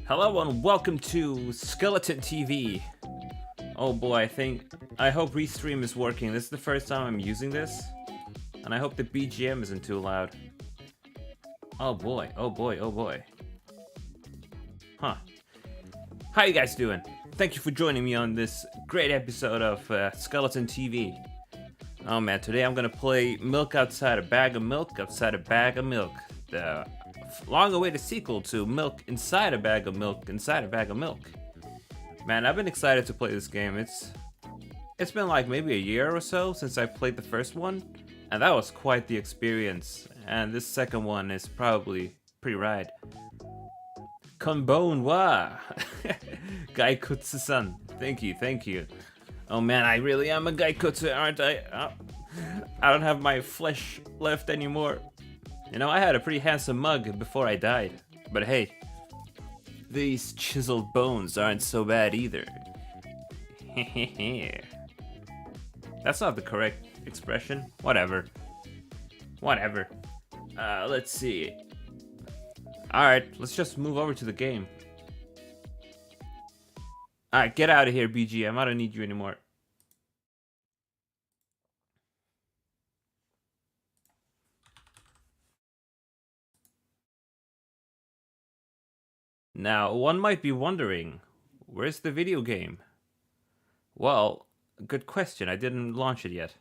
Hello and welcome to Skeleton TV. Oh boy, I hope Restream is working. This is the first time I'm using this, and I hope the BGM isn't too loud. Oh boy, oh boy, oh boy. Huh. How you guys doing? Thank you for joining me on this great episode of Skeleton TV. Oh man, today I'm gonna play Milk Outside a Bag of Milk, Outside a Bag of Milk. The long-awaited sequel to Milk Inside a Bag of Milk, Inside a Bag of Milk. Man, I've been excited to play this game. It's been like maybe a year or so since I played the first one, and that was quite the experience. And this second one is probably pretty rad. Konbanwa! Gaikutsu-san. Thank you, thank you. Oh man, I really am a Gaikutsu, aren't I? I don't have my flesh left anymore. You know, I had a pretty handsome mug before I died. But hey, these chiseled bones aren't so bad either. That's not the correct expression. Whatever. Whatever. Let's see. Alright, let's just move over to the game. Alright, get out of here, BGM. I don't need you anymore. Now, one might be wondering, where's the video game? Well, good question. I didn't launch it yet.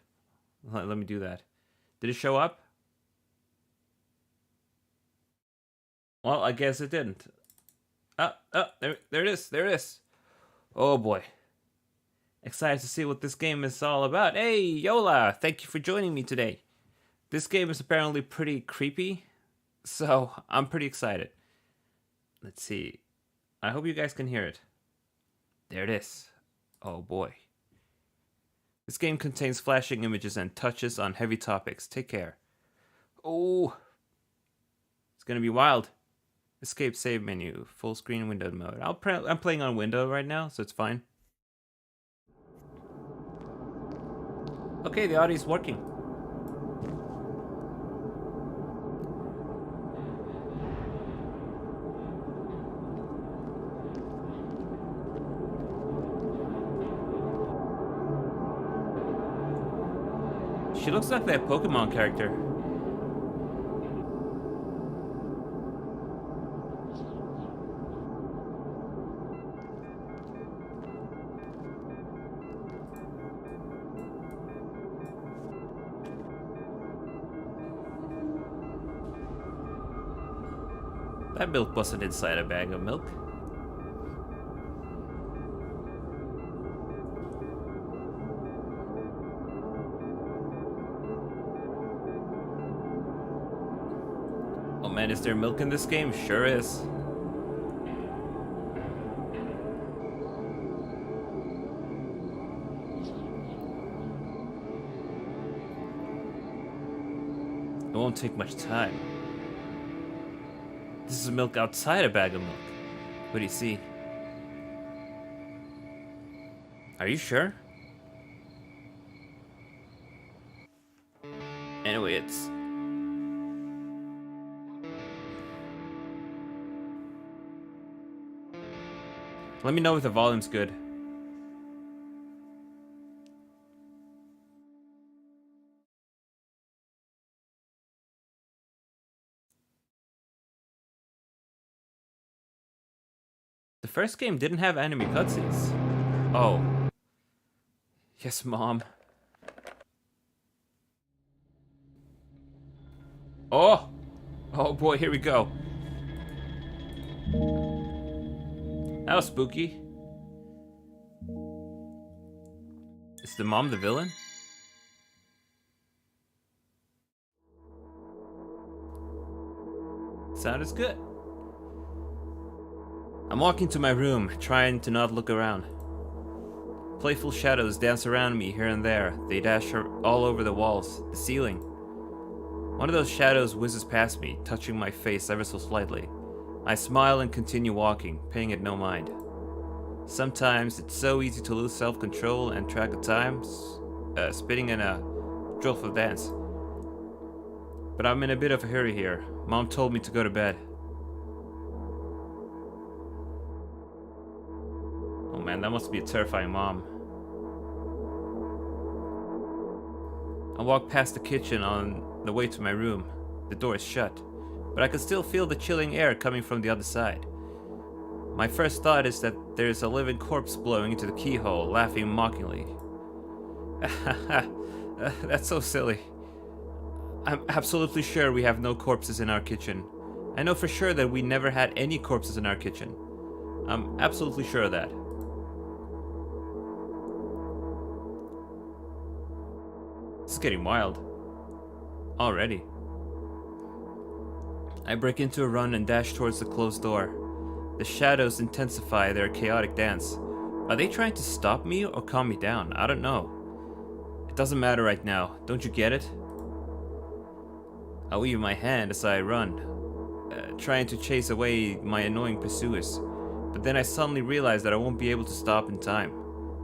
Let me do that. Did it show up? Well, I guess it didn't. There it is. There it is. Oh boy. Excited to see what this game is all about. Hey, Yola! Thank you for joining me today. This game is apparently pretty creepy, so I'm pretty excited. Let's see. I hope you guys can hear it. There it is. Oh boy. This game contains flashing images and touches on heavy topics. Take care. Oh. It's gonna be wild. Escape save menu. Full screen window mode. I'm playing on window right now, so it's fine. Okay, the audio's working. She looks like that Pokemon character. That milk wasn't inside a bag of milk. Oh man, is there milk in this game? Sure is. It won't take much time. This is milk outside a bag of milk. What do you see? Are you sure? Anyway, it's... Let me know if the volume's good. The first game didn't have anime cutscenes. Oh. Yes, Mom. Oh! Oh boy, here we go. That was spooky. Is the mom the villain? Sound is good. I'm walking to my room, trying to not look around. Playful shadows dance around me here and there. They dash all over the walls, the ceiling. One of those shadows whizzes past me, touching my face ever so slightly. I smile and continue walking, paying it no mind. Sometimes it's so easy to lose self-control and track of time, spitting in a joyful dance. But I'm in a bit of a hurry here. Mom told me to go to bed. must be a terrifying mom. I walk past the kitchen on the way to my room. The door is shut, but I can still feel the chilling air coming from the other side. My first thought is that there's a living corpse blowing into the keyhole, laughing mockingly. That's so silly. I'm absolutely sure we have no corpses in our kitchen. I know for sure that we never had any corpses in our kitchen. I'm absolutely sure of that. This is getting wild. Already. I break into a run and dash towards the closed door. The shadows intensify their chaotic dance. Are they trying to stop me or calm me down? I don't know. It doesn't matter right now. Don't you get it? I wave my hand as I run, trying to chase away my annoying pursuers. But then I suddenly realize that I won't be able to stop in time.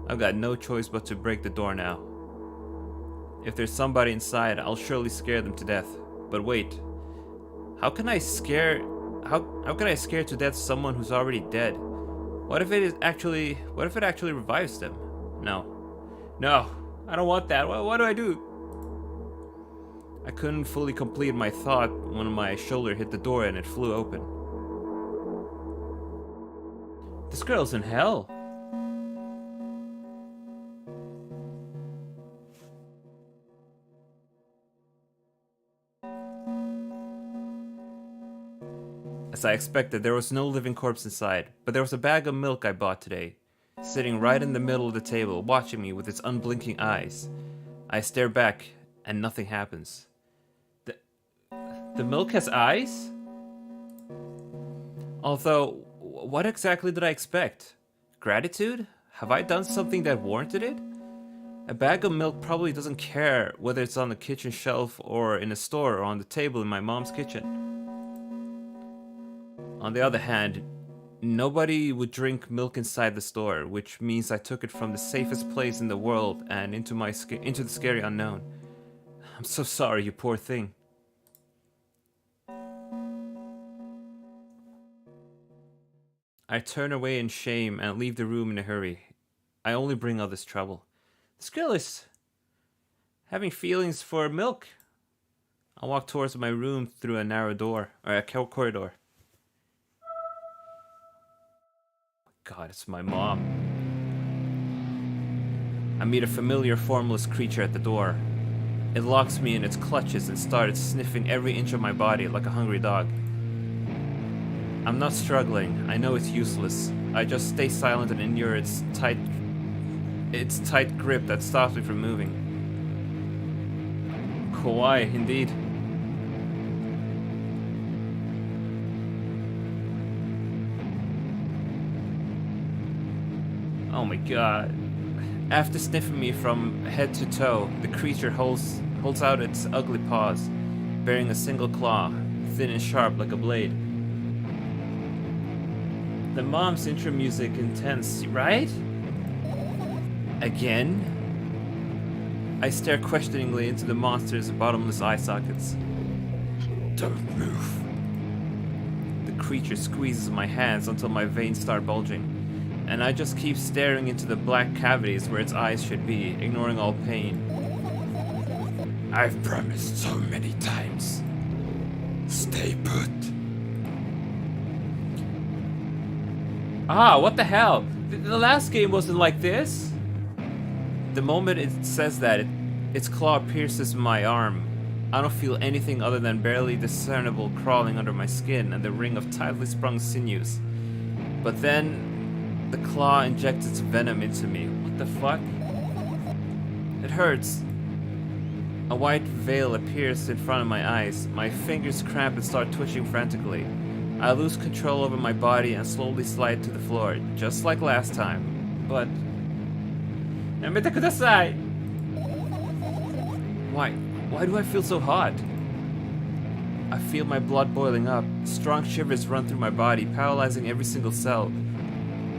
I've got no choice but to break the door now. If there's somebody inside, I'll surely scare them to death. But wait, how can I scare to death someone who's already dead? What if it actually revives them? No, I don't want that. What do I do? I couldn't fully complete my thought when my shoulder hit the door and it flew open. This girl's in hell. As I expected, there was no living corpse inside, but there was a bag of milk I bought today, sitting right in the middle of the table, watching me with its unblinking eyes. I stare back, and nothing happens. The milk has eyes? Although, what exactly did I expect? Gratitude? Have I done something that warranted it? A bag of milk probably doesn't care whether it's on the kitchen shelf or in a store or on the table in my mom's kitchen. On the other hand, nobody would drink milk inside the store, which means I took it from the safest place in the world and into the scary unknown. I'm so sorry, you poor thing. I turn away in shame and leave the room in a hurry. I only bring others trouble. This girl is having feelings for milk. I walk towards my room through a narrow door, or a corridor. God, it's my mom. I meet a familiar, formless creature at the door. It locks me in its clutches and starts sniffing every inch of my body like a hungry dog. I'm not struggling. I know it's useless. I just stay silent and endure its tight grip that stops me from moving. Kawaii, indeed. Oh my god. After sniffing me from head to toe, the creature holds out its ugly paws, bearing a single claw, thin and sharp like a blade. The mom's intro music intense, right? Again? I stare questioningly into the monster's bottomless eye sockets. Don't move. The creature squeezes my hands until my veins start bulging, and I just keep staring into the black cavities where its eyes should be, ignoring all pain. I've promised so many times. Stay put. What the hell? The last game wasn't like this. The moment it says that, its claw pierces my arm. I don't feel anything other than barely discernible crawling under my skin and the ring of tightly sprung sinews. But then, the claw injects its venom into me. What the fuck? It hurts. A white veil appears in front of my eyes. My fingers cramp and start twitching frantically. I lose control over my body and slowly slide to the floor, just like last time. But... Yamete kudasai! Why do I feel so hot? I feel my blood boiling up. Strong shivers run through my body, paralyzing every single cell,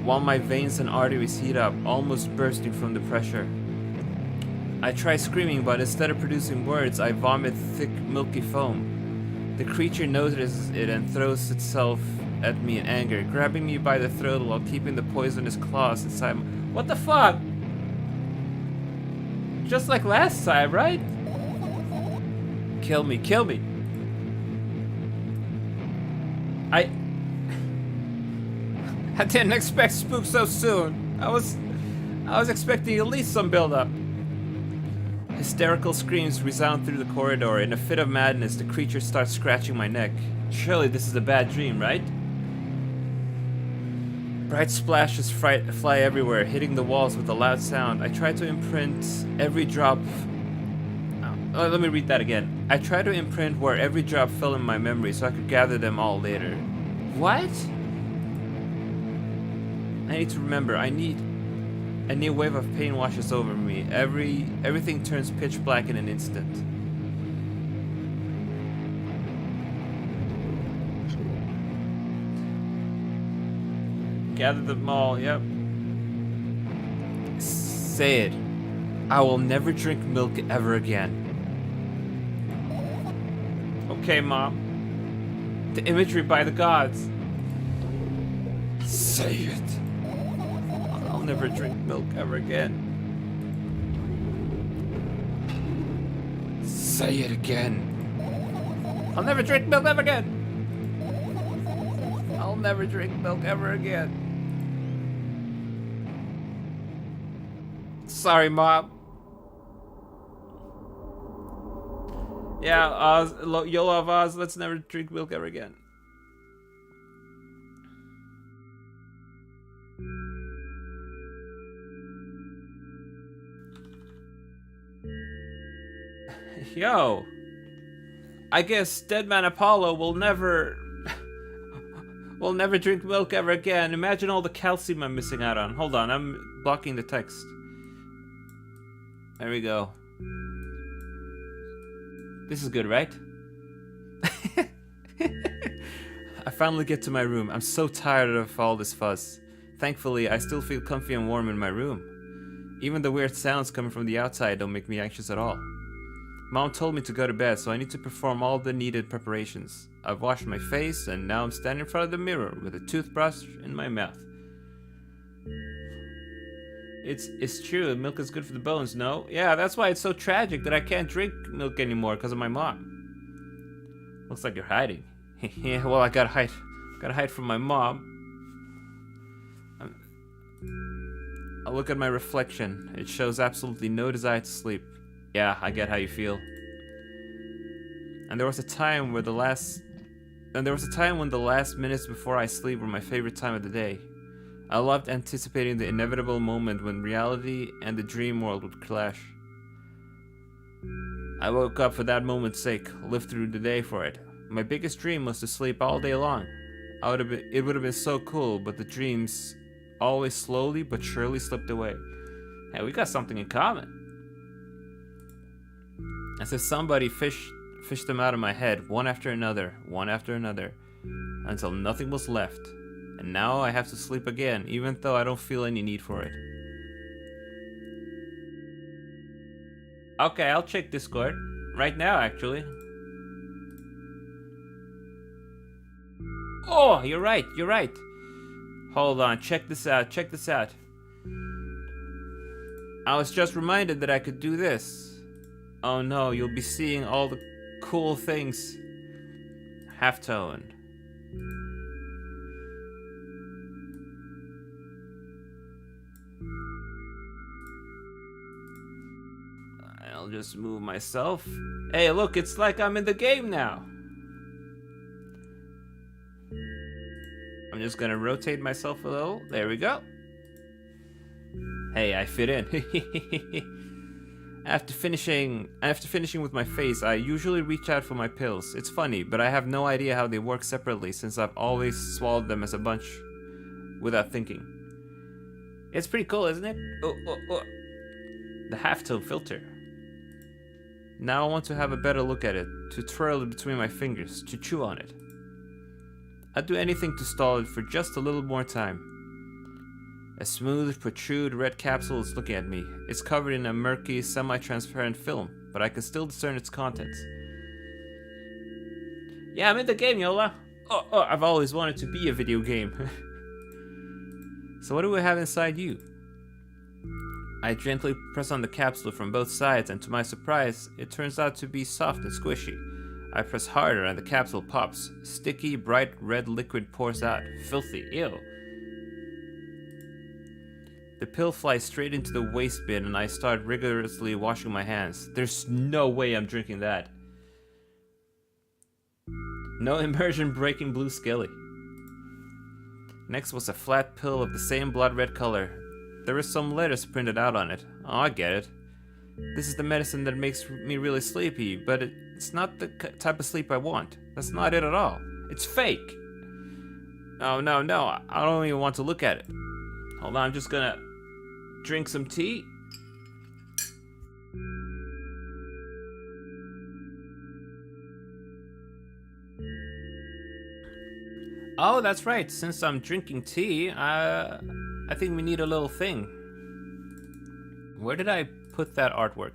while my veins and arteries heat up, almost bursting from the pressure. I try screaming, but instead of producing words, I vomit thick, milky foam. The creature notices it and throws itself at me in anger, grabbing me by the throat while keeping the poisonous claws inside What the fuck? Just like last time, right? Kill me, kill me. I didn't expect spook so soon. I was expecting at least some build-up. Hysterical screams resound through the corridor. In a fit of madness, the creature starts scratching my neck. Surely this is a bad dream, right? Bright splashes fly everywhere, hitting the walls with a loud sound. I try to imprint every drop... Oh, let me read that again. I try to imprint where every drop fell in my memory so I could gather them all later. What? I need to remember. A new wave of pain washes over me. Everything turns pitch black in an instant. Gather them all, yep. Say it. I will never drink milk ever again. Okay, Mom. The imagery by the gods. Say it. I'll never drink milk ever again. Say it again. I'll never drink milk ever again. I'll never drink milk ever again. Sorry, Mom. Yeah, Oz, YOLO of Oz, let's never drink milk ever again. Yo. I guess Deadman Apollo will never drink milk ever again. Imagine all the calcium I'm missing out on. Hold on, I'm blocking the text. There we go. This is good, right? I finally get to my room. I'm so tired of all this fuss. Thankfully, I still feel comfy and warm in my room. Even the weird sounds coming from the outside don't make me anxious at all. Mom told me to go to bed, so I need to perform all the needed preparations. I've washed my face, and now I'm standing in front of the mirror with a toothbrush in my mouth. It's true, milk is good for the bones, no? Yeah, that's why it's so tragic that I can't drink milk anymore because of my mom. Looks like you're hiding. Yeah, well, I gotta hide from my mom. I look at my reflection. It shows absolutely no desire to sleep. Yeah, I get how you feel. And there was a time when the last minutes before I sleep were my favorite time of the day. I loved anticipating the inevitable moment when reality and the dream world would clash. I woke up for that moment's sake, lived through the day for it. My biggest dream was to sleep all day long. It would have been so cool, but the dreams always slowly but surely slipped away. Hey, we got something in common. As if somebody fished them out of my head, one after another, until nothing was left. And now I have to sleep again, even though I don't feel any need for it. Okay, I'll check Discord. Right now, actually. Oh, you're right. Hold on, check this out. I was just reminded that I could do this. Oh no, you'll be seeing all the cool things. Halftone. I'll just move myself. Hey, look, it's like I'm in the game now. I'm just gonna rotate myself a little. There we go. Hey, I fit in. After finishing with my face, I usually reach out for my pills. It's funny, but I have no idea how they work separately since I've always swallowed them as a bunch without thinking. It's pretty cool, isn't it? Oh. The halftone filter. Now I want to have a better look at it, to twirl it between my fingers, to chew on it. I'd do anything to stall it for just a little more time. A smooth, protrude red capsule is looking at me. It's covered in a murky, semi-transparent film, but I can still discern its contents. Yeah, I'm in the game, Yola. Oh, I've always wanted to be a video game. So what do we have inside you? I gently press on the capsule from both sides, and to my surprise, it turns out to be soft and squishy. I press harder and the capsule pops. Sticky, bright red liquid pours out. Filthy. Ew. The pill flies straight into the waste bin and I start rigorously washing my hands. There's no way I'm drinking that. No immersion breaking blue skelly. Next was a flat pill of the same blood red color. There were some letters printed out on it. Oh, I get it. This is the medicine that makes me really sleepy, but it's not the type of sleep I want. That's not it at all. It's fake. Oh, no, no. I don't even want to look at it. Hold on, I'm just gonna drink some tea. Oh, that's right. Since I'm drinking tea, I think we need a little thing. Where did I put that artwork?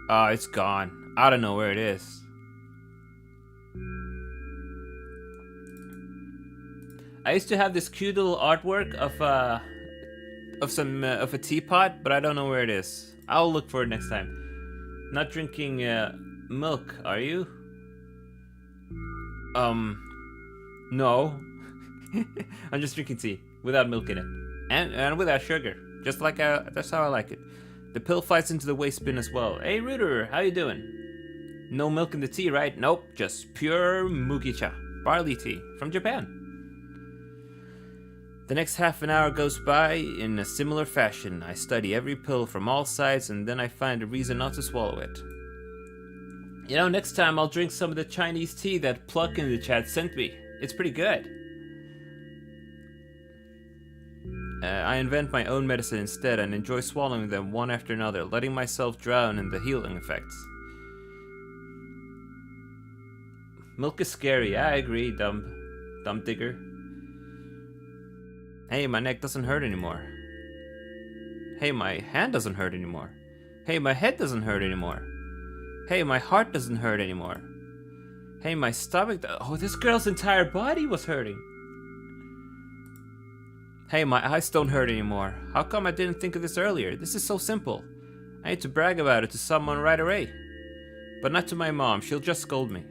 Oh, it's gone. I don't know where it is. I used to have this cute little artwork of a teapot, but I don't know where it is. I'll look for it next time. Not drinking milk, are you? No. I'm just drinking tea without milk in it, and without sugar. Just like that's how I like it. The pill flies into the waste bin as well. Hey, Rooter, how you doing? No milk in the tea, right? Nope, just pure mugicha, barley tea from Japan. The next half an hour goes by in a similar fashion. I study every pill from all sides and then I find a reason not to swallow it. You know, next time I'll drink some of the Chinese tea that Pluck in the chat sent me. It's pretty good. I invent my own medicine instead and enjoy swallowing them one after another, letting myself drown in the healing effects. Milk is scary, I agree, dumb digger. Hey, my neck doesn't hurt anymore. Hey, my hand doesn't hurt anymore. Hey, my head doesn't hurt anymore. Hey, my heart doesn't hurt anymore. Hey, my stomach... Oh, this girl's entire body was hurting. Hey, my eyes don't hurt anymore. How come I didn't think of this earlier? This is so simple. I need to brag about it to someone right away. But not to my mom, she'll just scold me.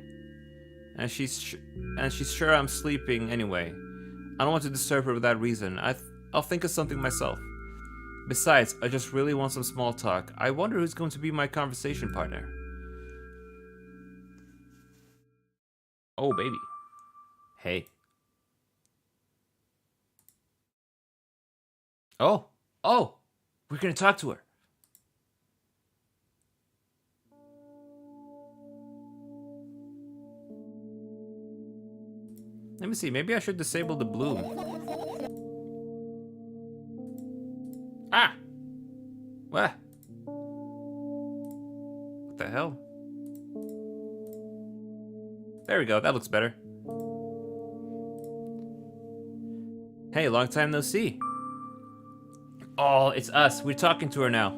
And she's sure I'm sleeping anyway. I don't want to disturb her for that reason. I'll think of something myself. Besides, I just really want some small talk. I wonder who's going to be my conversation partner. Oh, baby. Hey. Oh, we're gonna talk to her. Let me see, maybe I should disable the bloom. Ah! What? What the hell? There we go, that looks better. Hey, long time no see. Oh, it's us. We're talking to her now.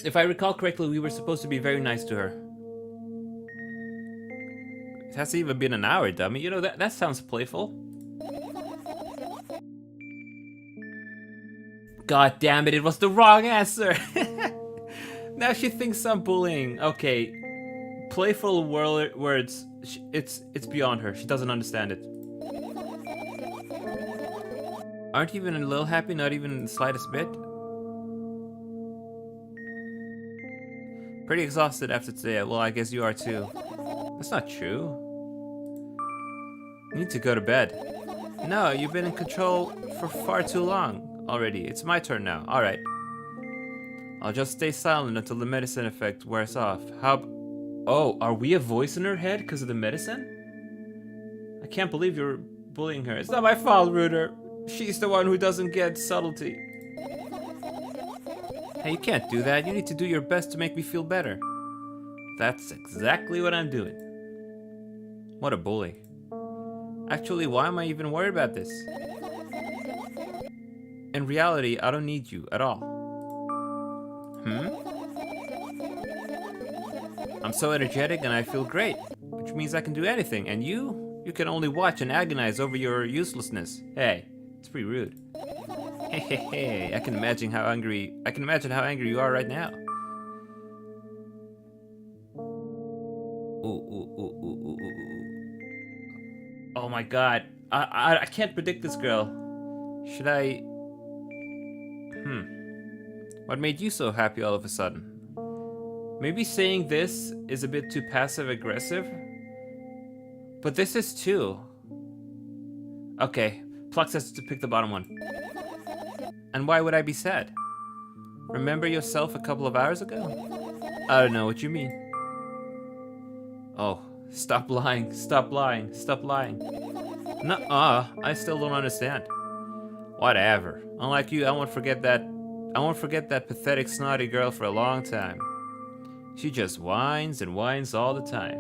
If I recall correctly, we were supposed to be very nice to her. It hasn't even been an hour, dummy. You know, that sounds playful. God damn it, it was the wrong answer. Now she thinks I'm bullying. Okay. Playful words, it's beyond her. She doesn't understand it. Aren't you even a little happy? Not even the slightest bit? Pretty exhausted after today. Well, I guess you are too. That's not true. You need to go to bed. No, you've been in control for far too long already. It's my turn now. Alright. I'll just stay silent until the medicine effect wears off. Oh, are we a voice in her head because of the medicine? I can't believe you're bullying her. It's not my fault, Rooter. She's the one who doesn't get subtlety. Hey, you can't do that. You need to do your best to make me feel better. That's exactly what I'm doing. What a bully. Actually, why am I even worried about this? In reality, I don't need you at all. I'm so energetic and I feel great, which means I can do anything, and you can only watch and agonize over your uselessness. Hey, It's pretty rude. Hey, hey, hey! I can imagine how angry you are right now. Ooh. Oh my god! I can't predict this girl. Should I? What made you so happy all of a sudden? Maybe saying this is a bit too passive aggressive, but this is too. Okay, Pluck says to pick the bottom one. And why would I be sad? Remember yourself a couple of hours ago? I don't know what you mean. Oh, stop lying, stop lying, stop lying. Nuh-uh, I still don't understand. Whatever. Unlike you, I won't forget that pathetic snotty girl for a long time. She just whines and whines all the time.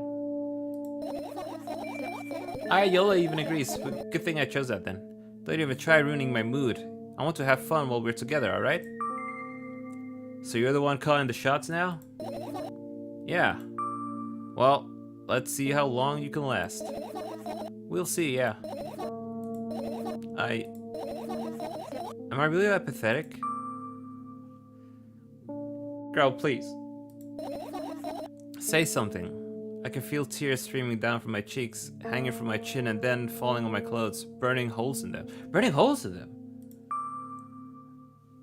Yola even agrees. Good thing I chose that then. Don't even try ruining my mood. I want to have fun while we're together, alright? So you're the one calling the shots now? Yeah. Well, let's see how long you can last. We'll see, yeah. Am I really that pathetic? Girl, please. Say something. I can feel tears streaming down from my cheeks, hanging from my chin, and then falling on my clothes, burning holes in them. Burning holes in them?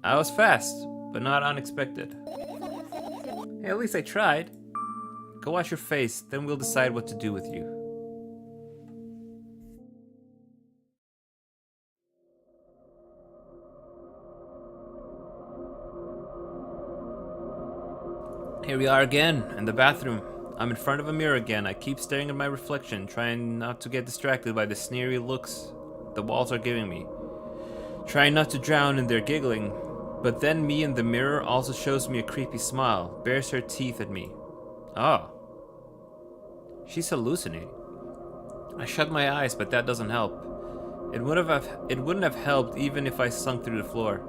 I was fast, but not unexpected. Hey, at least I tried. Go wash your face, then we'll decide what to do with you. Here we are again, in the bathroom. I'm in front of a mirror again. I keep staring at my reflection, trying not to get distracted by the sneery looks the walls are giving me. Trying not to drown in their giggling. But then me in the mirror also shows me a creepy smile, bares her teeth at me. Oh. She's hallucinating. I shut my eyes, but that doesn't help. It wouldn't have helped even if I sunk through the floor.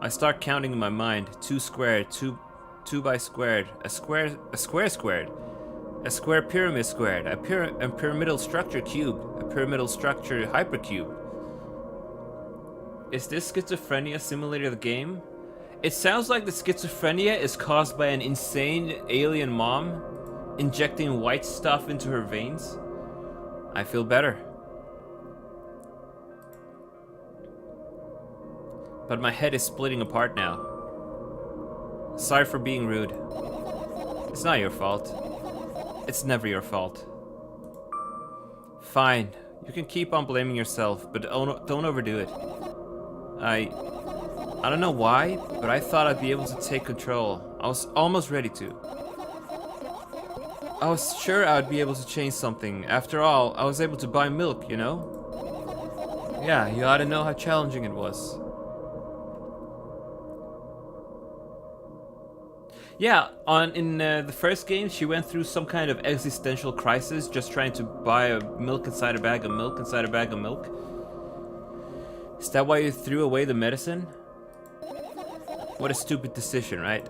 I start counting in my mind. 2 squared, 2 by squared, a square squared, a square pyramid squared, a pyramidal structure cubed, a pyramidal structure hypercubed. Is this Schizophrenia Simulator the game? It sounds like the schizophrenia is caused by an insane alien mom injecting white stuff into her veins. I feel better. But my head is splitting apart now. Sorry for being rude. It's not your fault. It's never your fault. Fine. You can keep on blaming yourself, but don't overdo it. I don't know why, but I thought I'd be able to take control. I was almost ready to. I was sure I'd be able to change something. After all, I was able to buy milk, you know? Yeah, you ought to know how challenging it was. Yeah, in the first game, she went through some kind of existential crisis just trying to buy a milk inside a bag of milk inside a bag of milk. Is that why you threw away the medicine? What a stupid decision, right?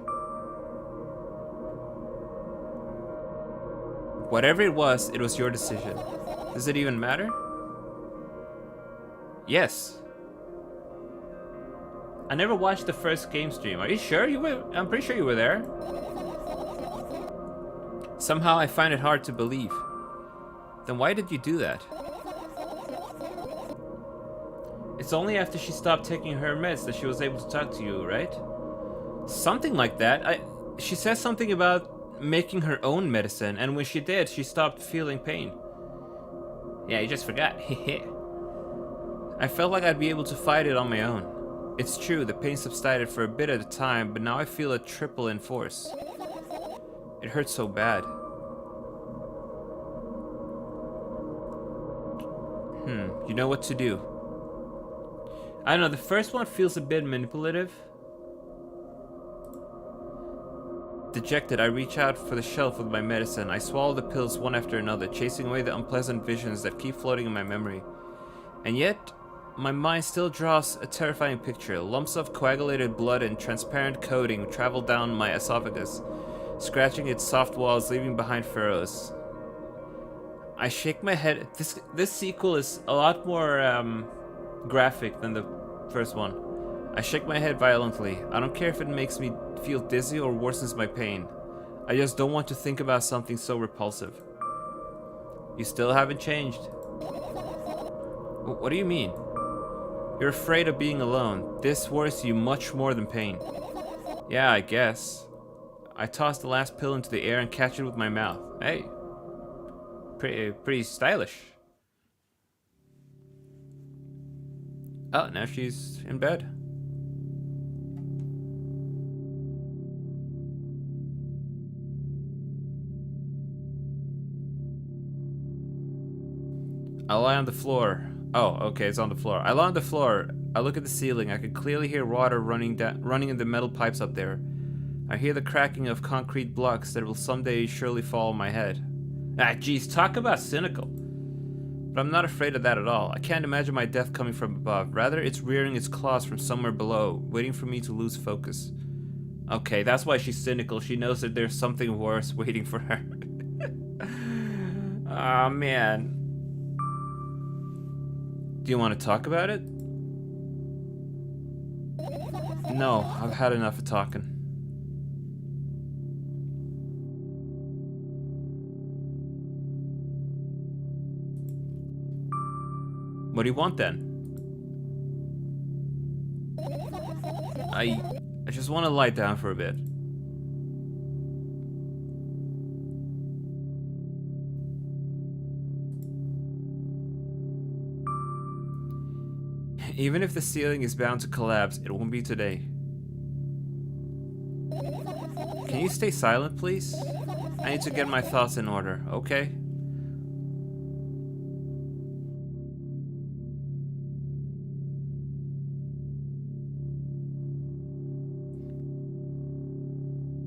Whatever it was your decision. Does it even matter? Yes. I never watched the first game stream. Are you sure you were? I'm pretty sure you were there. Somehow I find it hard to believe. Then why did you do that? It's only after she stopped taking her meds that she was able to talk to you, right? Something like that. She says something about making her own medicine, and when she did, she stopped feeling pain. Yeah, you just forgot. I felt like I'd be able to fight it on my own. It's true, the pain subsided for a bit at a time, but now I feel it triple in force. It hurts so bad. You know what to do. I don't know, the first one feels a bit manipulative. Dejected, I reach out for the shelf with my medicine. I swallow the pills one after another, chasing away the unpleasant visions that keep floating in my memory. And yet, my mind still draws a terrifying picture. Lumps of coagulated blood and transparent coating travel down my esophagus, scratching its soft walls, leaving behind furrows. I shake my head. This sequel is a lot more graphic than the first one. I shake my head violently. I don't care if it makes me feel dizzy or worsens my pain. I just don't want to think about something so repulsive. You still haven't changed. What do you mean? You're afraid of being alone. This worries you much more than pain. Yeah, I guess. I toss the last pill into the air and catch it with my mouth. Hey. Pretty stylish. Oh, now she's in bed. I lie on the floor. Oh, okay, it's on the floor. I lie on the floor. I look at the ceiling. I can clearly hear water running in the metal pipes up there. I hear the cracking of concrete blocks that will someday surely fall on my head. Ah, jeez, talk about cynical. But I'm not afraid of that at all. I can't imagine my death coming from above. Rather, it's rearing its claws from somewhere below, waiting for me to lose focus. Okay, that's why she's cynical. She knows that there's something worse waiting for her. Aw, man. Do you want to talk about it? No, I've had enough of talking. What do you want then? I just want to lie down for a bit. Even if the ceiling is bound to collapse, it won't be today. Can you stay silent, please? I need to get my thoughts in order, okay?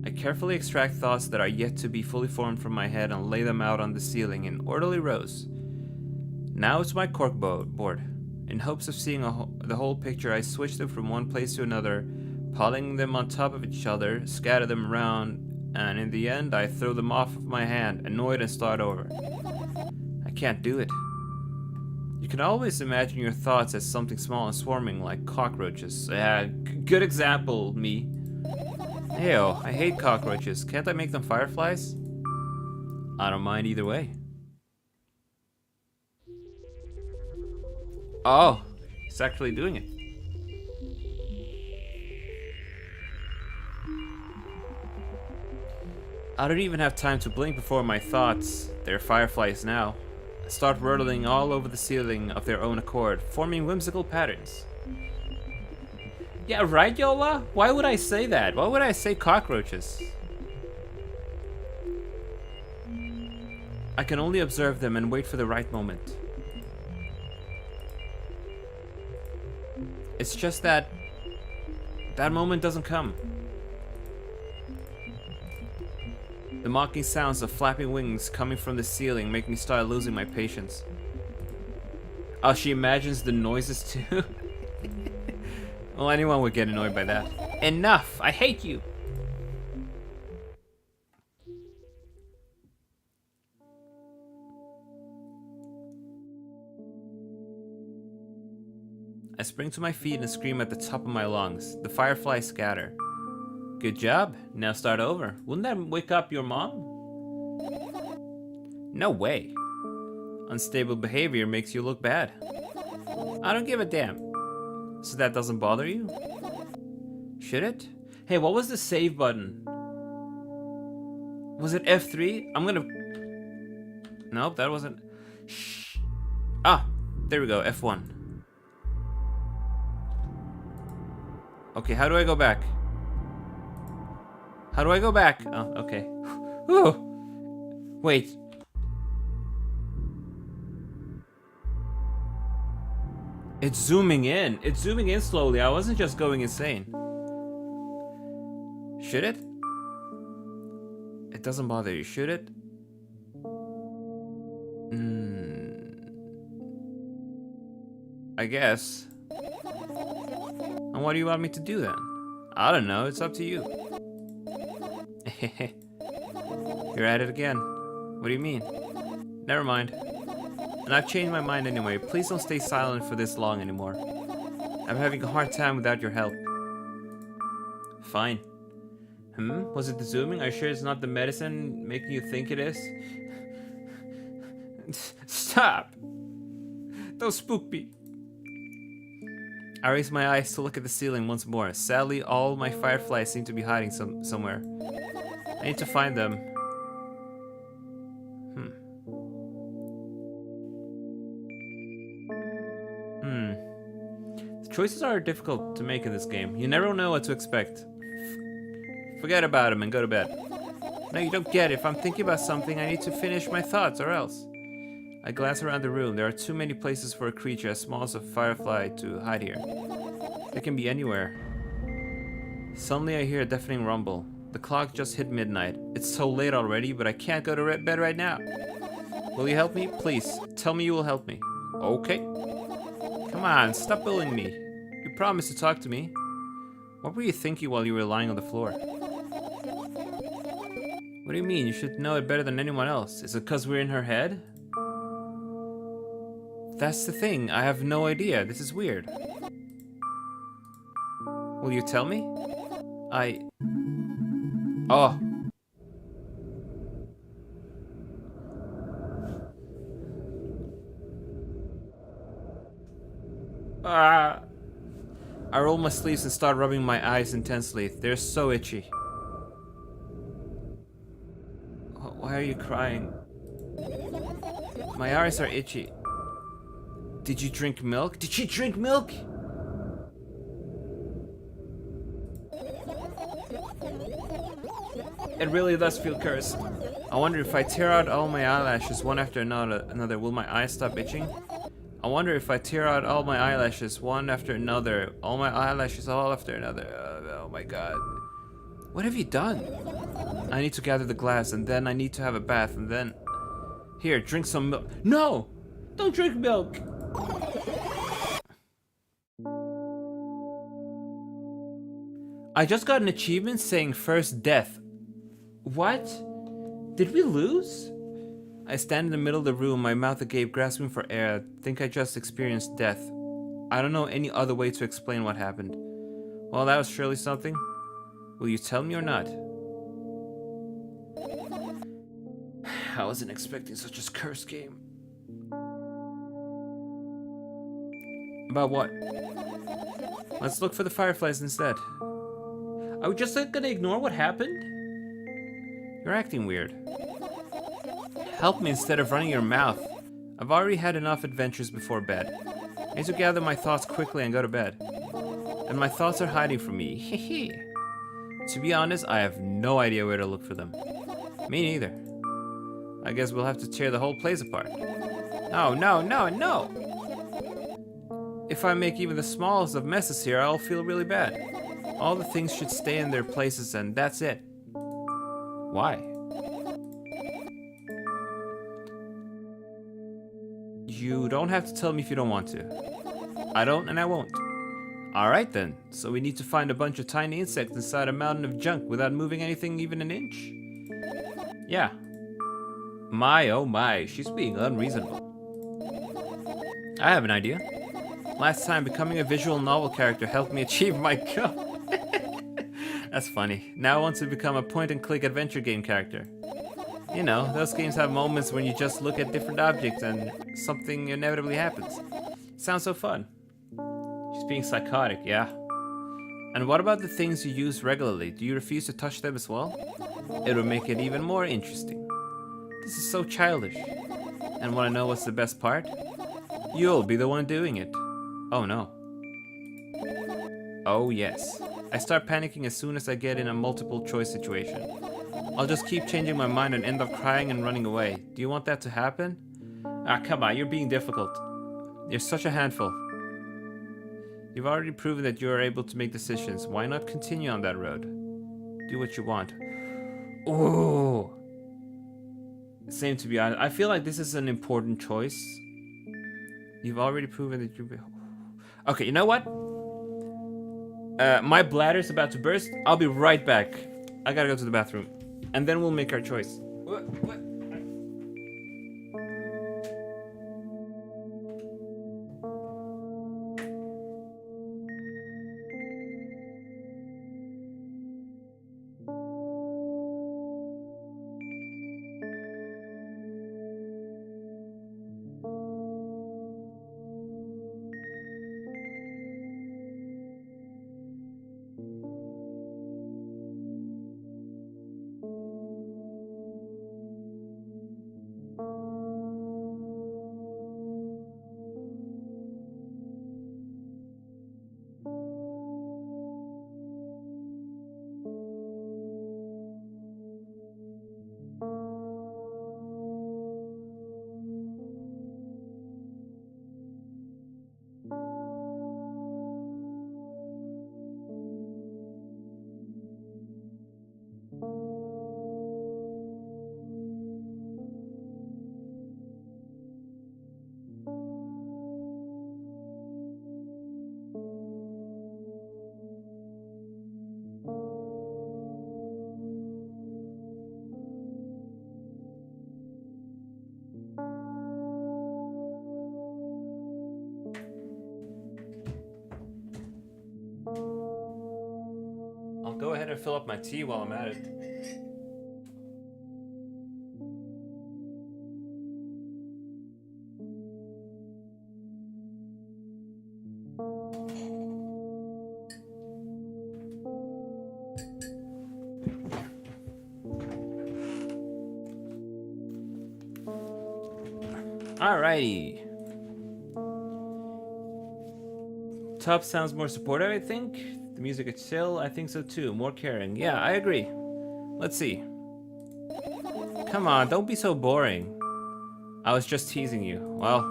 I carefully extract thoughts that are yet to be fully formed from my head and lay them out on the ceiling in orderly rows. Now it's my corkboard. In hopes of seeing the whole picture, I switch them from one place to another, piling them on top of each other, scatter them around, and in the end, I throw them off of my hand, annoyed, and start over. I can't do it. You can always imagine your thoughts as something small and swarming like cockroaches. Good example, me. Heyo, I hate cockroaches. Can't I make them fireflies? I don't mind either way. Oh, he's actually doing it. I don't even have time to blink before my thoughts, they're fireflies now, start whirling all over the ceiling of their own accord, forming whimsical patterns. Yeah, right, Yola? Why would I say that? Why would I say cockroaches? I can only observe them and wait for the right moment. It's just that moment doesn't come. The mocking sounds of flapping wings coming from the ceiling make me start losing my patience. Oh, she imagines the noises too? Well, anyone would get annoyed by that. Enough! I hate you! I spring to my feet and scream at the top of my lungs. The fireflies scatter. Good job. Now start over. Wouldn't that wake up your mom? No way. Unstable behavior makes you look bad. I don't give a damn. So that doesn't bother you? Should it? Hey, what was the save button? Was it F3? I'm gonna... Nope, that wasn't... Shh. Ah, there we go, F1. Okay, how do I go back? How do I go back? Oh, okay. Whew. Wait. It's zooming in. It's zooming in slowly. I wasn't just going insane. Should it? It doesn't bother you, should it? I guess. And what do you want me to do then? I don't know, it's up to you. You're at it again. What do you mean? Never mind. And I've changed my mind anyway. Please don't stay silent for this long anymore. I'm having a hard time without your help. Fine. Was it the zooming? Are you sure it's not the medicine making you think it is? Stop! Don't spook me. I raise my eyes to look at the ceiling once more. Sadly, all my fireflies seem to be hiding somewhere. I need to find them. The choices are difficult to make in this game. You never know what to expect. Forget about them and go to bed. No, you don't get it. If I'm thinking about something, I need to finish my thoughts, or else. I glance around the room. There are too many places for a creature as small as a firefly to hide here. They can be anywhere. Suddenly I hear a deafening rumble. The clock just hit midnight. It's so late already, but I can't go to bed right now. Will you help me? Please, tell me you will help me. Okay. Come on, stop bullying me. You promised to talk to me. What were you thinking while you were lying on the floor? What do you mean? You should know it better than anyone else. Is it because we're in her head? That's the thing. I have no idea. This is weird. Will you tell me? Oh. I roll my sleeves and start rubbing my eyes intensely. They're so itchy. Why are you crying? My eyes are itchy. Did you drink milk? Did she drink milk? It really does feel cursed. I wonder if I tear out all my eyelashes one after another, will my eyes stop itching? I wonder if I tear out all my eyelashes one after another, all my eyelashes all after another. Oh my god. What have you done? I need to gather the glass, and then I need to have a bath, and then... Here, drink some milk. No! Don't drink milk! I just got an achievement saying first death. What? Did we lose? I stand in the middle of the room, my mouth agape, grasping for air. I think I just experienced death. I don't know any other way to explain what happened. Well, that was surely something. Will you tell me or not? I wasn't expecting such a cursed game. About what? Let's look for the fireflies instead. Are we just gonna ignore what happened? You're acting weird. Help me instead of running your mouth. I've already had enough adventures before bed. I need to gather my thoughts quickly and go to bed. And my thoughts are hiding from me. Hehe. To be honest, I have no idea where to look for them. Me neither. I guess we'll have to tear the whole place apart. No, no, no, no! If I make even the smallest of messes here, I'll feel really bad. All the things should stay in their places and that's it. Why? You don't have to tell me if you don't want to. I don't and I won't. Alright then, so we need to find a bunch of tiny insects inside a mountain of junk without moving anything even an inch? Yeah. My oh my, she's being unreasonable. I have an idea. Last time, becoming a visual novel character helped me achieve my goal. That's funny. Now I want to become a point-and-click adventure game character. You know, those games have moments when you just look at different objects and something inevitably happens. Sounds so fun. She's being psychotic, yeah. And what about the things you use regularly? Do you refuse to touch them as well? It would make it even more interesting. This is so childish. And wanna know what's the best part? You'll be the one doing it. Oh no. Oh yes. I start panicking as soon as I get in a multiple choice situation. I'll just keep changing my mind and end up crying and running away. Do you want that to happen? Ah, come on, you're being difficult. You're such a handful. You've already proven that you are able to make decisions. Why not continue on that road? Do what you want. Oh. Same, to be honest. I feel like this is an important choice. You've already proven that you're... Okay, you know what? My bladder's about to burst. I'll be right back. I gotta go to the bathroom. And then we'll make our choice. What? gonna fill up my tea while I'm at it. Alrighty. Top sounds more supportive, I think. The music is chill, I think so too. More caring. Yeah, I agree. Let's see. Come on, don't be so boring. I was just teasing you. Well,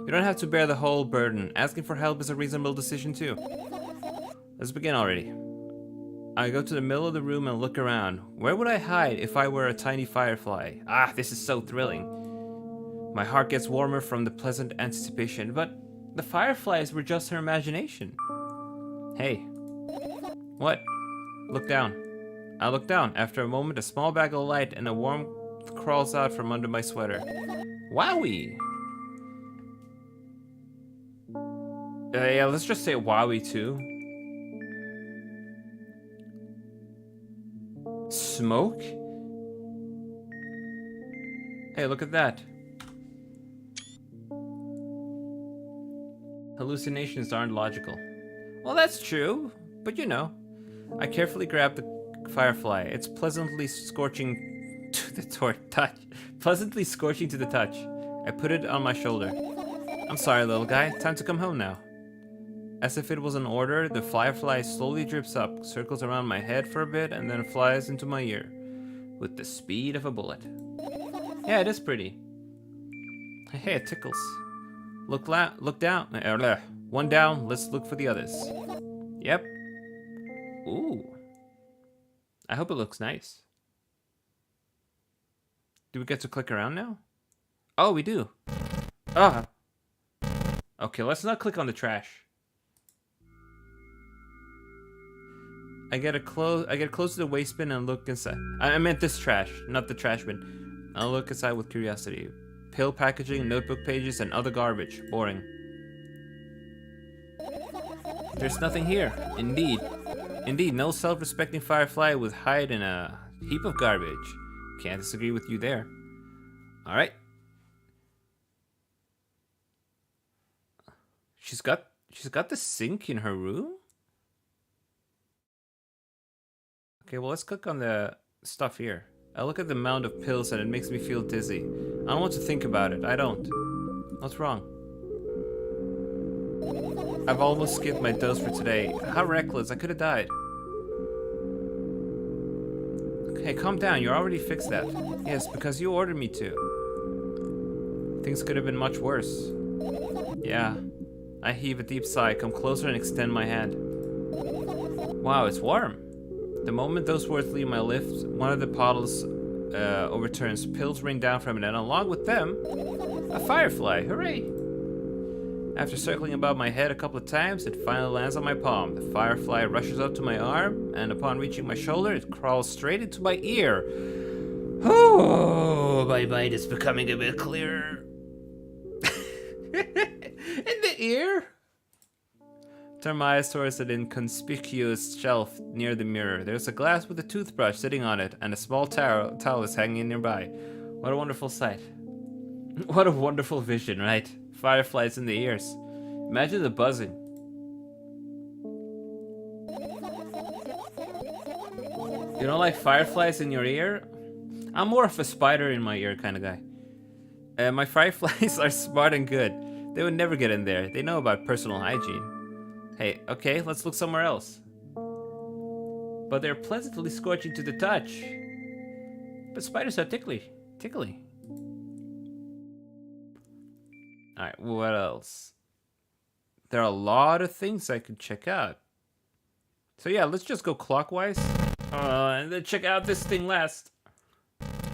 you don't have to bear the whole burden. Asking for help is a reasonable decision too. Let's begin already. I go to the middle of the room and look around. Where would I hide if I were a tiny firefly? Ah, this is so thrilling. My heart gets warmer from the pleasant anticipation, but the fireflies were just her imagination. Hey. What? Look down. I look down. After a moment, a small bag of light and a warmth crawls out from under my sweater. Wowie! Yeah, let's just say wowie too. Smoke? Hey, look at that. Hallucinations aren't logical. Well, that's true, but you know. I carefully grab the firefly. It's pleasantly scorching to the touch. Pleasantly scorching to the touch. I put it on my shoulder. I'm sorry, little guy. Time to come home now. As if it was an order, the firefly slowly drips up, circles around my head for a bit, and then flies into my ear. With the speed of a bullet. Yeah, it is pretty. Hey, it tickles. Look down. One down, let's look for the others. Yep. Ooh. I hope it looks nice. Do we get to click around now? Oh, we do. Ah. Okay, let's not click on the trash. I get close to the waste bin and look inside. I meant this trash, not the trash bin. I'll look inside with curiosity. Pill packaging, notebook pages, and other garbage. Boring. There's nothing here. Indeed, no self-respecting firefly would hide in a heap of garbage. Can't disagree with you there. Alright. She's got the sink in her room? Okay, well, let's click on the stuff here. I look at the mound of pills and it makes me feel dizzy. I don't want to think about it. I don't. What's wrong? I've almost skipped my dose for today. How reckless. I could have died. Okay, calm down. You already fixed that. Yes, because you ordered me to. Things could have been much worse. Yeah. I heave a deep sigh, come closer and extend my hand. Wow, it's warm. The moment those words leave my lips, one of the bottles overturns. Pills rain down from it, and along with them, a firefly. Hooray! After circling above my head a couple of times, it finally lands on my palm. The firefly rushes up to my arm, and upon reaching my shoulder, it crawls straight into my ear. Oh, my mind is becoming a bit clearer. In the ear? Turn my eyes towards an inconspicuous shelf near the mirror. There's a glass with a toothbrush sitting on it, and a small towel is hanging nearby. What a wonderful sight. What a wonderful vision, right? Fireflies in the ears. Imagine the buzzing. You don't like fireflies in your ear? I'm more of a spider in my ear kind of guy. My fireflies are smart and good. They would never get in there. They know about personal hygiene. Hey, okay, let's look somewhere else. But they're pleasantly scorching to the touch. But spiders are tickly. Alright, what else? There are a lot of things I could check out. So yeah, let's just go clockwise. And then check out this thing last.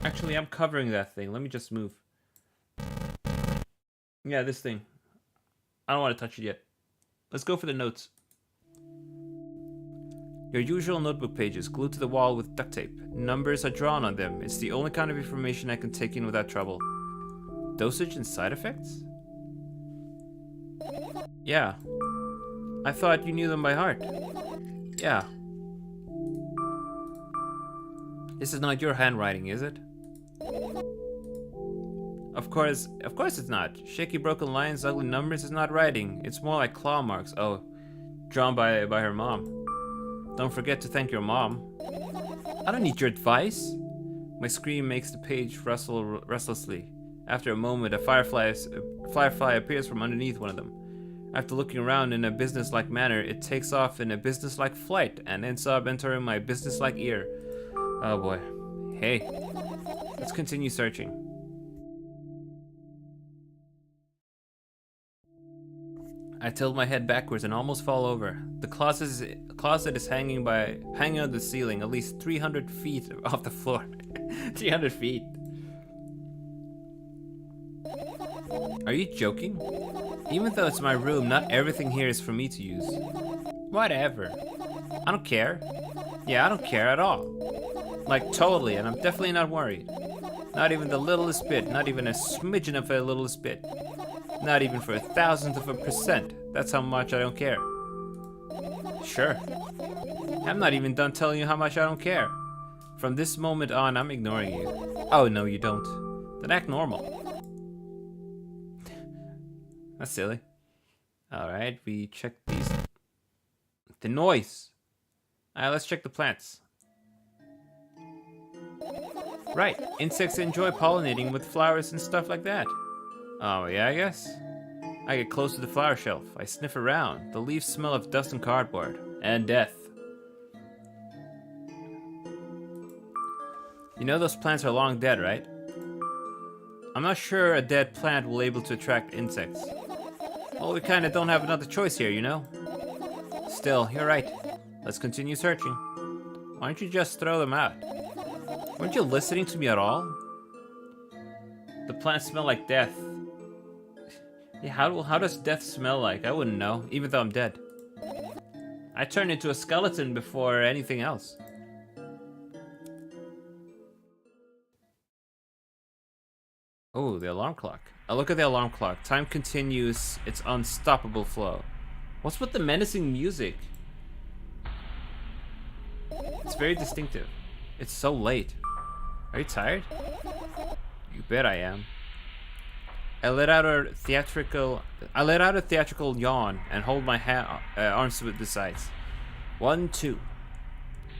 Actually, I'm covering that thing. Let me just move. Yeah, this thing. I don't want to touch it yet. Let's go for the notes. Your usual notebook pages glued to the wall with duct tape. Numbers are drawn on them. It's the only kind of information I can take in without trouble. Dosage and side effects? Yeah. I thought you knew them by heart. Yeah. This is not your handwriting, is it? Of course it's not. Shaky broken lines, ugly numbers is not writing. It's more like claw marks. Oh, drawn by her mom. Don't forget to thank your mom. I don't need your advice. My scream makes the page rustle restlessly. After a moment, a firefly appears from underneath one of them. After looking around in a businesslike manner, it takes off in a businesslike flight and ends up entering my businesslike ear. Oh boy. Hey, let's continue searching. I tilt my head backwards and almost fall over. The closet is hanging on the ceiling, at least 300 feet off the floor. 300 feet. Are you joking? Even though it's my room, not everything here is for me to use. Whatever. I don't care. Yeah, I don't care at all. Like, totally, and I'm definitely not worried. Not even the littlest bit, not even a smidgen of a littlest bit. Not even for 1,000th of a percent. That's how much I don't care. Sure. I'm not even done telling you how much I don't care. From this moment on, I'm ignoring you. Oh, no, you don't. Then act normal. That's silly. Alright, we check these. The noise. Alright, let's check the plants. Right, insects enjoy pollinating with flowers and stuff like that. Oh, yeah, I guess. I get close to the flower shelf. I sniff around. The leaves smell of dust and cardboard. And death. You know those plants are long dead, right? I'm not sure a dead plant will be able to attract insects. Well, we kinda don't have another choice here, you know? Still, you're right. Let's continue searching. Why don't you just throw them out? Weren't you listening to me at all? The plants smell like death. Yeah, how does death smell like? I wouldn't know, even though I'm dead. I turned into a skeleton before anything else. Oh, the alarm clock. I look at the alarm clock. Time continues its unstoppable flow. What's with the menacing music? It's very distinctive. It's so late. Are you tired? You bet I am. I let out a theatrical yawn and hold my arms to the sides. 1, 2.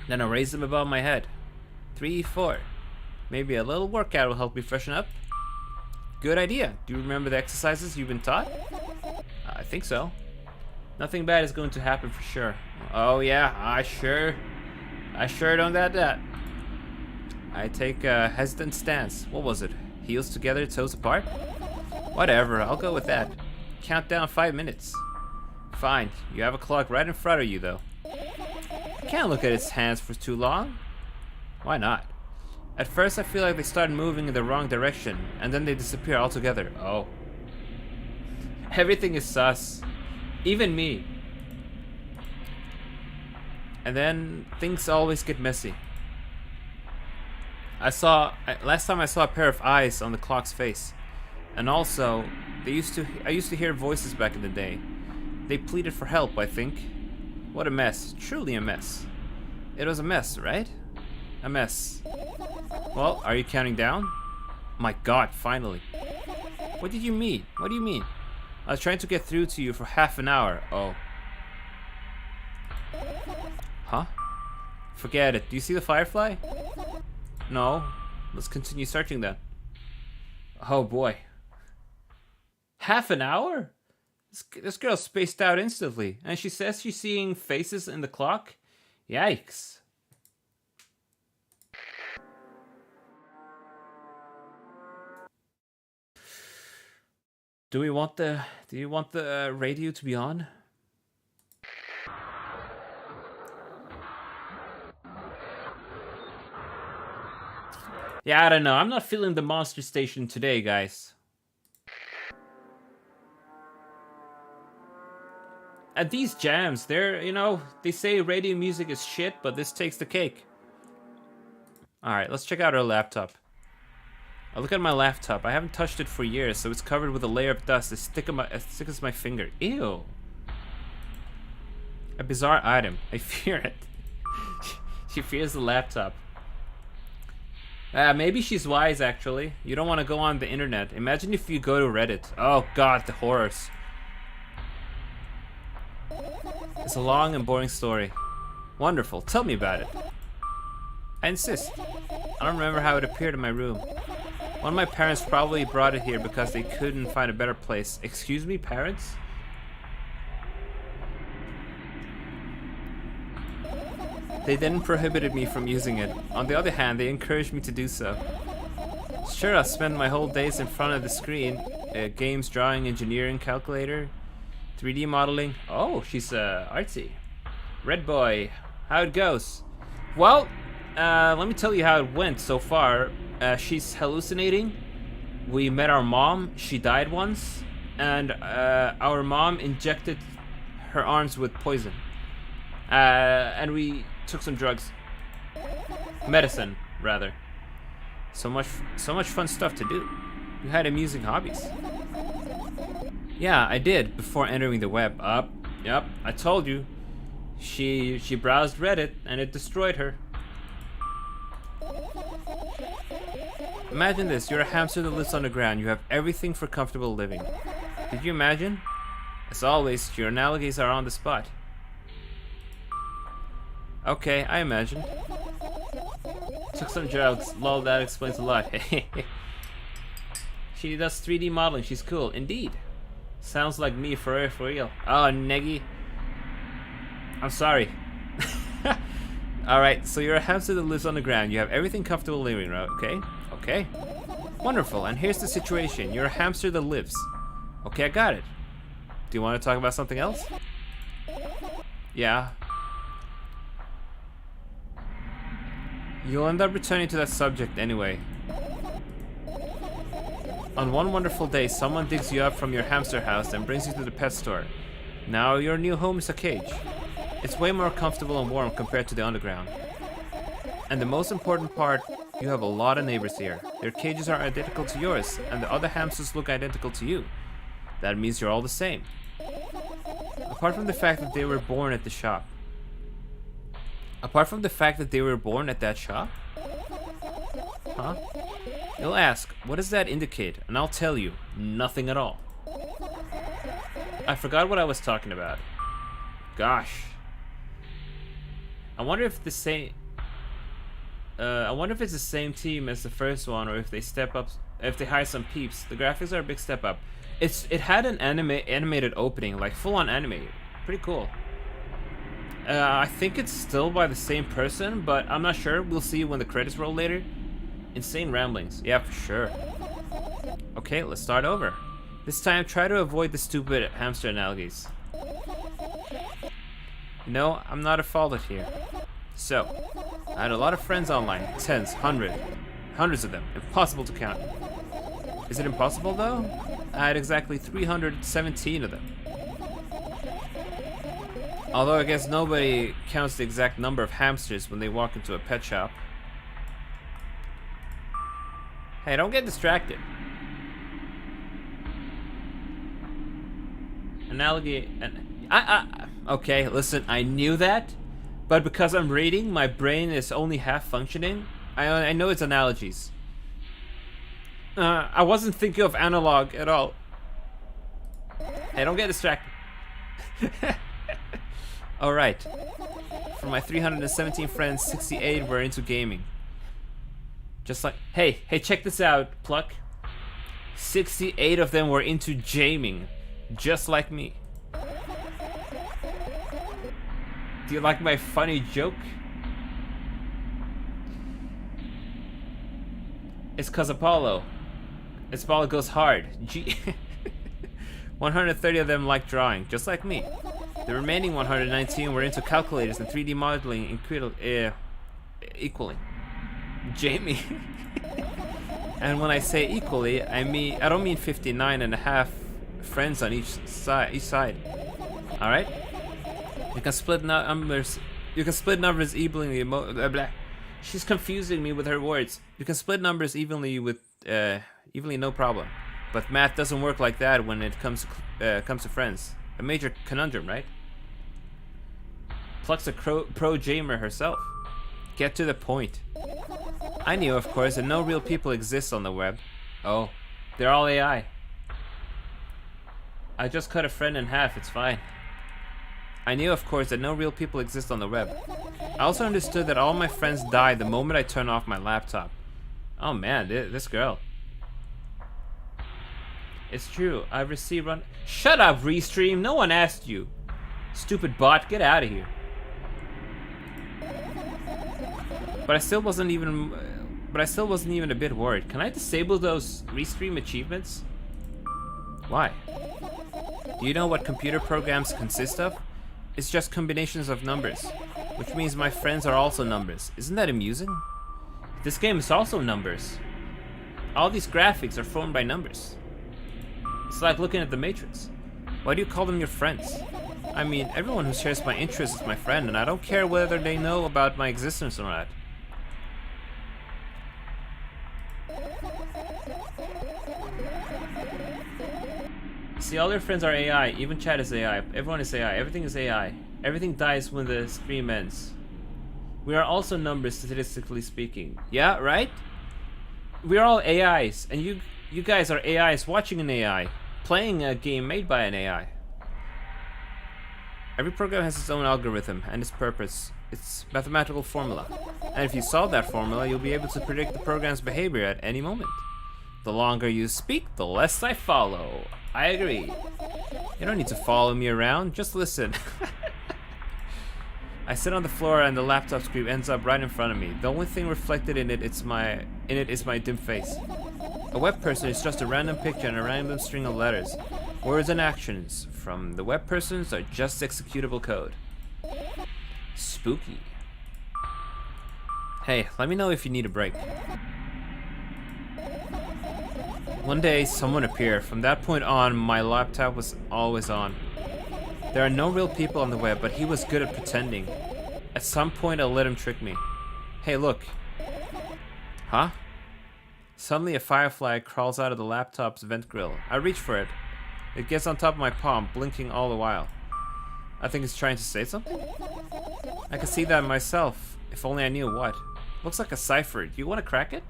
Then I raise them above my head. 3, 4. Maybe a little workout will help me freshen up. Good idea. Do you remember the exercises you've been taught? I think so. Nothing bad is going to happen for sure. Oh yeah, I sure don't doubt that. I take a hesitant stance. What was it? Heels together, toes apart? Whatever, I'll go with that. Count down 5 minutes. Fine, you have a clock right in front of you though. I can't look at its hands for too long. Why not? At first I feel like they start moving in the wrong direction, and then they disappear altogether. Oh. Everything is sus. Even me. And then things always get messy. Last time I saw a pair of eyes on the clock's face. And also, I used to hear voices back in the day. They pleaded for help, I think. What a mess. Truly a mess. It was a mess, right? A mess. Well, are you counting down? My god, finally. What did you mean? What do you mean? I was trying to get through to you for half an hour. Oh. Huh? Forget it. Do you see the firefly? No. Let's continue searching then. Oh boy. Half an hour? This girl spaced out instantly. And she says she's seeing faces in the clock? Yikes. Do you want the radio to be on? Yeah, I don't know. I'm not feeling the monster station today, guys. At these jams, they say radio music is shit, but this takes the cake. Alright, let's check out our laptop. I look at my laptop. I haven't touched it for years, so it's covered with a layer of dust as thick as my finger. Ew. A bizarre item. I fear it. She fears the laptop. Maybe she's wise, actually. You don't want to go on the internet. Imagine if you go to Reddit. Oh god, the horrors. It's a long and boring story. Wonderful, tell me about it. I insist. I don't remember how it appeared in my room. One of my parents probably brought it here because they couldn't find a better place. Excuse me, parents? They then prohibited me from using it. On the other hand, they encouraged me to do so. Sure, I spend my whole days in front of the screen. Games, drawing, engineering, calculator, 3D modeling. Oh, she's artsy. Red boy, how it goes? Well, let me tell you how it went so far. She's hallucinating. We met our mom. She died once. And our mom injected her arms with poison. And we took some drugs. Medicine, rather. So much fun stuff to do. You had amusing hobbies. Yeah, I did before entering the web. Yep, I told you. She browsed Reddit and it destroyed her. Imagine this, you're a hamster that lives on the ground. You have everything for comfortable living. Did you imagine? As always, your analogies are on the spot. Okay, I imagined. Took some drugs. Lol, that explains a lot. She does 3D modeling. She's cool. Indeed. Sounds like me for real. Oh, Neggy. I'm sorry. Alright, so you're a hamster that lives on the ground. You have everything comfortable living, right? Okay? Okay. Wonderful. And here's the situation. You're a hamster that lives. Okay, I got it. Do you want to talk about something else? Yeah. You'll end up returning to that subject anyway. On one wonderful day, someone digs you up from your hamster house and brings you to the pet store. Now your new home is a cage. It's way more comfortable and warm compared to the underground. And the most important part, you have a lot of neighbors here. Their cages are identical to yours, and the other hamsters look identical to you. That means you're all the same. Apart from the fact that they were born at the shop. Apart from the fact that they were born at that shop? Huh? You'll ask, what does that indicate? And I'll tell you, nothing at all. I forgot what I was talking about. Gosh. I wonder if it's the same team as the first one, or if they step up, if they hire some peeps. The graphics are a big step up. It had an animated opening, like full-on anime. Pretty cool. I think it's still by the same person, but I'm not sure. We'll see when the credits roll later. Insane ramblings. Yeah, for sure. Okay, let's start over. This time, try to avoid the stupid hamster analogies. No, I'm not a fault here. So, I had a lot of friends online. Tens, hundreds of them. Impossible to count. Is it impossible, though? I had exactly 317 of them. Although I guess nobody counts the exact number of hamsters when they walk into a pet shop. Hey, don't get distracted. Analogy and okay, listen, I knew that, but because I'm reading, my brain is only half functioning. I know it's analogies. I wasn't thinking of analog at all. Hey, don't get distracted. Alright. For my 317 friends, 68 were into gaming. Just like, hey, check this out, Pluck. 68 of them were into gaming, just like me. Do you like my funny joke? It's cause Apollo. Apollo goes hard. 130 of them like drawing, just like me. The remaining 119 were into calculators and 3D modeling equally. Jamie. And when I say equally, I don't mean 59 and a half friends on each side. All right? You can split numbers. You can split numbers evenly. She's confusing me with her words. You can split numbers evenly with evenly, no problem. But math doesn't work like that when it comes to friends. A major conundrum, right? Pluck's a pro gamer herself. Get to the point. I knew, of course, that no real people exist on the web. Oh, they're all AI. I just cut a friend in half, it's fine. I knew, of course, that no real people exist on the web. I also understood that all my friends die the moment I turn off my laptop. Oh man, this girl. It's true, I've received run- Shut up, Restream, no one asked you. Stupid bot, get out of here. But I still wasn't even a bit worried. Can I disable those Restream achievements? Why? Do you know what computer programs consist of? It's just combinations of numbers, which means my friends are also numbers. Isn't that amusing? This game is also numbers. All these graphics are formed by numbers. It's like looking at the Matrix. Why do you call them your friends? I mean, everyone who shares my interests is my friend, and I don't care whether they know about my existence or not. See, all your friends are AI, even chat is AI, everyone is AI, everything is AI. Everything dies when the stream ends. We are also numbers, statistically speaking. Yeah, right? We are all AIs, and you guys are AIs watching an AI, playing a game made by an AI. Every program has its own algorithm and its purpose, its mathematical formula. And if you solve that formula, you'll be able to predict the program's behavior at any moment. The longer you speak, the less I follow. I agree. You don't need to follow me around, just listen. I sit on the floor and the laptop screen ends up right in front of me. The only thing reflected in it is my dim face. A web person is just a random picture and a random string of letters. Words and actions from the web persons are just executable code. Spooky. Hey, let me know if you need a break. One day, someone appeared. From that point on, my laptop was always on. There are no real people on the web, but he was good at pretending. At some point, I let him trick me. Hey, look. Huh? Suddenly, a firefly crawls out of the laptop's vent grill. I reach for it. It gets on top of my palm, blinking all the while. I think it's trying to say something? I can see that myself, if only I knew what. Looks like a cipher. Do you want to crack it?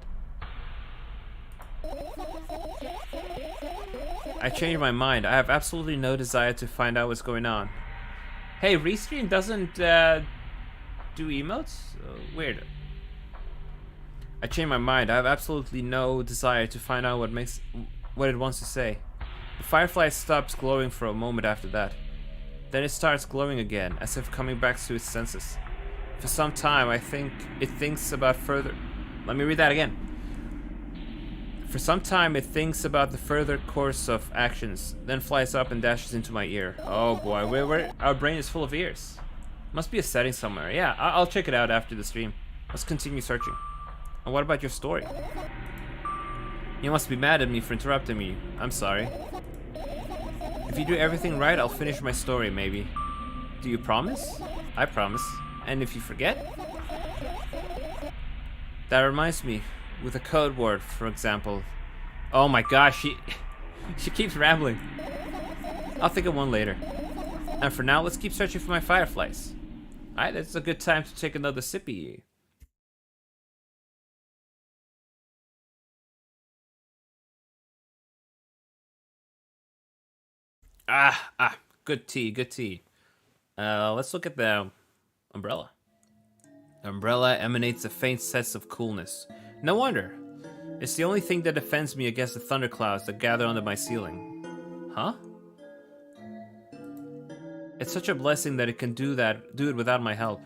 I changed my mind. I have absolutely no desire to find out what's going on. Hey, Restream doesn't do emotes? Weird. I changed my mind. I have absolutely no desire to find out what it wants to say. The firefly stops glowing for a moment after that. Then it starts glowing again, as if coming back to its senses. For some time, I think it thinks about further... Let me read that again. For some time, it thinks about the further course of actions, then flies up and dashes into my ear. Oh boy, our brain is full of ears. Must be a setting somewhere. Yeah, I'll check it out after the stream. Let's continue searching. And what about your story? You must be mad at me for interrupting me. I'm sorry. If you do everything right, I'll finish my story, maybe. Do you promise? I promise. And if you forget? That reminds me. With a code word, for example. Oh my gosh, she keeps rambling. I'll think of one later. And for now, let's keep searching for my fireflies. Alright, that's a good time to take another sippy. Good tea, good tea. Let's look at the umbrella. The umbrella emanates a faint sense of coolness. No wonder. It's the only thing that defends me against the thunderclouds that gather under my ceiling. Huh? It's such a blessing that it can do it without my help.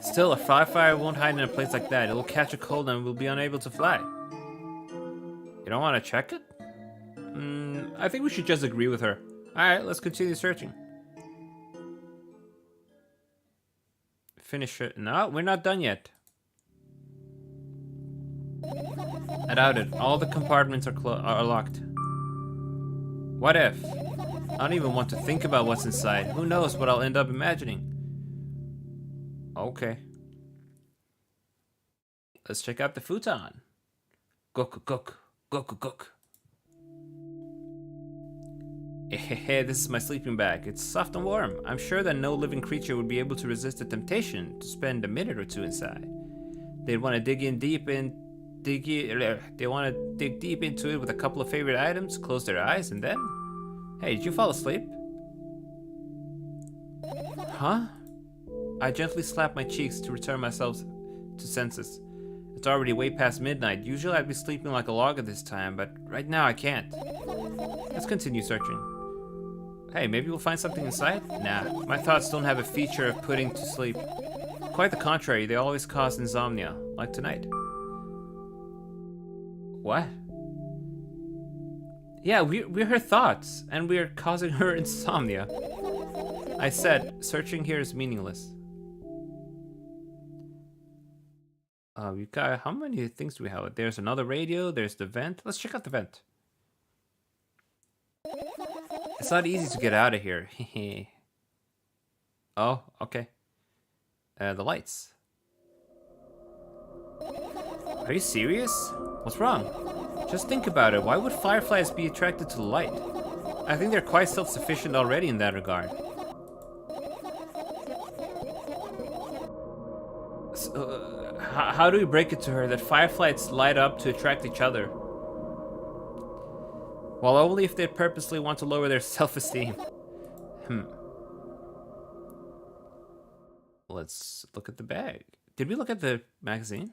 Still, a firefly won't hide in a place like that. It'll catch a cold and we'll be unable to fly. You don't want to check it? I think we should just agree with her. Alright, let's continue searching. Finish it. No, we're not done yet. I doubt it. All the compartments are locked. What if? I don't even want to think about what's inside. Who knows what I'll end up imagining? Okay. Let's check out the futon. Gok gok. Gok gok. Hey, this is my sleeping bag. It's soft and warm. I'm sure that no living creature would be able to resist the temptation to spend a minute or two inside. They want to they want to dig deep into it with a couple of favorite items, close their eyes, and then... Hey, did you fall asleep? Huh? I gently slap my cheeks to return myself to senses. It's already way past midnight. Usually I'd be sleeping like a log at this time, but right now I can't. Let's continue searching. Hey, maybe we'll find something inside? Nah, my thoughts don't have a feature of putting to sleep. Quite the contrary, they always cause insomnia, like tonight. What? Yeah, we're her thoughts, and we're causing her insomnia. I said, searching here is meaningless. We got, how many things do we have? There's another radio, there's the vent. Let's check out the vent. It's not easy to get out of here. Oh, okay. The lights. Are you serious? What's wrong? Just think about it. Why would fireflies be attracted to the light? I think they're quite self-sufficient already in that regard. So, how do we break it to her that fireflies light up to attract each other? Well, only if they purposely want to lower their self-esteem. Let's look at the bag. Did we look at the magazine?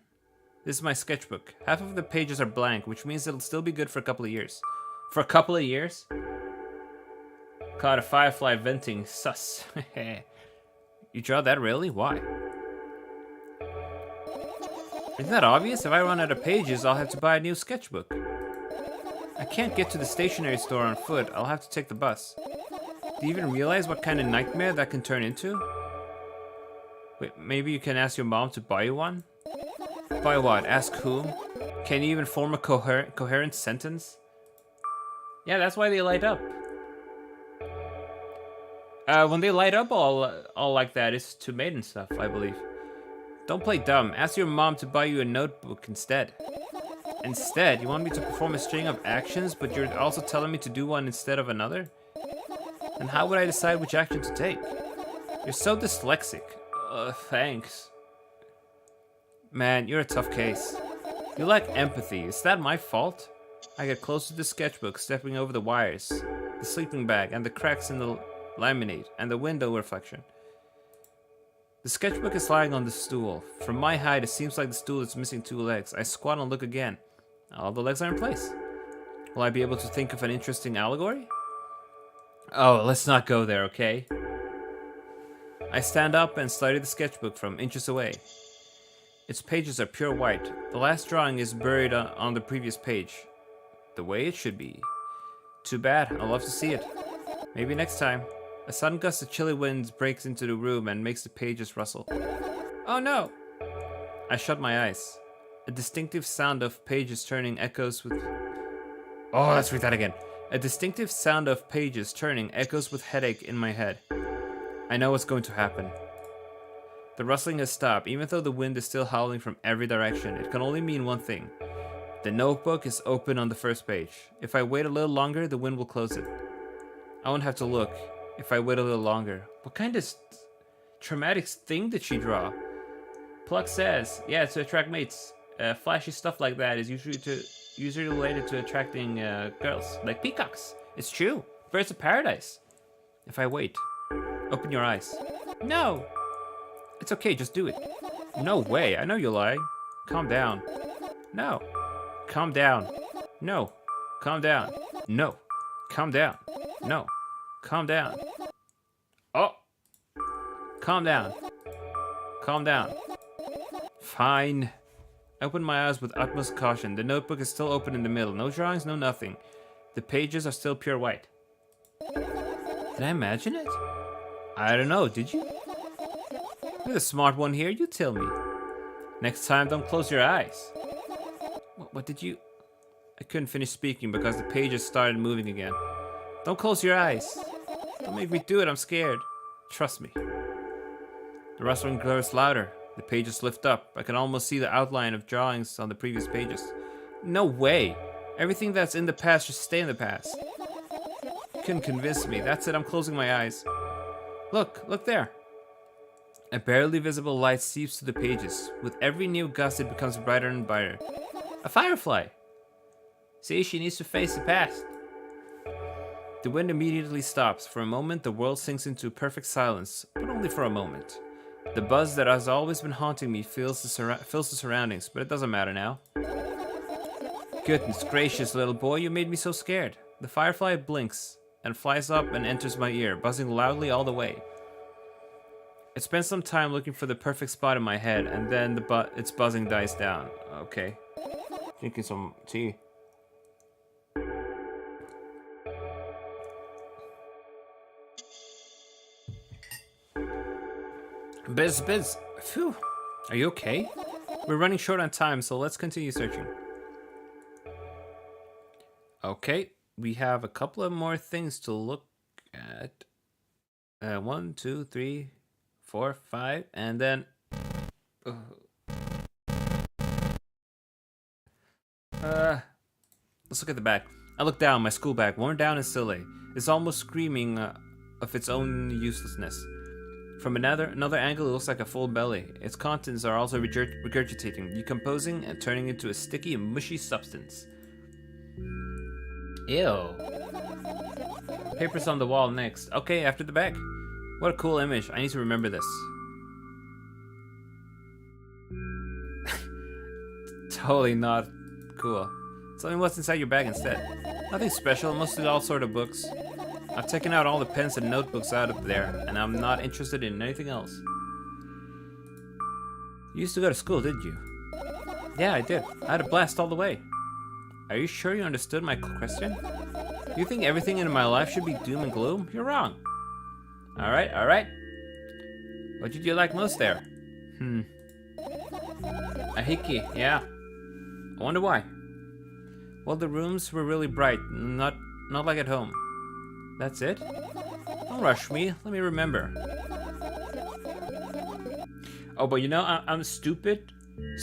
This is my sketchbook. Half of the pages are blank, which means it'll still be good for a couple of years. For a couple of years? Caught a firefly venting. Sus. You draw that really? Why? Isn't that obvious? If I run out of pages, I'll have to buy a new sketchbook. I can't get to the stationery store on foot. I'll have to take the bus. Do you even realize what kind of nightmare that can turn into? Wait, maybe you can ask your mom to buy you one? Buy what? Ask whom? Can you even form a coherent sentence? Yeah, that's why they light up. When they light up all like that, it's to mate and stuff, I believe. Don't play dumb. Ask your mom to buy you a notebook instead. Instead? You want me to perform a string of actions, but you're also telling me to do one instead of another? And how would I decide which action to take? You're so dyslexic. Thanks. Man, you're a tough case. You lack empathy. Is that my fault? I get close to the sketchbook, stepping over the wires, the sleeping bag, and the cracks in the laminate, and the window reflection. The sketchbook is lying on the stool. From my height, it seems like the stool is missing two legs. I squat and look again. All the legs are in place. Will I be able to think of an interesting allegory? Oh, let's not go there, okay? I stand up and study the sketchbook from inches away. Its pages are pure white. The last drawing is buried on the previous page. The way it should be. Too bad, I'd love to see it. Maybe next time. A sudden gust of chilly wind breaks into the room and makes the pages rustle. Oh no! I shut my eyes. A distinctive sound of pages turning echoes with... Oh, let's read that again. A distinctive sound of pages turning echoes with headache in my head. I know what's going to happen. The rustling has stopped, even though the wind is still howling from every direction. It can only mean one thing. The notebook is open on the first page. If I wait a little longer, the wind will close it. I won't have to look. If I wait a little longer. What kind of traumatic thing did she draw? Pluck says, yeah, to attract mates. Flashy stuff like that is usually related to attracting girls, like peacocks. It's true. Birds of paradise. If I wait. Open your eyes. No! It's okay, just do it. No way, I know you're lying. Calm down. No. Calm down. No. Calm down. No. Calm down. No. Calm down. Oh! Calm down. Calm down. Fine. I open my eyes with utmost caution. The notebook is still open in the middle. No drawings, no nothing. The pages are still pure white. Did I imagine it? I don't know, did you? You're the smart one here, you tell me. Next time, don't close your eyes. What did you... I couldn't finish speaking because the pages started moving again. Don't close your eyes. Don't make me do it, I'm scared. Trust me. The rustling grows louder. The pages lift up. I can almost see the outline of drawings on the previous pages. No way. Everything that's in the past should stay in the past. You couldn't convince me. That's it, I'm closing my eyes. Look there. A barely visible light seeps through the pages. With every new gust, it becomes brighter and brighter. A firefly! See, she needs to face the past. The wind immediately stops. For a moment, the world sinks into perfect silence, but only for a moment. The buzz that has always been haunting me fills the surroundings, but it doesn't matter now. Goodness gracious, little boy, you made me so scared. The firefly blinks and flies up and enters my ear, buzzing loudly all the way. It spends some time looking for the perfect spot in my head, and then its buzzing dies down. Okay. Drinking some tea. Biz. Phew. Are you okay? We're running short on time, so let's continue searching. Okay, we have a couple of more things to look at. 1, 2, 3, 4, 5, and then... let's look at the back. I look down, my school bag, worn down and silly. It's almost screaming of its own uselessness. From another angle, it looks like a full belly. Its contents are also regurgitating, decomposing, and turning into a sticky and mushy substance. Ew. Papers on the wall next. Okay, after the bag. What a cool image. I need to remember this. Totally not cool. Tell me what's inside your bag instead. Nothing special, mostly all sort of books. I've taken out all the pens and notebooks out of there, and I'm not interested in anything else. You used to go to school, didn't you? Yeah, I did. I had a blast all the way. Are you sure you understood my question? You think everything in my life should be doom and gloom? You're wrong. Alright. What did you like most there? A hickey, yeah. I wonder why. Well, the rooms were really bright, not like at home. That's it? Don't rush me, let me remember. Oh, but you know, I'm stupid,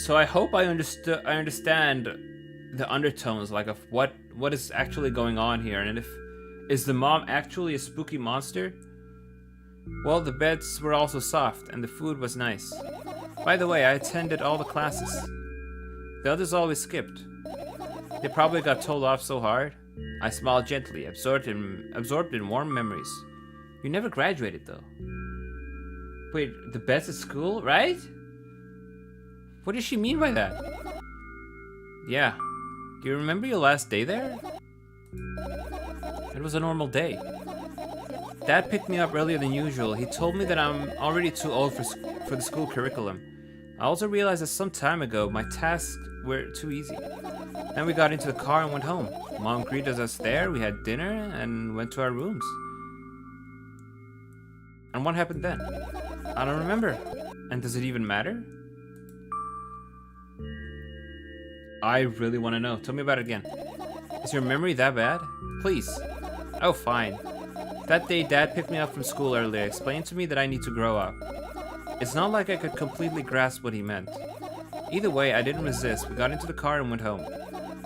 so I hope I understand the undertones, like of what is actually going on here, and is the mom actually a spooky monster? Well, the beds were also soft, and the food was nice. By the way, I attended all the classes. The others always skipped. They probably got told off so hard. I smiled gently, absorbed in warm memories. You never graduated, though. Wait, the best at school, right? What does she mean by that? Yeah. Do you remember your last day there? It was a normal day. Dad picked me up earlier than usual. He told me that I'm already too old for the school curriculum. I also realized that some time ago, my tasks were too easy. Then we got into the car and went home. Mom greeted us there, we had dinner, and went to our rooms. And what happened then? I don't remember. And does it even matter? I really want to know. Tell me about it again. Is your memory that bad? Please. Oh, fine. That day, Dad picked me up from school earlier, explained to me that I need to grow up. It's not like I could completely grasp what he meant. Either way, I didn't resist. We got into the car and went home.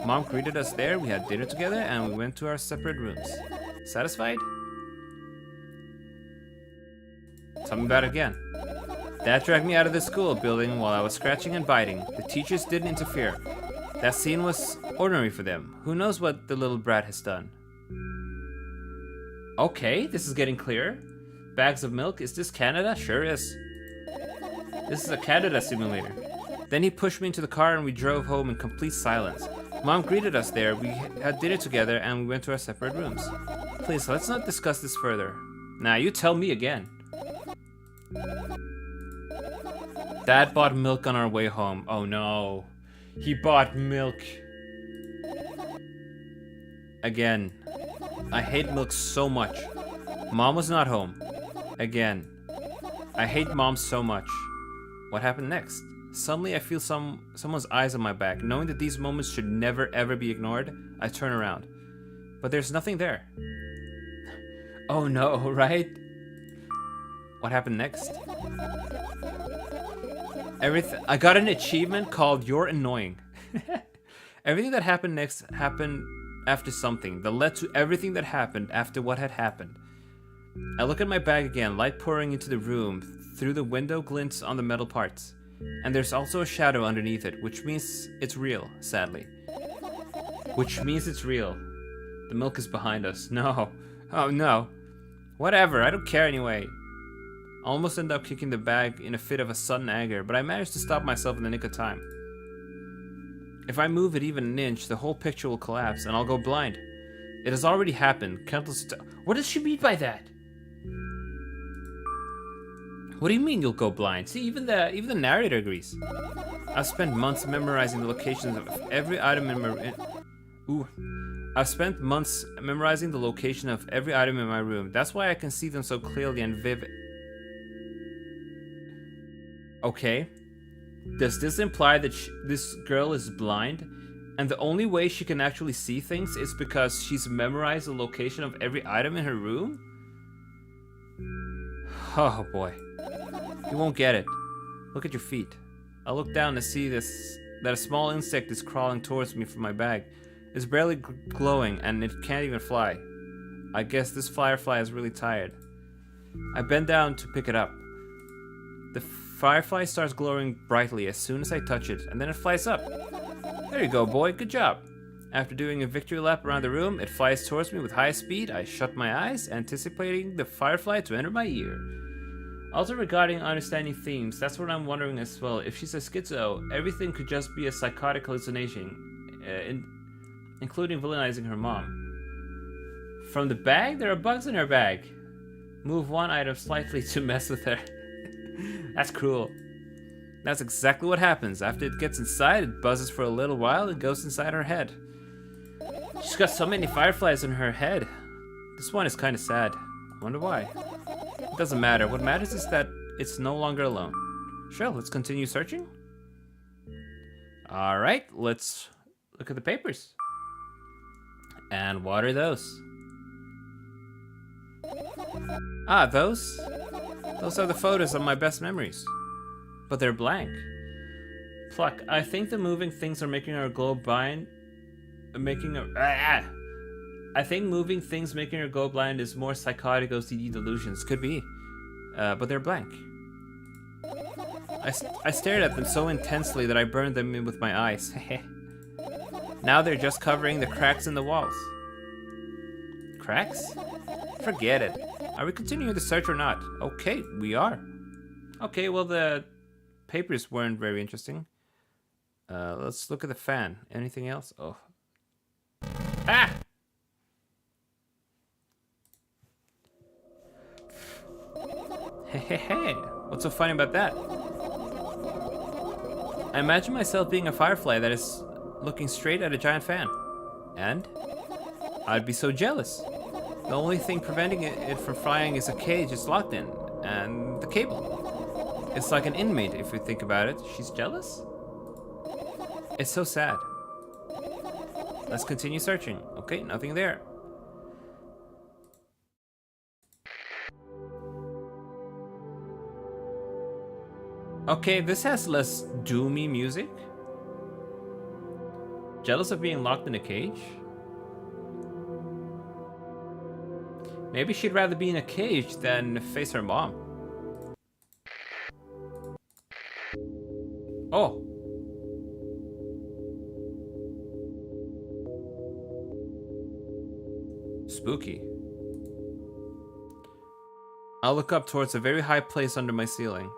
Mom greeted us there, we had dinner together, and we went to our separate rooms. Satisfied? Tell me about it again. Dad dragged me out of the school building while I was scratching and biting. The teachers didn't interfere. That scene was ordinary for them. Who knows what the little brat has done? Okay, this is getting clearer. Bags of milk, is this Canada? Sure is. This is a Canada simulator. Then he pushed me into the car and we drove home in complete silence. Mom greeted us there, we had dinner together, and we went to our separate rooms. Please, let's not discuss this further. Now, you tell me again. Dad bought milk on our way home. Oh no. He bought milk. Again. I hate milk so much. Mom was not home. Again. I hate Mom so much. What happened next? Suddenly I feel someone's eyes on my back. Knowing that these moments should never ever be ignored, I turn around. But there's nothing there. Oh no, right? What happened next? I got an achievement called You're Annoying. Everything that happened next happened after something that led to everything that happened after what had happened. I look at my bag again, light pouring into the room, through the window glints on the metal parts. And there's also a shadow underneath it, which means it's real, sadly. Which means it's real. The milk is behind us. No. Oh no. Whatever, I don't care anyway. I almost ended up kicking the bag in a fit of a sudden anger, but I managed to stop myself in the nick of time. If I move it even an inch, the whole picture will collapse and I'll go blind. It has already happened. Countless What does she mean by that? What do you mean you'll go blind? See, even the narrator agrees. I've spent months memorizing the locations of every item in my I've spent months memorizing the location of every item in my room. That's why I can see them so clearly and vivid. Okay. Does this imply that this girl is blind? And the only way she can actually see things is because she's memorized the location of every item in her room? Oh boy. You won't get it. Look at your feet. I look down to see that a small insect is crawling towards me from my bag. It's barely glowing and it can't even fly. I guess this firefly is really tired. I bend down to pick it up. The firefly starts glowing brightly as soon as I touch it, and then it flies up. There you go, boy. Good job. After doing a victory lap around the room, it flies towards me with high speed. I shut my eyes, anticipating the firefly to enter my ear. Also regarding understanding themes, that's what I'm wondering as well. If she's a schizo, everything could just be a psychotic hallucination, including villainizing her mom. From the bag? There are bugs in her bag. Move one item slightly to mess with her. That's cruel. That's exactly what happens. After it gets inside, it buzzes for a little while and goes inside her head. She's got so many fireflies in her head. This one is kind of sad. I wonder why. It doesn't matter. What matters is that it's no longer alone. Sure, let's continue searching. Alright, let's look at the papers. And what are those? Ah, those? Those are the photos of my best memories. But they're blank. Pluck, I think the moving things are making her go blind. I think moving things making her go blind is more psychotic OCD delusions. Could be. But they're blank. I stared at them so intensely that I burned them in with my eyes. Now they're just covering the cracks in the walls. Cracks? Forget it. Are we continuing the search or not? Okay, we are. Okay, well the papers weren't very interesting. Let's look at the fan. Anything else? Oh. Ah! Hey, what's so funny about that? I imagine myself being a firefly that is looking straight at a giant fan. And? I'd be so jealous. The only thing preventing it from flying is a cage it's locked in, and the cable. It's like an inmate if you think about it. She's jealous? It's so sad. Let's continue searching. Okay, nothing there. Okay, this has less doomy music. Jealous of being locked in a cage? Maybe she'd rather be in a cage than face her mom. Oh. Spooky. I'll look up towards a very high place under my ceiling.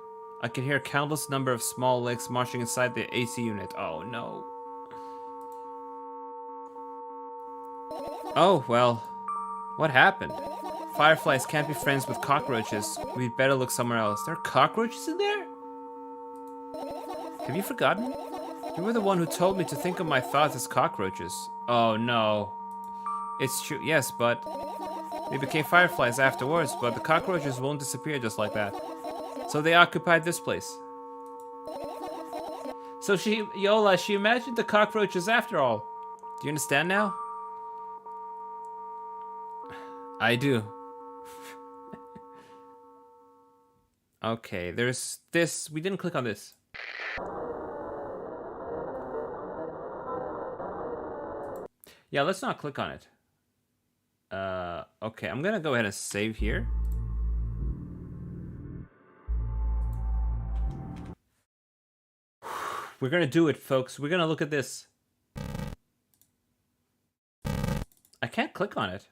I can hear a countless number of small legs marching inside the AC unit. Oh no. Oh, well. What happened? Fireflies can't be friends with cockroaches. We'd better look somewhere else. There are cockroaches in there? Have you forgotten? You were the one who told me to think of my thoughts as cockroaches. Oh no. It's true, yes, but they became fireflies afterwards, but the cockroaches won't disappear just like that. So they occupied this place. So she imagined the cockroaches after all. Do you understand now? I do. Okay, there's this. We didn't click on this. Yeah, let's not click on it. Okay, I'm gonna go ahead and save here. We're gonna do it, folks. We're gonna look at this. I can't click on it.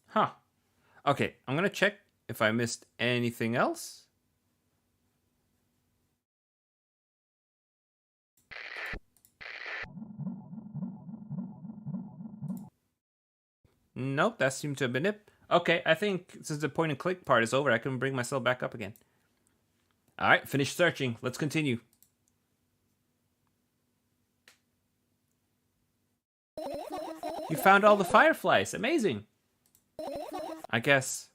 Huh. Okay, I'm gonna check if I missed anything else. Nope, that seemed to have been it. Okay, I think since the point and click part is over, I can bring myself back up again. Alright, finish searching. Let's continue. You found all the fireflies. Amazing. I guess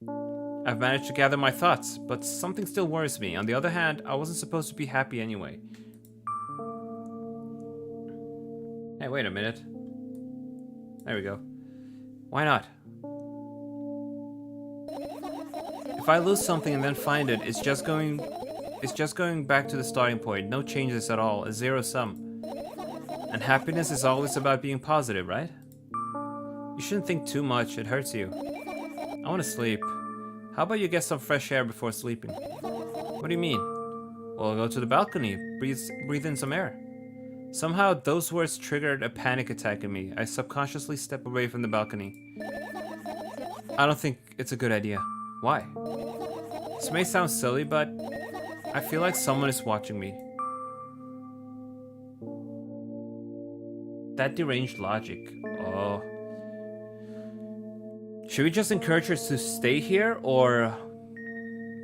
I've managed to gather my thoughts, but something still worries me. On the other hand, I wasn't supposed to be happy anyway. Hey, wait a minute. There we go. Why not? If I lose something and then find it, it's just going back to the starting point. No changes at all. A zero sum. And happiness is always about being positive, right? You shouldn't think too much. It hurts you. I want to sleep. How about you get some fresh air before sleeping? What do you mean? Well, go to the balcony. Breathe in some air. Somehow, those words triggered a panic attack in me. I subconsciously step away from the balcony. I don't think it's a good idea. Why? This may sound silly, but I feel like someone is watching me. That deranged logic. Oh. Should we just encourage her to stay here, or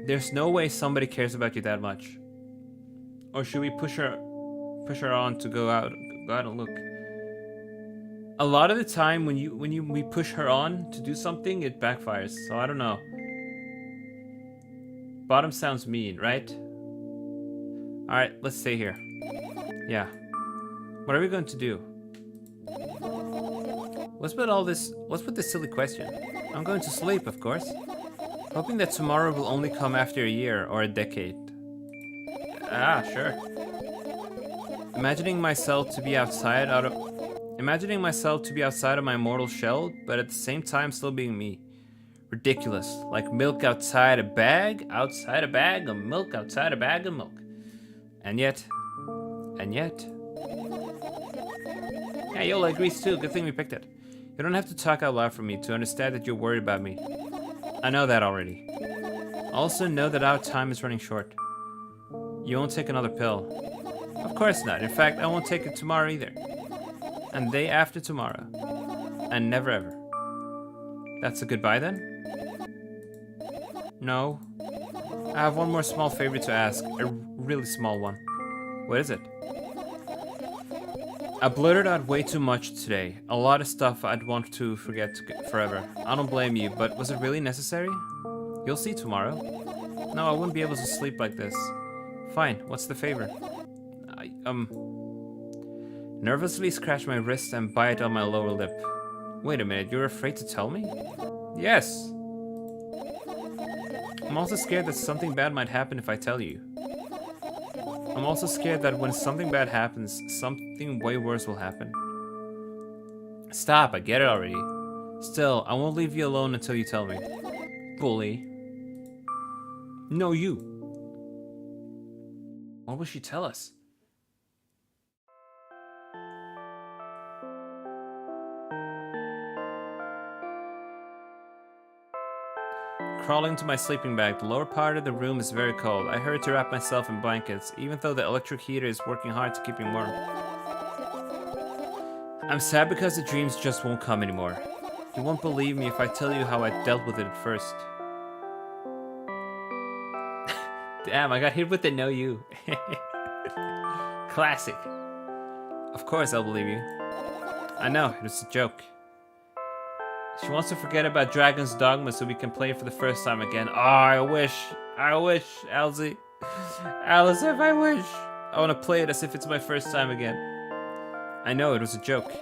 there's no way somebody cares about you that much? Or should we push her on to go out and look? A lot of the time when we push her on to do something, it backfires. So I don't know. Bottom sounds mean, right? Alright, let's stay here. Yeah. What are we going to do? What's with this silly question? I'm going to sleep, of course. Hoping that tomorrow will only come after a year or a decade. Ah, sure. Imagining myself to be outside of my mortal shell, but at the same time still being me. Ridiculous. Like milk outside a bag of milk outside a bag of milk. And yet. Yeah, Yola agrees too. Good thing we picked it. You don't have to talk out loud for me to understand that you're worried about me. I know that already. I also know that our time is running short. You won't take another pill. Of course not. In fact, I won't take it tomorrow either. And day after tomorrow. And never ever. That's a goodbye then? No. I have one more small favor to ask. A really small one. What is it? I blurted out way too much today. A lot of stuff I'd want to forget forever. I don't blame you, but was it really necessary? You'll see tomorrow. No, I wouldn't be able to sleep like this. Fine, what's the favor? Nervously scratch my wrist and bite on my lower lip. Wait a minute, you're afraid to tell me? Yes. I'm also scared that something bad might happen if I tell you. I'm also scared that when something bad happens, something way worse will happen. Stop, I get it already. Still, I won't leave you alone until you tell me. Bully. No, you. What will she tell us? Crawling to my sleeping bag, the lower part of the room is very cold. I hurry to wrap myself in blankets, even though the electric heater is working hard to keep me warm. I'm sad because the dreams just won't come anymore. You won't believe me if I tell you how I dealt with it at first. Damn, I got hit with the no you. Classic. Of course I'll believe you. I know, it was a joke. She wants to forget about Dragon's Dogma so we can play it for the first time again. Oh, I wish, Elsie. Alice, if I wish. I want to play it as if it's my first time again. I know, it was a joke.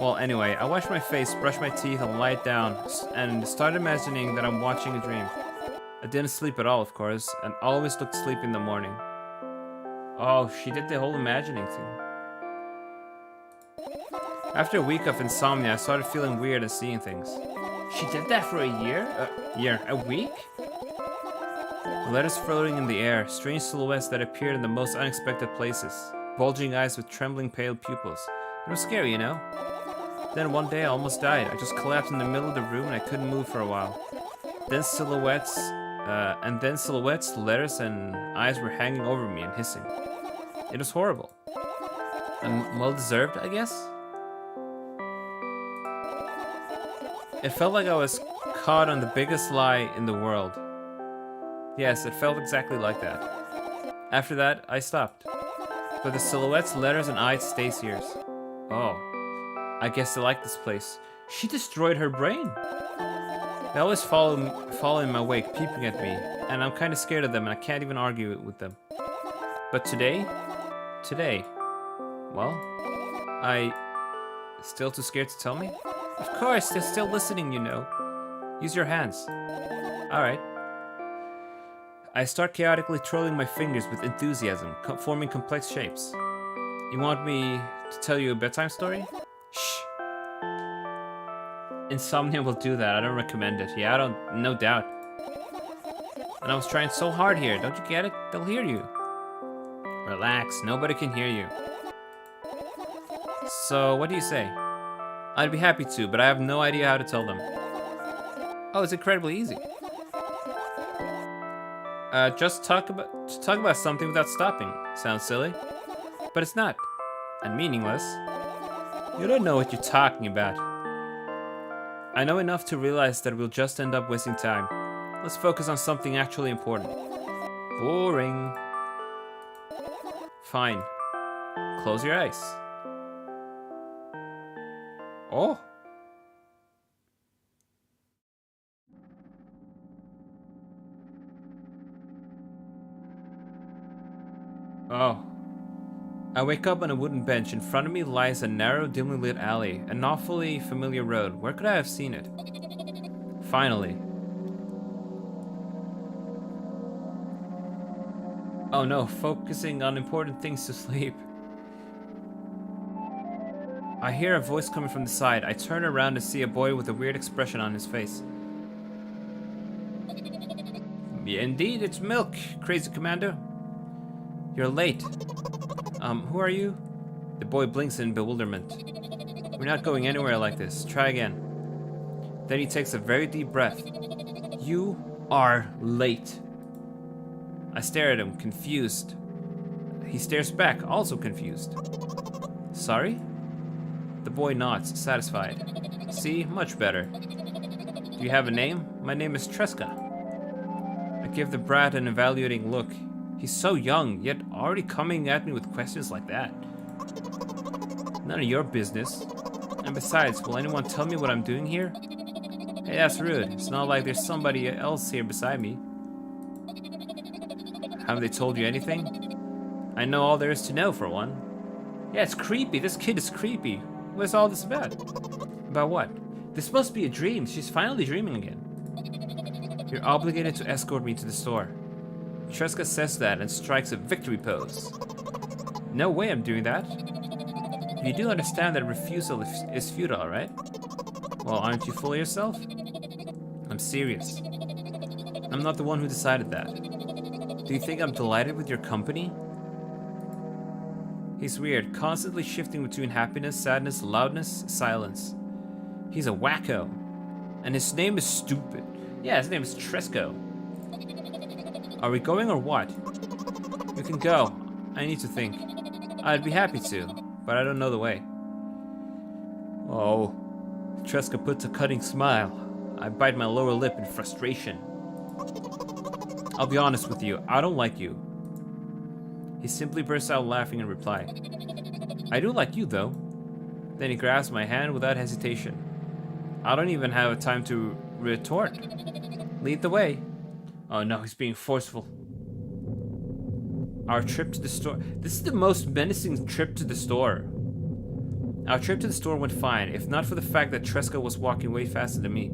Well, anyway, I wash my face, brush my teeth, and lie down, and start imagining that I'm watching a dream. I didn't sleep at all, of course, and always looked sleepy in the morning. Oh, she did the whole imagining thing. After a week of insomnia, I started feeling weird and seeing things. She did that for a year? A week? Letters floating in the air, strange silhouettes that appeared in the most unexpected places. Bulging eyes with trembling pale pupils. It was scary, you know? Then one day I almost died. I just collapsed in the middle of the room and I couldn't move for a while. Then silhouettes, letters, and eyes were hanging over me and hissing. It was horrible. And well-deserved, I guess? It felt like I was caught on the biggest lie in the world. Yes, it felt exactly like that. After that, I stopped. But the silhouettes, letters, and eyes stays here. Oh, I guess they like this place. She destroyed her brain. They always follow in my wake, peeping at me, and I'm kind of scared of them, and I can't even argue with them. But today, well, still too scared to tell me? Of course, they're still listening, you know. Use your hands. Alright. I start chaotically twirling my fingers with enthusiasm, forming complex shapes. You want me to tell you a bedtime story? Shh. Insomnia will do that. I don't recommend it. Yeah, no doubt. And I was trying so hard here. Don't you get it? They'll hear you. Relax. Nobody can hear you. So, what do you say? I'd be happy to, but I have no idea how to tell them. Oh, it's incredibly easy. Just talk about something without stopping. Sounds silly, but it's not. And meaningless. You don't know what you're talking about. I know enough to realize that we'll just end up wasting time. Let's focus on something actually important. Boring. Fine. Close your eyes. Oh. Oh. I wake up on a wooden bench. In front of me lies a narrow, dimly lit alley, an awfully familiar road. Where could I have seen it? Finally. Oh no, focusing on important things to sleep. I hear a voice coming from the side. I turn around to see a boy with a weird expression on his face. Yeah, indeed, it's Milk, crazy commando. You're late. Who are you? The boy blinks in bewilderment. We're not going anywhere like this. Try again. Then he takes a very deep breath. You are late. I stare at him, confused. He stares back, also confused. Sorry? The boy nods, satisfied. See? Much better. Do you have a name? My name is Tresca. I give the brat an evaluating look. He's so young, yet already coming at me with questions like that. None of your business. And besides, will anyone tell me what I'm doing here? Hey, that's rude. It's not like there's somebody else here beside me. Haven't they told you anything? I know all there is to know, for one. Yeah, it's creepy. This kid is creepy. What's all this about? About what? This must be a dream. She's finally dreaming again. You're obligated to escort me to the store. Tresca says that and strikes a victory pose. No way I'm doing that. You do understand that refusal is futile, right? Well, aren't you full of yourself? I'm serious. I'm not the one who decided that. Do you think I'm delighted with your company? He's weird, constantly shifting between happiness, sadness, loudness, silence. He's a wacko. And his name is stupid. Yeah, his name is Tresco. Are we going or what? We can go. I need to think. I'd be happy to, but I don't know the way. Oh. Tresca puts a cutting smile. I bite my lower lip in frustration. I'll be honest with you, I don't like you. He simply bursts out laughing in reply. I do like you, though. Then he grabs my hand without hesitation. I don't even have time to retort. Lead the way. Oh no, he's being forceful. Our trip to the store. This is the most menacing trip to the store. Our trip to the store went fine, if not for the fact that Tresca was walking way faster than me.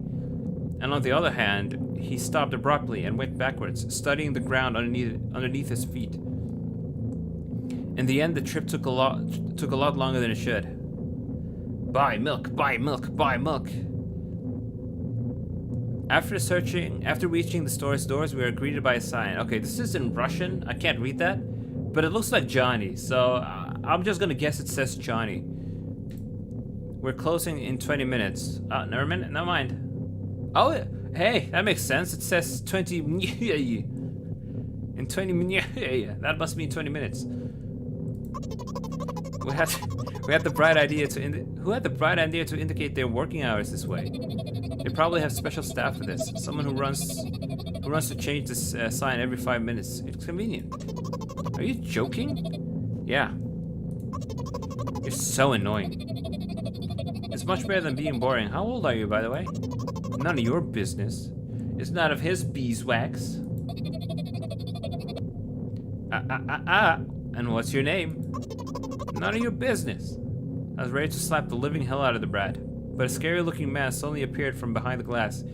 And on the other hand, he stopped abruptly and went backwards, studying the ground underneath his feet. In the end, the trip took a lot longer than it should. Buy milk, buy milk, buy milk. After reaching the store's doors, we are greeted by a sign. Okay, this is in Russian. I can't read that, but it looks like Johnny, so I'm just gonna guess it says Johnny. We're closing in 20 minutes. Never mind. Oh, hey, that makes sense. It says 20 in 20 minutes. That must mean 20 minutes. We had the bright idea to indicate their working hours this way. They probably have special staff for this. Someone who runs to change this sign every 5 minutes. It's convenient. Are you joking? Yeah. You're so annoying. It's much better than being boring. How old are you, by the way? None of your business. It's none of his beeswax. And what's your name? None of your business. I was ready to slap the living hell out of the brat, but a scary-looking man suddenly appeared from behind the glass.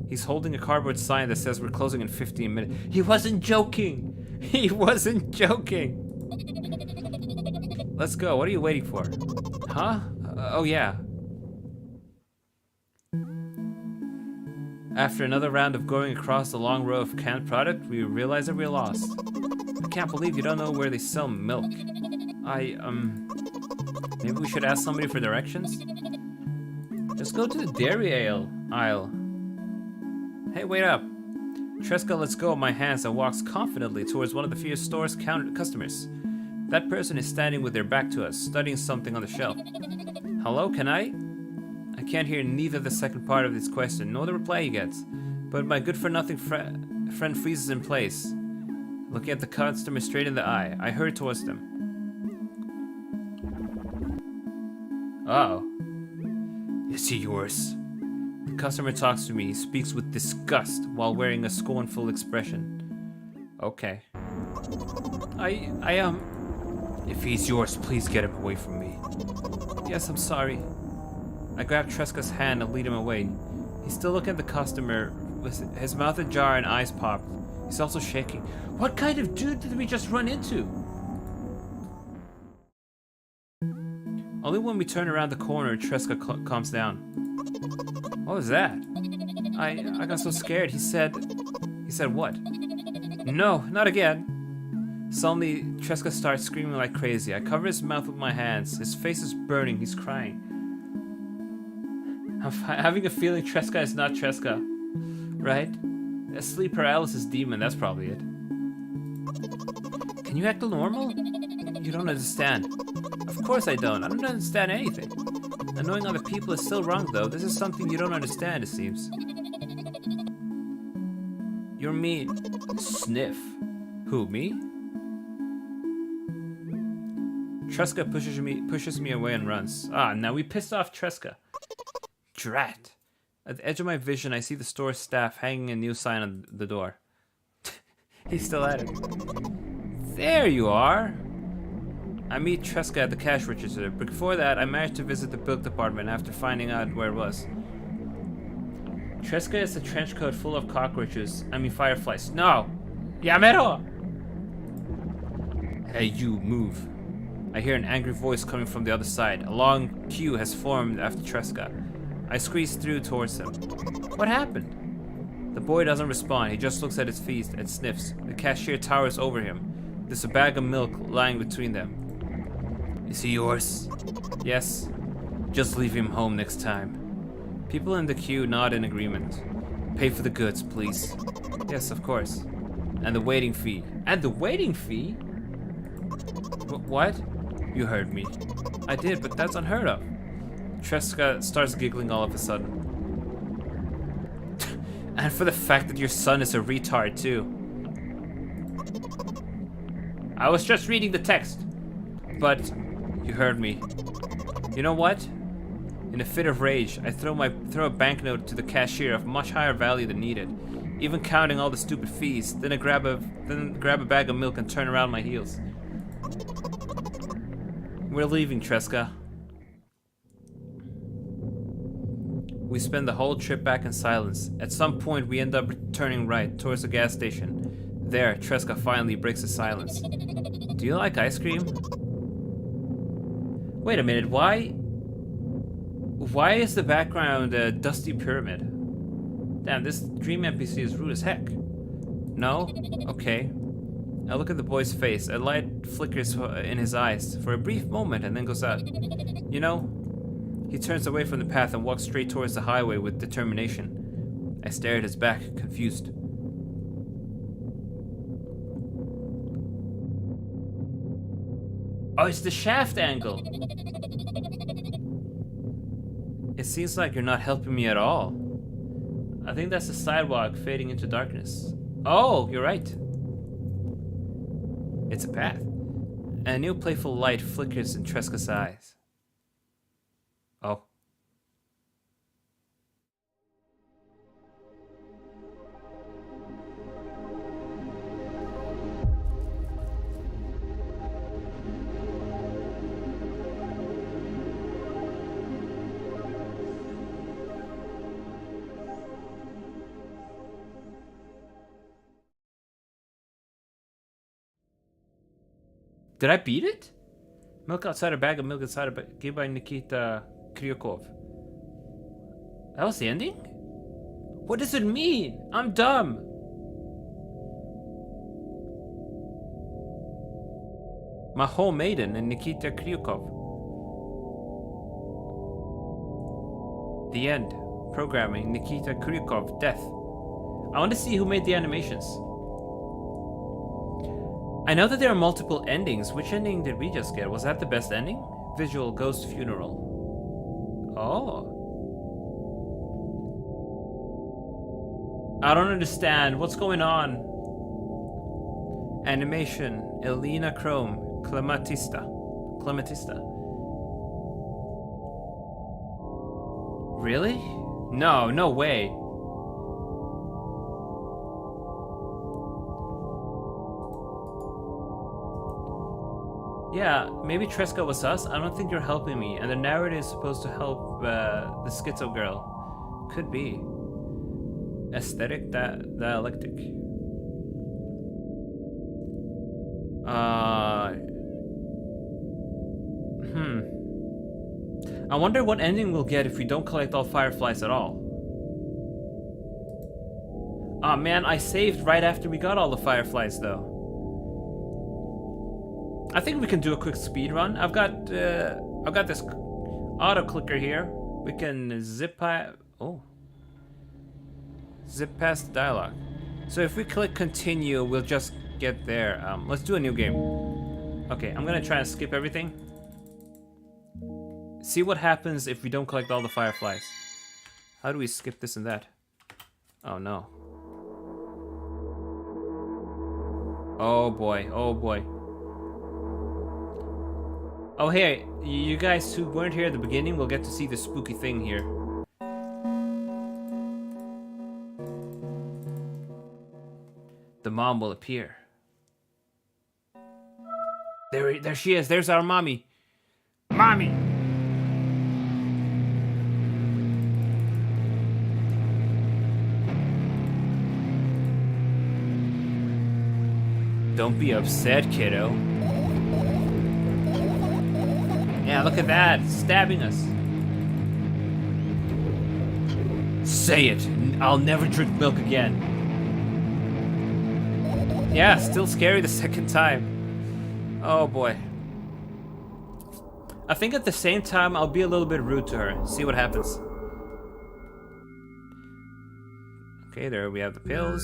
He's holding a cardboard sign that says we're closing in 15 minutes. He wasn't joking! He wasn't joking! Let's go. What are you waiting for? Huh? Oh yeah. After another round of going across the long row of canned product, we realize that we're lost. I can't believe you don't know where they sell milk. Maybe we should ask somebody for directions? Just go to the dairy aisle. Hey, wait up. Treska lets go of my hands and walks confidently towards one of the few store's customers. That person is standing with their back to us, studying something on the shelf. Hello, can I can't hear neither the second part of this question nor the reply he gets, but my good-for-nothing friend freezes in place, looking at the customer straight in the eye. I hurry towards them. Uh-oh. Is he yours? The customer talks to me. He speaks with disgust while wearing a scornful expression. Okay. If he's yours, please get him away from me. Yes, I'm sorry. I grab Treska's hand and lead him away. He's still looking at the customer, with his mouth ajar and eyes popped. He's also shaking. What kind of dude did we just run into? Only when we turn around the corner, Treska calms down. What was that? I got so scared. He said what? No, not again. Suddenly, Treska starts screaming like crazy. I cover his mouth with my hands. His face is burning. He's crying. I'm having a feeling Treska is not Treska, right? A sleep paralysis demon, that's probably it. Can you act normal? You don't understand. Of course I don't. I don't understand anything. Annoying other people is still wrong, though. This is something you don't understand, it seems. You're mean. Sniff. Who, me? Treska pushes me away and runs. Now we pissed off Treska. Drat. At the edge of my vision, I see the store staff hanging a new sign on the door. He's still at it. There you are. I meet Treska at the cash register, but before that, I managed to visit the book department after finding out where it was. Treska is a trench coat full of fireflies. No! Yamero! Hey, you, move. I hear an angry voice coming from the other side. A long queue has formed after Treska. I squeeze through towards him. What happened? The boy doesn't respond. He just looks at his feet and sniffs. The cashier towers over him. There's a bag of milk lying between them. Is he yours? Yes. Just leave him home next time. People in the queue nod in agreement. Pay for the goods, please. Yes, of course. And the waiting fee. And the waiting fee? What? You heard me. I did, but that's unheard of. Treska starts giggling all of a sudden. And for the fact that your son is a retard, too. I was just reading the text. But you heard me. You know what? In a fit of rage, I throw a banknote to the cashier of much higher value than needed, even counting all the stupid fees. Then I grab a bag of milk and turn around my heels. We're leaving, Treska. We spend the whole trip back in silence. At some point, we end up turning right towards the gas station. There, Treska finally breaks the silence. Do you like ice cream? Wait a minute, why is the background a dusty pyramid? Damn, this dream NPC is rude as heck. No? Okay. I look at the boy's face. A light flickers in his eyes for a brief moment and then goes out. You know? He turns away from the path and walks straight towards the highway with determination. I stare at his back, confused. Oh, it's the shaft angle! It seems like you're not helping me at all. I think that's the sidewalk fading into darkness. Oh, you're right. It's a path. And a new playful light flickers in Tresca's eyes. Oh. Did I beat it? Milk outside a bag of milk inside a bag given by Nikita Kryukov. That was the ending? What does it mean? I'm dumb. Maho Maiden and Nikita Kryukov. The end. Programming Nikita Kryukov. Death. I want to see who made the animations. I know that there are multiple endings. Which ending did we just get? Was that the best ending? Visual Ghost Funeral. Oh. I don't understand. What's going on? Animation. Elena Chrome. Clematista. Really? No, no way. Yeah, maybe Tresca was us. I don't think you're helping me. And the narrator is supposed to help the schizo girl. Could be. Aesthetic, dialectic. I wonder what ending we'll get if we don't collect all fireflies at all. Aw, man, I saved right after we got all the fireflies, though. I think we can do a quick speed run. I've got this auto clicker here. We can zip past the dialogue. So if we click continue, we'll just get there. Let's do a new game. Okay, I'm gonna try and skip everything. See what happens if we don't collect all the fireflies. How do we skip this and that? Oh no. Oh boy, oh boy. Oh hey, you guys who weren't here at the beginning will get to see the spooky thing here. The mom will appear. There she is, there's our mommy. Mommy! Don't be upset, kiddo. Yeah, look at that, stabbing us. Say it, I'll never drink milk again. Yeah, still scary the second time. Oh boy. I think at the same time I'll be a little bit rude to her. See what happens. Okay, there we have the pills.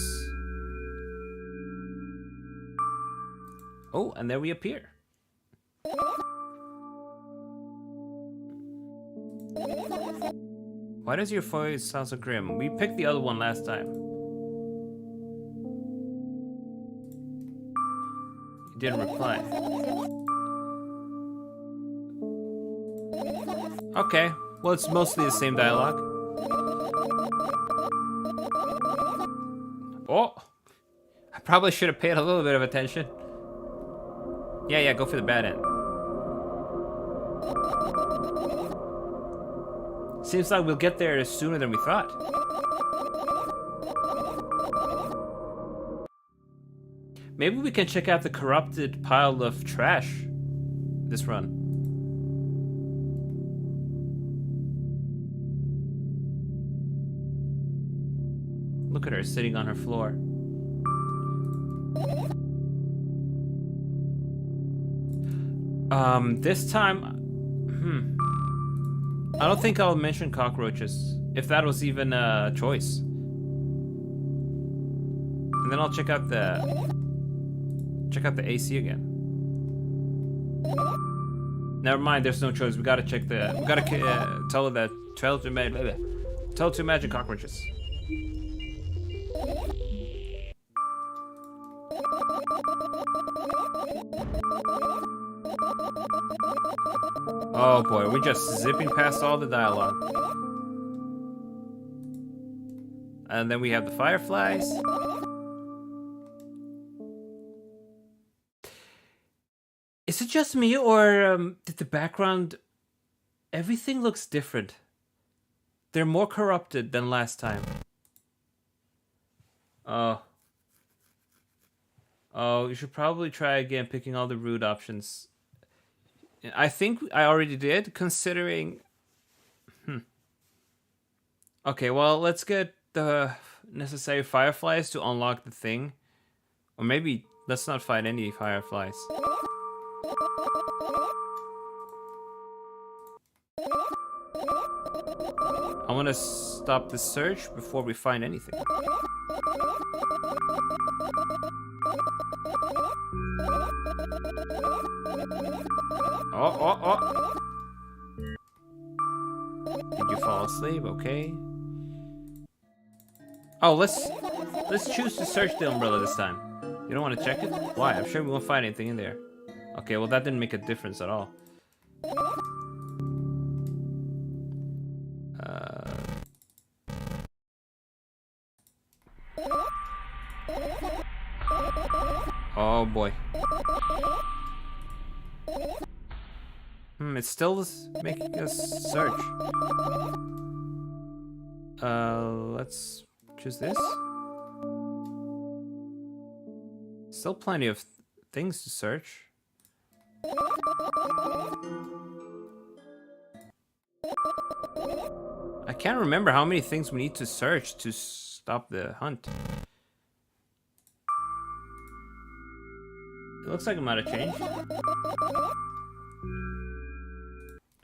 Oh, and there we appear. Why does your voice sound so grim? We picked the other one last time. You didn't reply. Okay, well it's mostly the same dialogue. Oh! I probably should have paid a little bit of attention. Yeah, go for the bad end. Seems like we'll get there sooner than we thought. Maybe we can check out the corrupted pile of trash this run. Look at her sitting on her floor. This time, I don't think I'll mention cockroaches, if that was even a choice. And then I'll check out the AC again. Never mind, there's no choice. We gotta check the. We gotta tell her that tell to imagine cockroaches. Oh boy, we're just zipping past all the dialogue. And then we have the fireflies. Is it just me, or did the background... Everything looks different. They're more corrupted than last time. Oh, you should probably try again picking all the root options. I think I already did, considering... Okay, well, let's get the necessary fireflies to unlock the thing. Or maybe let's not find any fireflies. I want to stop the search before we find anything. Oh. Did you fall asleep? Okay. Oh, let's choose to search the umbrella this time. You don't want to check it? Why? I'm sure we won't find anything in there. Okay, well that didn't make a difference at all. Oh boy. It's still making us search. Let's choose this. Still plenty of things to search. I can't remember how many things we need to search to stop the hunt. It looks like it might have changed.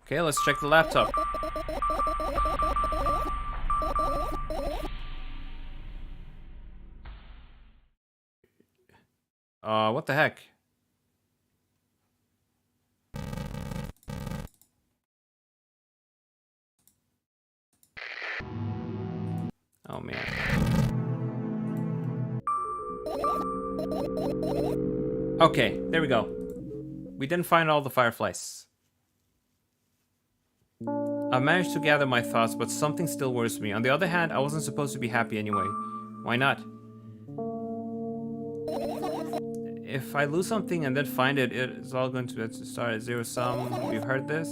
Okay, let's check the laptop. What the heck? Oh man. Okay, there we go. We didn't find all the fireflies. I managed to gather my thoughts, but something still worries me. On the other hand, I wasn't supposed to be happy anyway. Why not? If I lose something and then find it, it's all going to start at zero sum. We've heard this.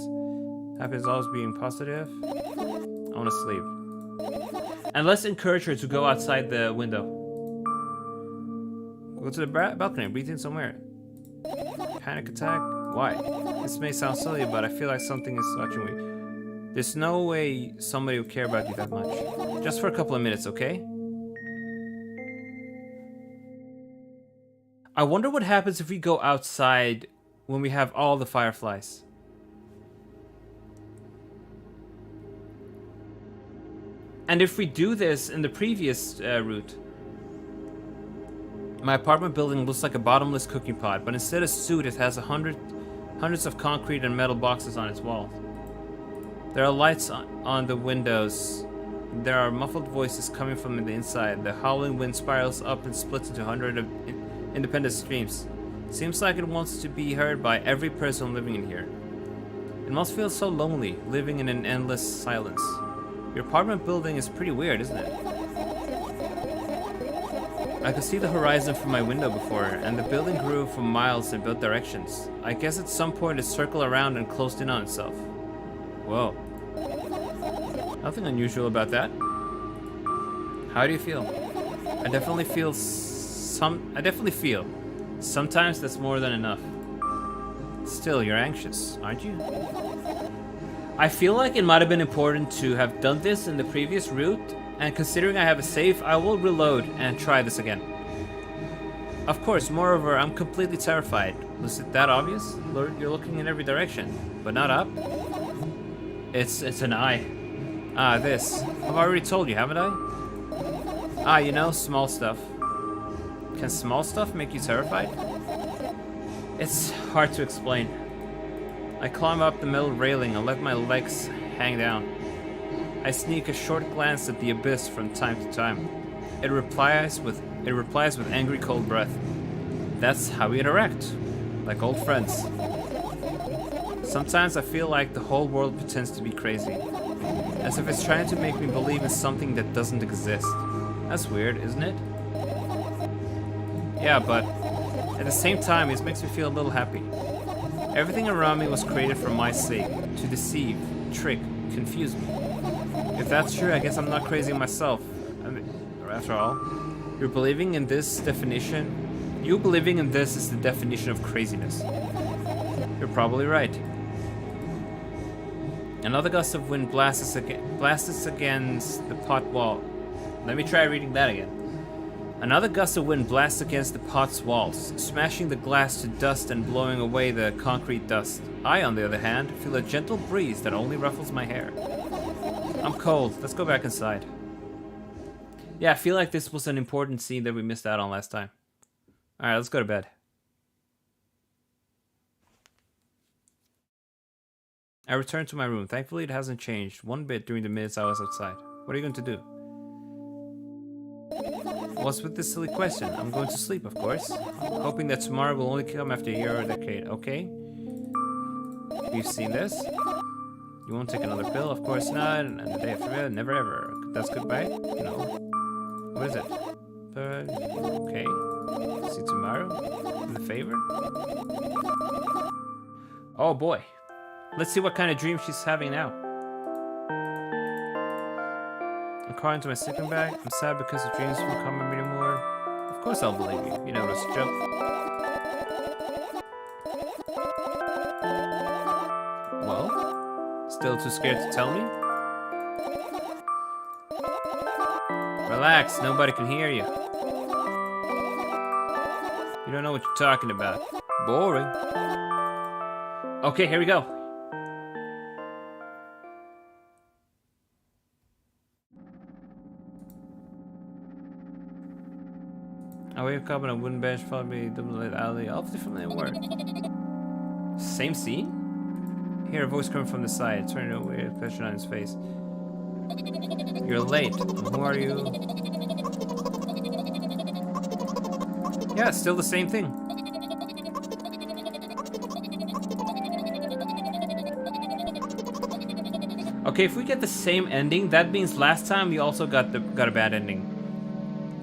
Happy is always being positive. I want to sleep. And let's encourage her to go outside the window. Go to the balcony, breathe in somewhere. Panic attack? Why? This may sound silly, but I feel like something is watching me. There's no way somebody would care about you that much. Just for a couple of minutes, okay? I wonder what happens if we go outside when we have all the fireflies. And if we do this in the previous route, my apartment building looks like a bottomless cooking pot, but instead of soot, it has hundreds of concrete and metal boxes on its walls. There are lights on the windows. There are muffled voices coming from the inside. The howling wind spirals up and splits into hundreds of independent screams. Seems like it wants to be heard by every person living in here. It must feel so lonely, living in an endless silence. Your apartment building is pretty weird, isn't it? I could see the horizon from my window before, and the building grew for miles in both directions. I guess at some point it circled around and closed in on itself. Whoa. Nothing unusual about that. How do you feel? I definitely feel sometimes that's more than enough. Still, you're anxious, aren't you? I feel like it might have been important to have done this in the previous route And considering I have a save, I will reload and try this again. Of course, moreover, I'm completely terrified. Was it that obvious? You're looking in every direction, but not up? It's an eye. Ah, this. I've already told you, haven't I? Ah, you know, small stuff. Can small stuff make you terrified? It's hard to explain. I climb up the metal railing and let my legs hang down. I sneak a short glance at the abyss from time to time. It replies with angry cold breath. That's how we interact, like old friends. Sometimes I feel like the whole world pretends to be crazy, as if it's trying to make me believe in something that doesn't exist. That's weird, isn't it? Yeah, but at the same time, it makes me feel a little happy. Everything around me was created for my sake, to deceive, trick, confuse me. If that's true, I guess I'm not crazy myself. I mean, after all, you believing in this is the definition of craziness. You're probably right. Another gust of wind blasts against the pot wall. Let me try reading that again. Another gust of wind blasts against the pot's walls, smashing the glass to dust and blowing away the concrete dust. I, on the other hand, feel a gentle breeze that only ruffles my hair. I'm cold. Let's go back inside. Yeah, I feel like this was an important scene that we missed out on last time. Alright, let's go to bed. I returned to my room. Thankfully, it hasn't changed one bit during the minutes I was outside. What are you going to do? What's with this silly question? I'm going to sleep, of course. Hoping that tomorrow will only come after a year or a decade, okay? You've seen this? You won't take another pill? Of course not. And the day after that, never ever. That's goodbye? No. What is it? Okay. See you tomorrow? In the favor? Oh boy. Let's see what kind of dream she's having now. I'm crawling into my sleeping bag. I'm sad because the dreams won't come anymore. Of course I'll believe you. You know, it's a joke. Well, still too scared to tell me? Relax, nobody can hear you. You don't know what you're talking about. Boring. Okay, here we go. I wake up on a wooden bench, followed by a double-lit alley, all familiar work. Same scene? I hear a voice coming from the side, turning a weird expression on his face. You're late. Who are you? Yeah, it's still the same thing. Okay, if we get the same ending, that means last time we also got a bad ending.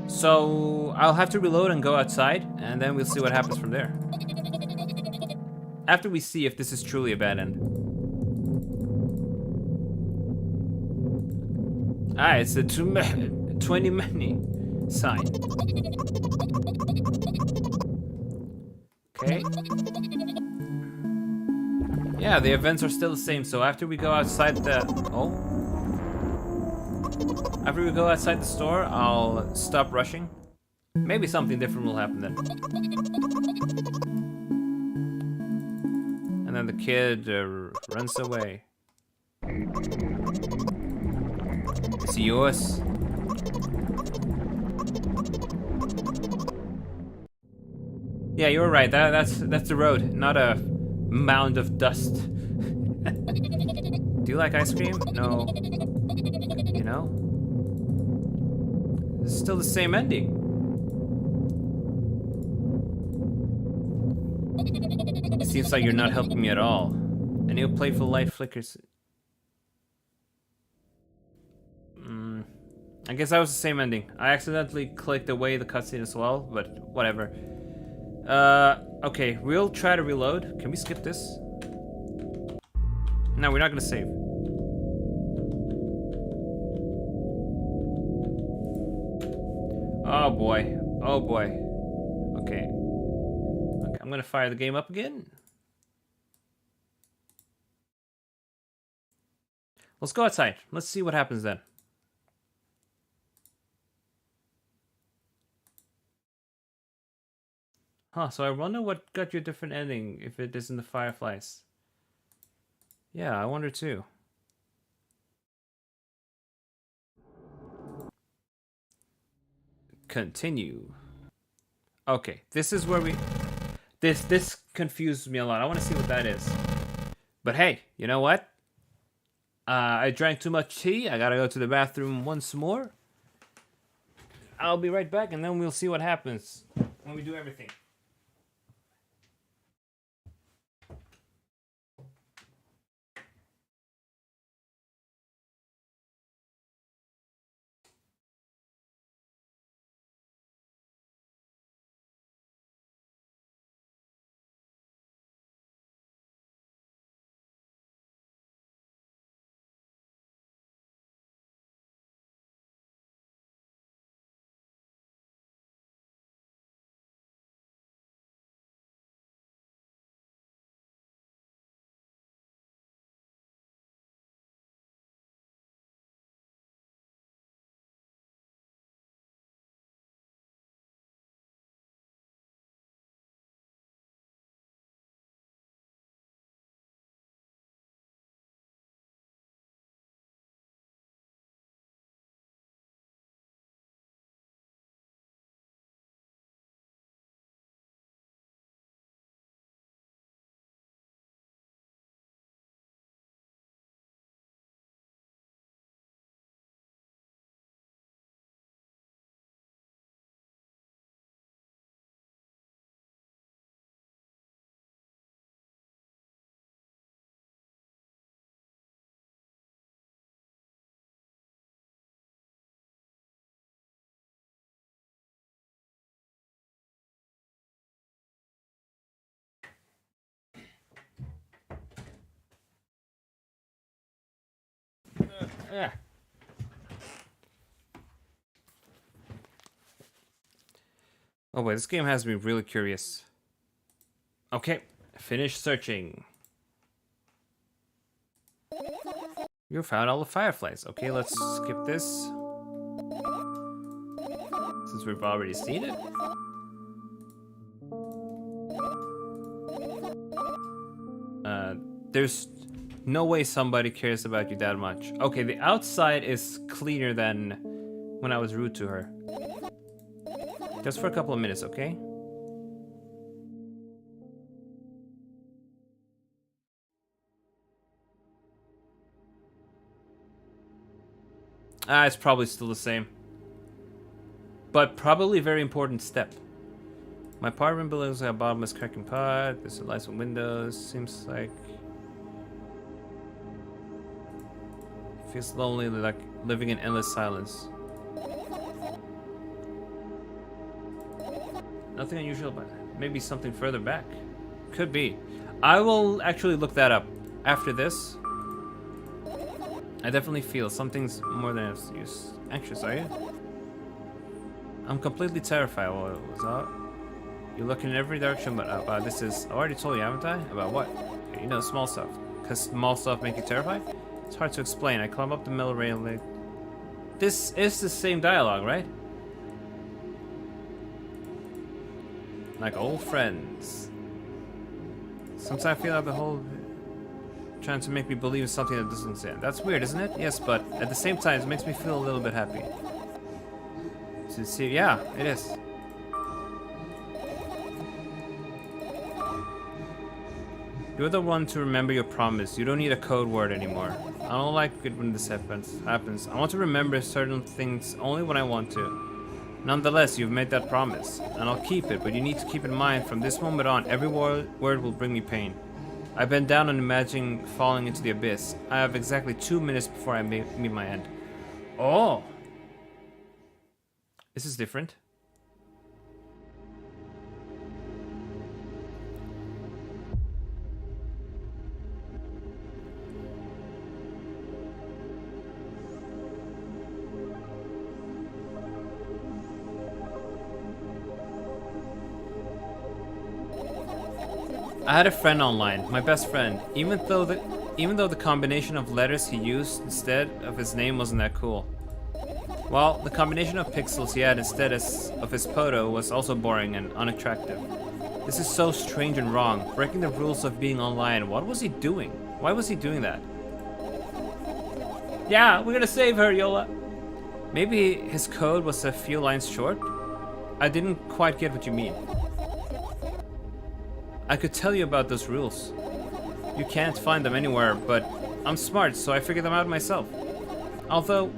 So I'll have to reload and go outside, and then we'll see what happens from there. After we see if this is truly a bad end. Ah, it's a 20 many sign. Okay. Yeah, the events are still the same, so after we go outside the... Oh. After we go outside the store, I'll stop rushing. Maybe something different will happen then. And then the kid runs away. It's yours. Yeah, you're right. That's the road, not a mound of dust. Do you like ice cream? No. You know? It's still the same ending. It seems like you're not helping me at all. A new playful light flickers. I guess that was the same ending. I accidentally clicked away the cutscene as well, but whatever. Okay, we'll try to reload. Can we skip this? No, we're not gonna save. Oh boy. Oh boy. Okay. Okay, I'm gonna fire the game up again. Let's go outside. Let's see what happens then. Huh, so I wonder what got you a different ending if it isn't the fireflies. Yeah, I wonder too. Continue. Okay, this is where we... This confused me a lot. I want to see what that is. But hey, you know what? I drank too much tea. I gotta go to the bathroom once more. I'll be right back, and then we'll see what happens when we do everything. Yeah. Oh wait, this game has me really curious. Okay, finish searching. You found all the fireflies. Okay, let's skip this. Since we've already seen it. There's no way somebody cares about you that much. Okay, the outside is cleaner than when I was rude to her. Just for a couple of minutes, okay? It's probably still the same. But probably a very important step. My apartment belongs to a bottomless cracking pot. There's lights and windows. Seems like... Feels lonely, like living in endless silence. Nothing unusual about it. Maybe something further back. Could be. I will actually look that up after this. I definitely feel something's more than use. Anxious, are you? I'm completely terrified. What was that? You're looking in every direction, but this is... I already told you, haven't I? About what? You know, small stuff. Because small stuff make you terrified? It's hard to explain. I climb up the middle railing. This is the same dialogue, right? Like old friends. Sometimes I feel like the whole... trying to make me believe in something that doesn't stand. That's weird, isn't it? Yes, but at the same time, it makes me feel a little bit happy. To see, yeah, it is. You're the one to remember your promise. You don't need a code word anymore. I don't like it when this happens. I want to remember certain things only when I want to. Nonetheless, you've made that promise, and I'll keep it, but you need to keep in mind from this moment on, every word will bring me pain. I bend down and imagine falling into the abyss. I have exactly 2 minutes before I meet my end. Oh! This is different. I had a friend online, my best friend, even though the combination of letters he used instead of his name wasn't that cool. Well, the combination of pixels he had instead of his photo was also boring and unattractive. This is so strange and wrong. Breaking the rules of being online. What was he doing? Why was he doing that? Yeah, we're gonna save her, Yola. Maybe his code was a few lines short? I didn't quite get what you mean. I could tell you about those rules. You can't find them anywhere, but I'm smart, so I figured them out myself. Although,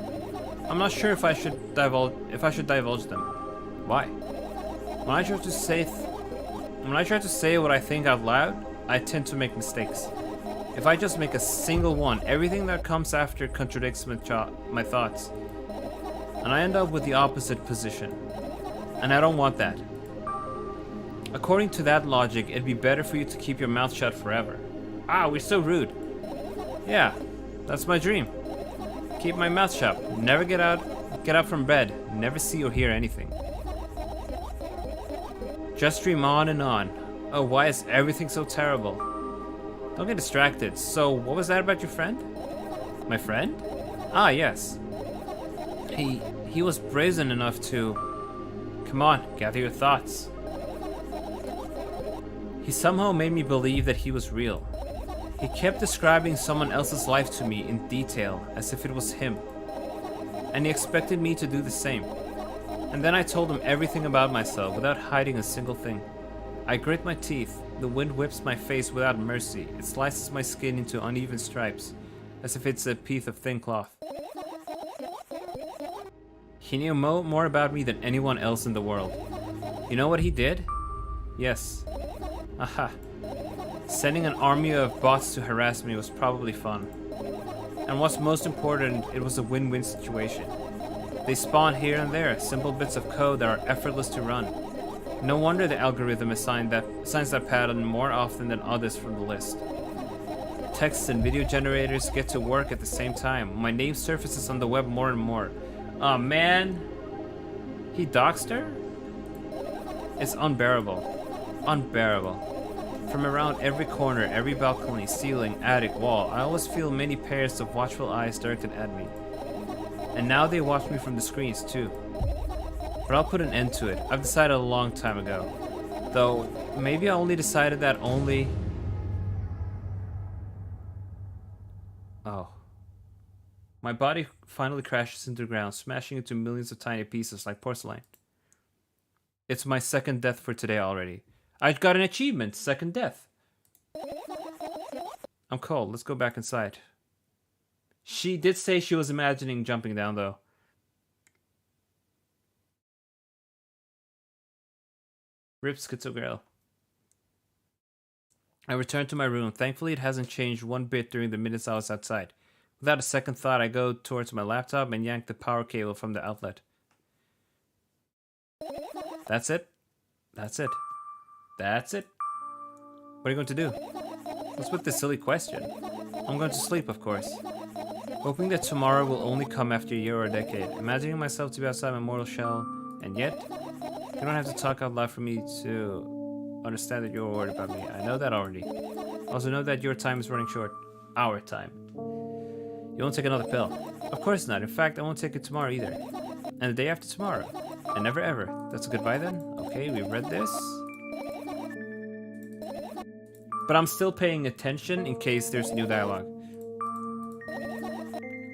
I'm not sure if I should divulge them. Why? When I try to say what I think out loud, I tend to make mistakes. If I just make a single one, everything that comes after contradicts my thoughts. And I end up with the opposite position. And I don't want that. According to that logic, it'd be better for you to keep your mouth shut forever. Ah, we're so rude. Yeah, that's my dream. Keep my mouth shut. Never get up from bed. Never see or hear anything. Just dream on and on. Oh, why is everything so terrible? Don't get distracted. So, what was that about your friend? My friend? Ah, yes. He was brazen enough to... Come on, gather your thoughts. He somehow made me believe that he was real. He kept describing someone else's life to me in detail, as if it was him. And he expected me to do the same. And then I told him everything about myself without hiding a single thing. I grit my teeth. The wind whips my face without mercy. It slices my skin into uneven stripes, as if it's a piece of thin cloth. He knew more about me than anyone else in the world. You know what he did? Yes. Aha. Sending an army of bots to harass me was probably fun. And what's most important, it was a win-win situation. They spawn here and there, simple bits of code that are effortless to run. No wonder the algorithm assigns that pattern more often than others from the list. Text and video generators get to work at the same time. My name surfaces on the web more and more. Oh man! He doxed her? It's unbearable. Unbearable. From around every corner, every balcony, ceiling, attic, wall, I always feel many pairs of watchful eyes directed at me. And now they watch me from the screens too. But I'll put an end to it. I've decided a long time ago. Though, maybe I only decided that only... Oh. My body finally crashes into the ground, smashing into millions of tiny pieces like porcelain. It's my second death for today already. I got an achievement, second death. I'm cold, let's go back inside. She did say she was imagining jumping down though. Rip Schizo Girl. I returned to my room. Thankfully, it hasn't changed one bit during the minutes I was outside. Without a second thought, I go towards my laptop and yank the power cable from the outlet. That's it. That's it. That's it. What are you going to do? What's with this silly question? I'm going to sleep, of course. Hoping that tomorrow will only come after a year or a decade. Imagining myself to be outside my mortal shell, and yet... You don't have to talk out loud for me to understand that you're worried about me. I know that already. I also know that your time is running short. Our time. You won't take another pill. Of course not. In fact, I won't take it tomorrow either. And the day after tomorrow. And never ever. That's a goodbye then? Okay, we read this. But I'm still paying attention in case there's new dialogue.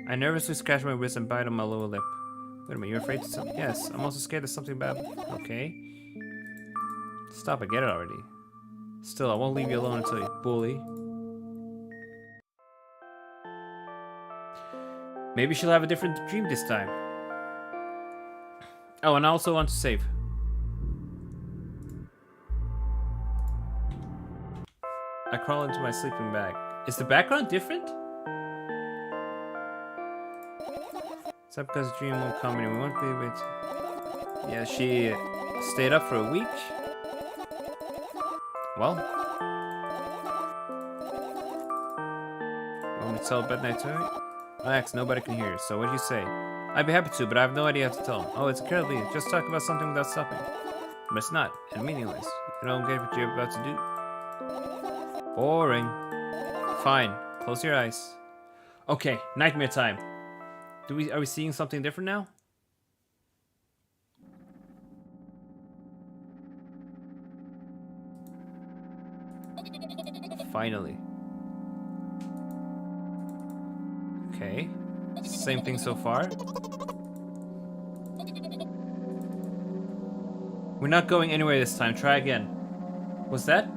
I nervously scratch my wrist and bite on my lower lip. Wait a minute, you're afraid of something? Yes, I'm also scared there's something bad. Okay. Stop, I get it already. Still, I won't leave you alone until you bully. Maybe she'll have a different dream this time. Oh, and I also want to save. I crawl into my sleeping bag. Is the background different? Is that because the dream won't come and we won't be able to... Yeah, she stayed up for a week. Well. You want me to tell bed night tonight? Relax, nobody can hear, so what do you say? I'd be happy to, but I have no idea how to tell him. Oh, it's incredibly. Just talk about something without stopping. But it's not, and meaningless. You don't get what you're about to do. Boring. Fine, close your eyes. Okay, nightmare time. Are we seeing something different now? Finally. Okay. Same thing so far. We're not going anywhere this time. Try again. Was that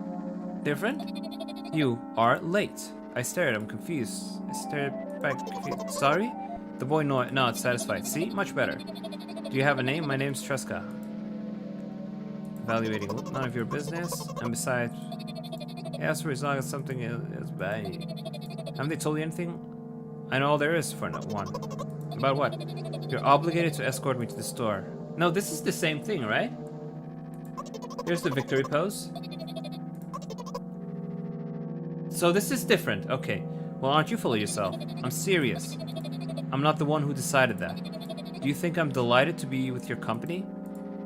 different? You are late. I stared. I'm confused. I stared back confused. Sorry? The boy nods, satisfied. See? Much better. Do you have a name? My name's Tresca. Evaluating. None of your business. And besides, as for as long as something is bad. Haven't they told you anything? I know all there is for one. About what? You're obligated to escort me to the store. No, this is the same thing, right? Here's the victory pose. So this is different. Okay. Well, aren't you full of yourself? I'm serious. I'm not the one who decided that. Do you think I'm delighted to be with your company?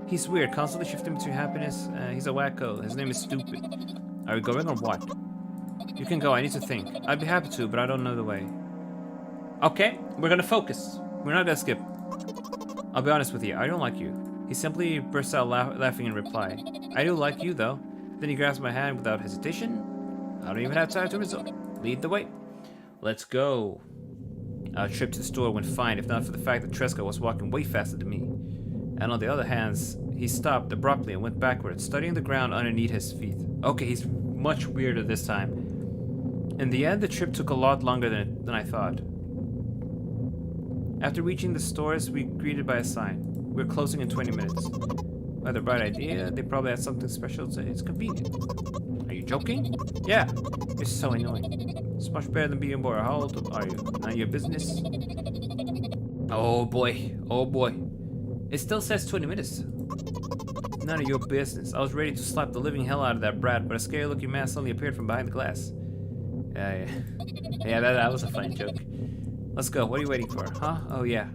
He's weird, constantly shifting between happiness. He's a wacko. His name is Stupid. Are we going or what? You can go. I need to think. I'd be happy to, but I don't know the way. Okay, we're gonna focus. We're not gonna skip. I'll be honest with you. I don't like you. He simply bursts out laughing in reply. I do like you, though. Then he grabs my hand without hesitation. I don't even have time to resort. Lead the way. Let's go. Our trip to the store went fine, if not for the fact that Tresca was walking way faster than me. And on the other hand, he stopped abruptly and went backwards, studying the ground underneath his feet. Okay, he's much weirder this time. In the end, the trip took a lot longer than I thought. After reaching the stores, we greeted by a sign. We're closing in 20 minutes. By the right idea, they probably had something special to say. It's convenient. Are you joking? Yeah. You're so annoying. It's much better than being bored. How old are you? None of your business? Oh boy. Oh boy. It still says 20 minutes. None of your business. I was ready to slap the living hell out of that brat, but a scary looking man suddenly appeared from behind the glass. Yeah, that was a funny joke. Let's go. What are you waiting for? Huh? Oh yeah.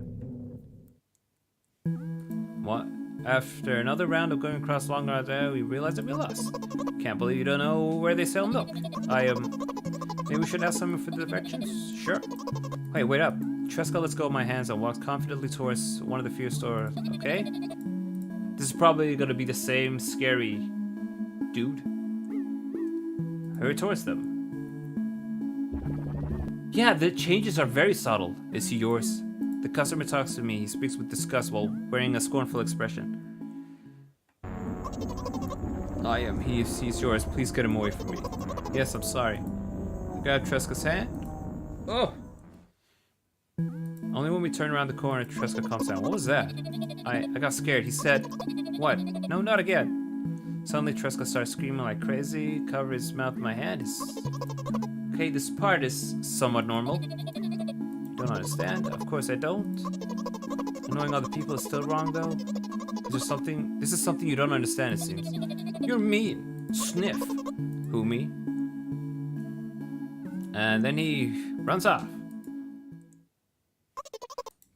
What? After another round of going across Long Island, we realized that we lost. Can't believe you don't know where they sell milk. Maybe we should ask someone for the directions? Sure. Hey, wait up. Tresca lets go of my hands and walks confidently towards one of the few stores, okay? This is probably gonna be the same scary dude. Hurry towards them. Yeah, the changes are very subtle. Is he yours? The customer talks to me. He speaks with disgust while wearing a scornful expression. I am. He's yours. Please get him away from me. Yes, I'm sorry. Grab Tresca's hand. Oh! Only when we turn around the corner, Tresca calms down. What was that? I got scared. He said, what? No, not again. Suddenly, Tresca starts screaming like crazy, cover his mouth with my hand. Okay, this part is somewhat normal. Don't understand? Of course I don't. Annoying other people is still wrong, though. This is something you don't understand, it seems. You're mean. Sniff. Who, me? And then he runs off.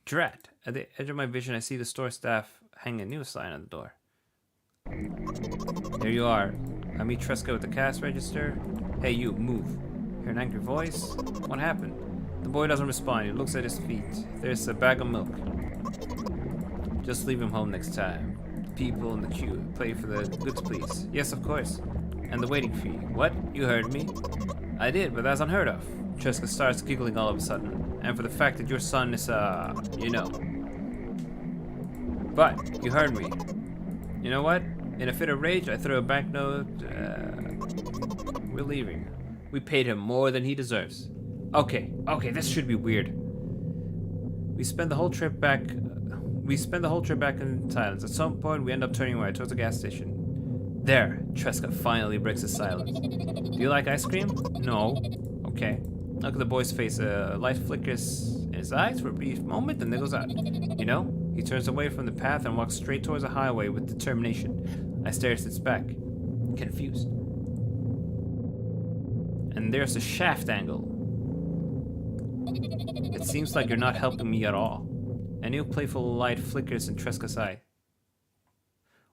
Drat. At the edge of my vision, I see the store staff hang a new sign on the door. There you are. I meet Tresca with the cash register. Hey, you, move. Hear an angry voice. What happened? The boy doesn't respond. He looks at his feet. There's a bag of milk. Just leave him home next time. People in the queue pay for the goods, please. Yes, of course. And the waiting fee. What? You heard me? I did, but that's unheard of. Tresca starts giggling all of a sudden. And for the fact that your son is, you know. But, you heard me. You know what? In a fit of rage, I throw a banknote. We're leaving. We paid him more than he deserves. Okay, this should be weird. We spend the whole trip back in silence. At some point, we end up turning away towards the gas station. There, Tresca finally breaks his silence. Do you like ice cream? No. Okay. Look at the boy's face. Light flickers in his eyes for a brief moment, and then goes out. You know, he turns away from the path and walks straight towards the highway with determination. I stare at his back, confused. And there's a shaft angle. It seems like you're not helping me at all. A new playful light flickers in Tresca's eye.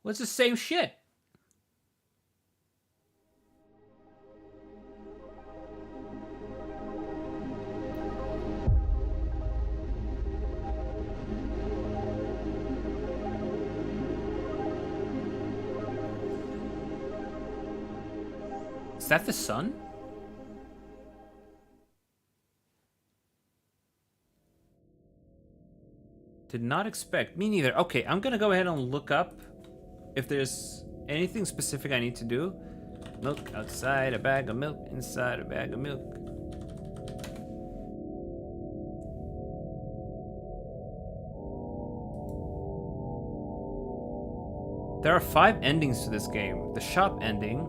Well, it's the same shit. Is that the sun? Did not expect. Me neither. Okay, I'm gonna go ahead and look up if there's anything specific I need to do. Milk outside a bag of milk, inside a bag of milk. There are 5 endings to this game. The shop ending,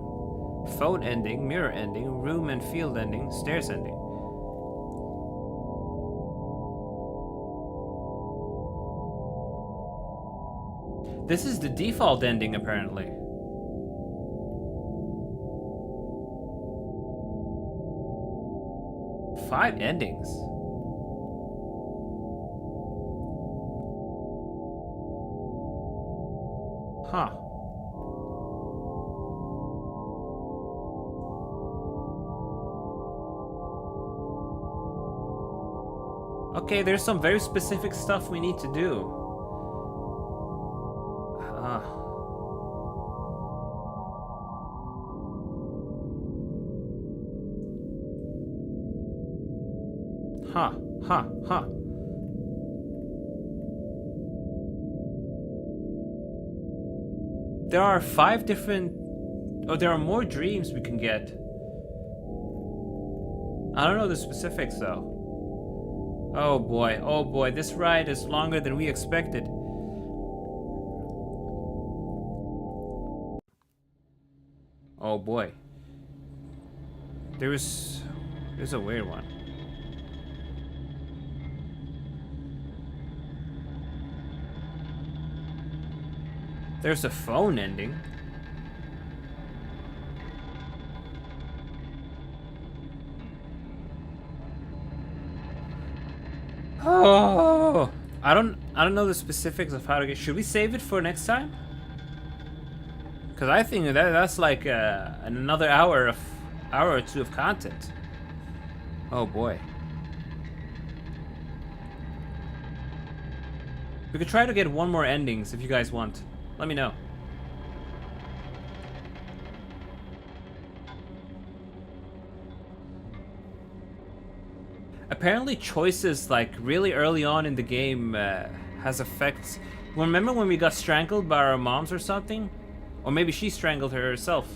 phone ending, mirror ending, room and field ending, stairs ending. This is the default ending, apparently. Five endings. Huh. Okay, there's some very specific stuff we need to do. Huh. There are 5 different... Oh, there are more dreams we can get. I don't know the specifics, though. Oh boy, this ride is longer than we expected. Oh boy. There's a weird one. There's a phone ending. Oh, I don't know the specifics of how to get. Should we save it for next time? Because I think that's like another hour or two of content. Oh boy. We could try to get one more endings if you guys want. Let me know. Apparently choices like really early on in the game has effects. Remember when we got strangled by our moms or something? Or maybe she strangled herself.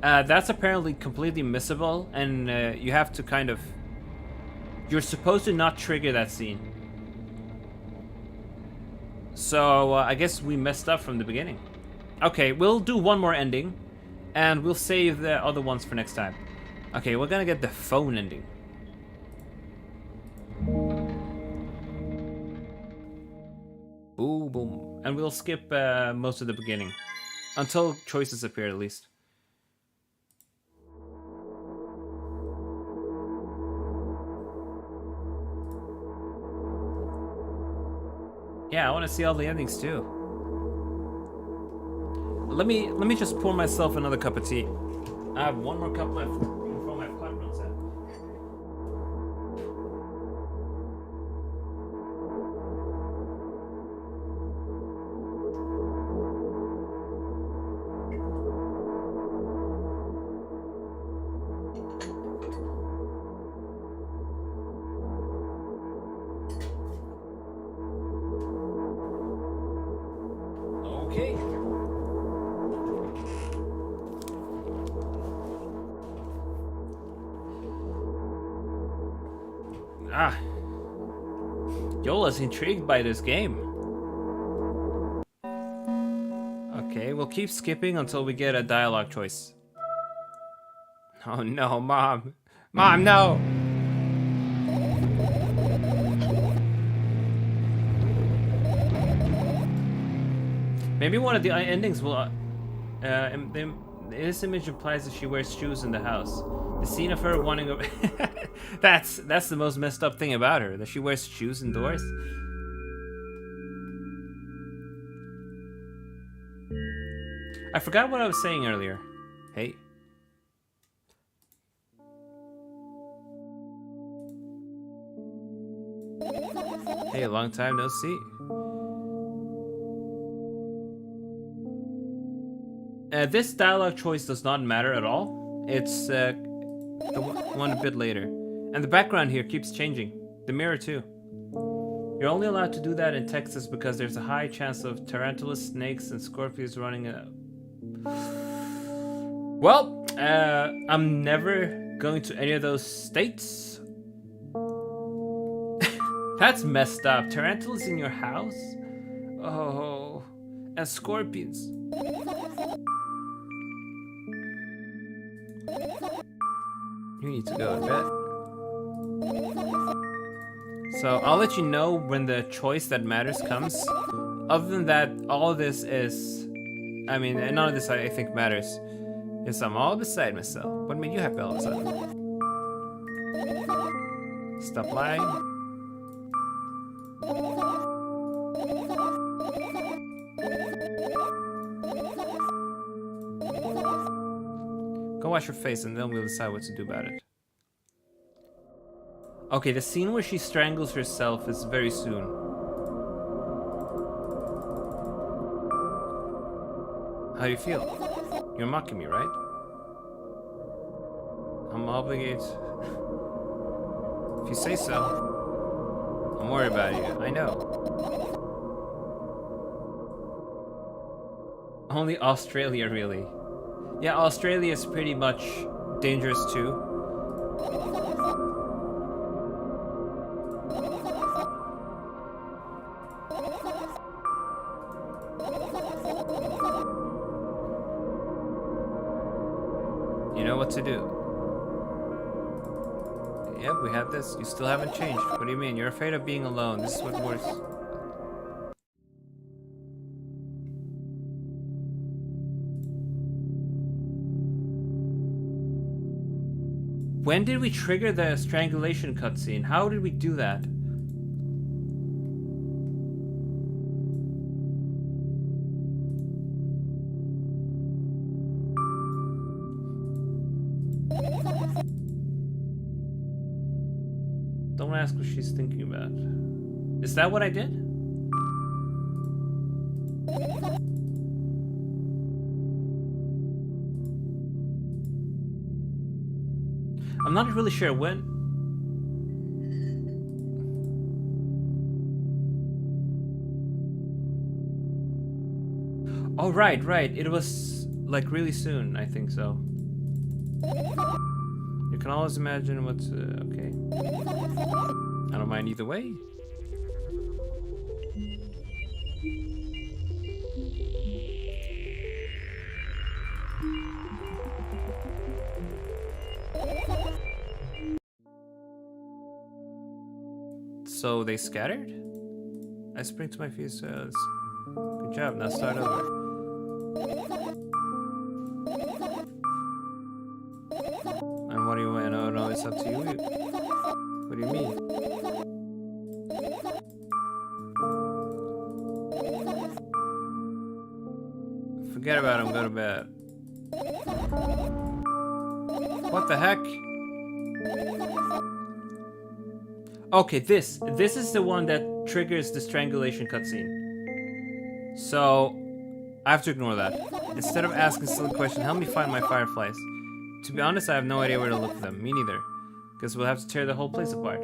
That's apparently completely missable, and you have to kind of... You're supposed to not trigger that scene. So I guess we messed up from the beginning. Okay, we'll do one more ending, and we'll save the other ones for next time. Okay, we're gonna get the phone ending. Boom, boom. And we'll skip most of the beginning. Until choices appear, at least. Yeah, I want to see all the endings too. Let me just pour myself another cup of tea. I have one more cup left before my pot runs out. Okay. Yola's intrigued by this game. Okay, we'll keep skipping until we get a dialogue choice. Oh no, Mom. Mom, no! Maybe one of the endings will... this image implies that she wears shoes in the house. The scene of her wanting to... that's the most messed up thing about her, that she wears shoes indoors. I forgot what I was saying earlier. Hey. Hey, long time no see. This dialogue choice does not matter at all. It's the one a bit later. And the background here keeps changing. The mirror too. You're only allowed to do that in Texas because there's a high chance of tarantulas, snakes, and scorpions running a... Well, I'm never going to any of those states. That's messed up. Tarantulas in your house? Oh, and scorpions. You need to go to bed. So I'll let you know when the choice that matters comes. Other than that, all of this is... I mean, none of this I think matters. Yes, I'm all beside myself. What made you happy all of a sudden? Stop lying. Go wash your face and then we'll decide what to do about it. Okay, the scene where she strangles herself is very soon. How do you feel? You're mocking me, right? I'm obligated. If you say so. I'm worried about you, I know. Only Australia, really. Yeah, Australia is pretty much dangerous too. You know what to do. Yep, we have this. You still haven't changed. What do you mean? You're afraid of being alone. This is what works. When did we trigger the strangulation cutscene? How did we do that? Don't ask what she's thinking about. Is that what I did? I'm not really sure when. Oh, right. It was like really soon, I think so. You can always imagine what's okay. I don't mind either way. So they scattered? I spring to my feet, so good job, now start over. And what do you want? Oh no, it's up to you. What do you mean? Forget about him, go to bed. What the heck? Okay, this is the one that triggers the strangulation cutscene. So, I have to ignore that. Instead of asking a silly question, help me find my fireflies. To be honest, I have no idea where to look for them. Me neither. Because we'll have to tear the whole place apart.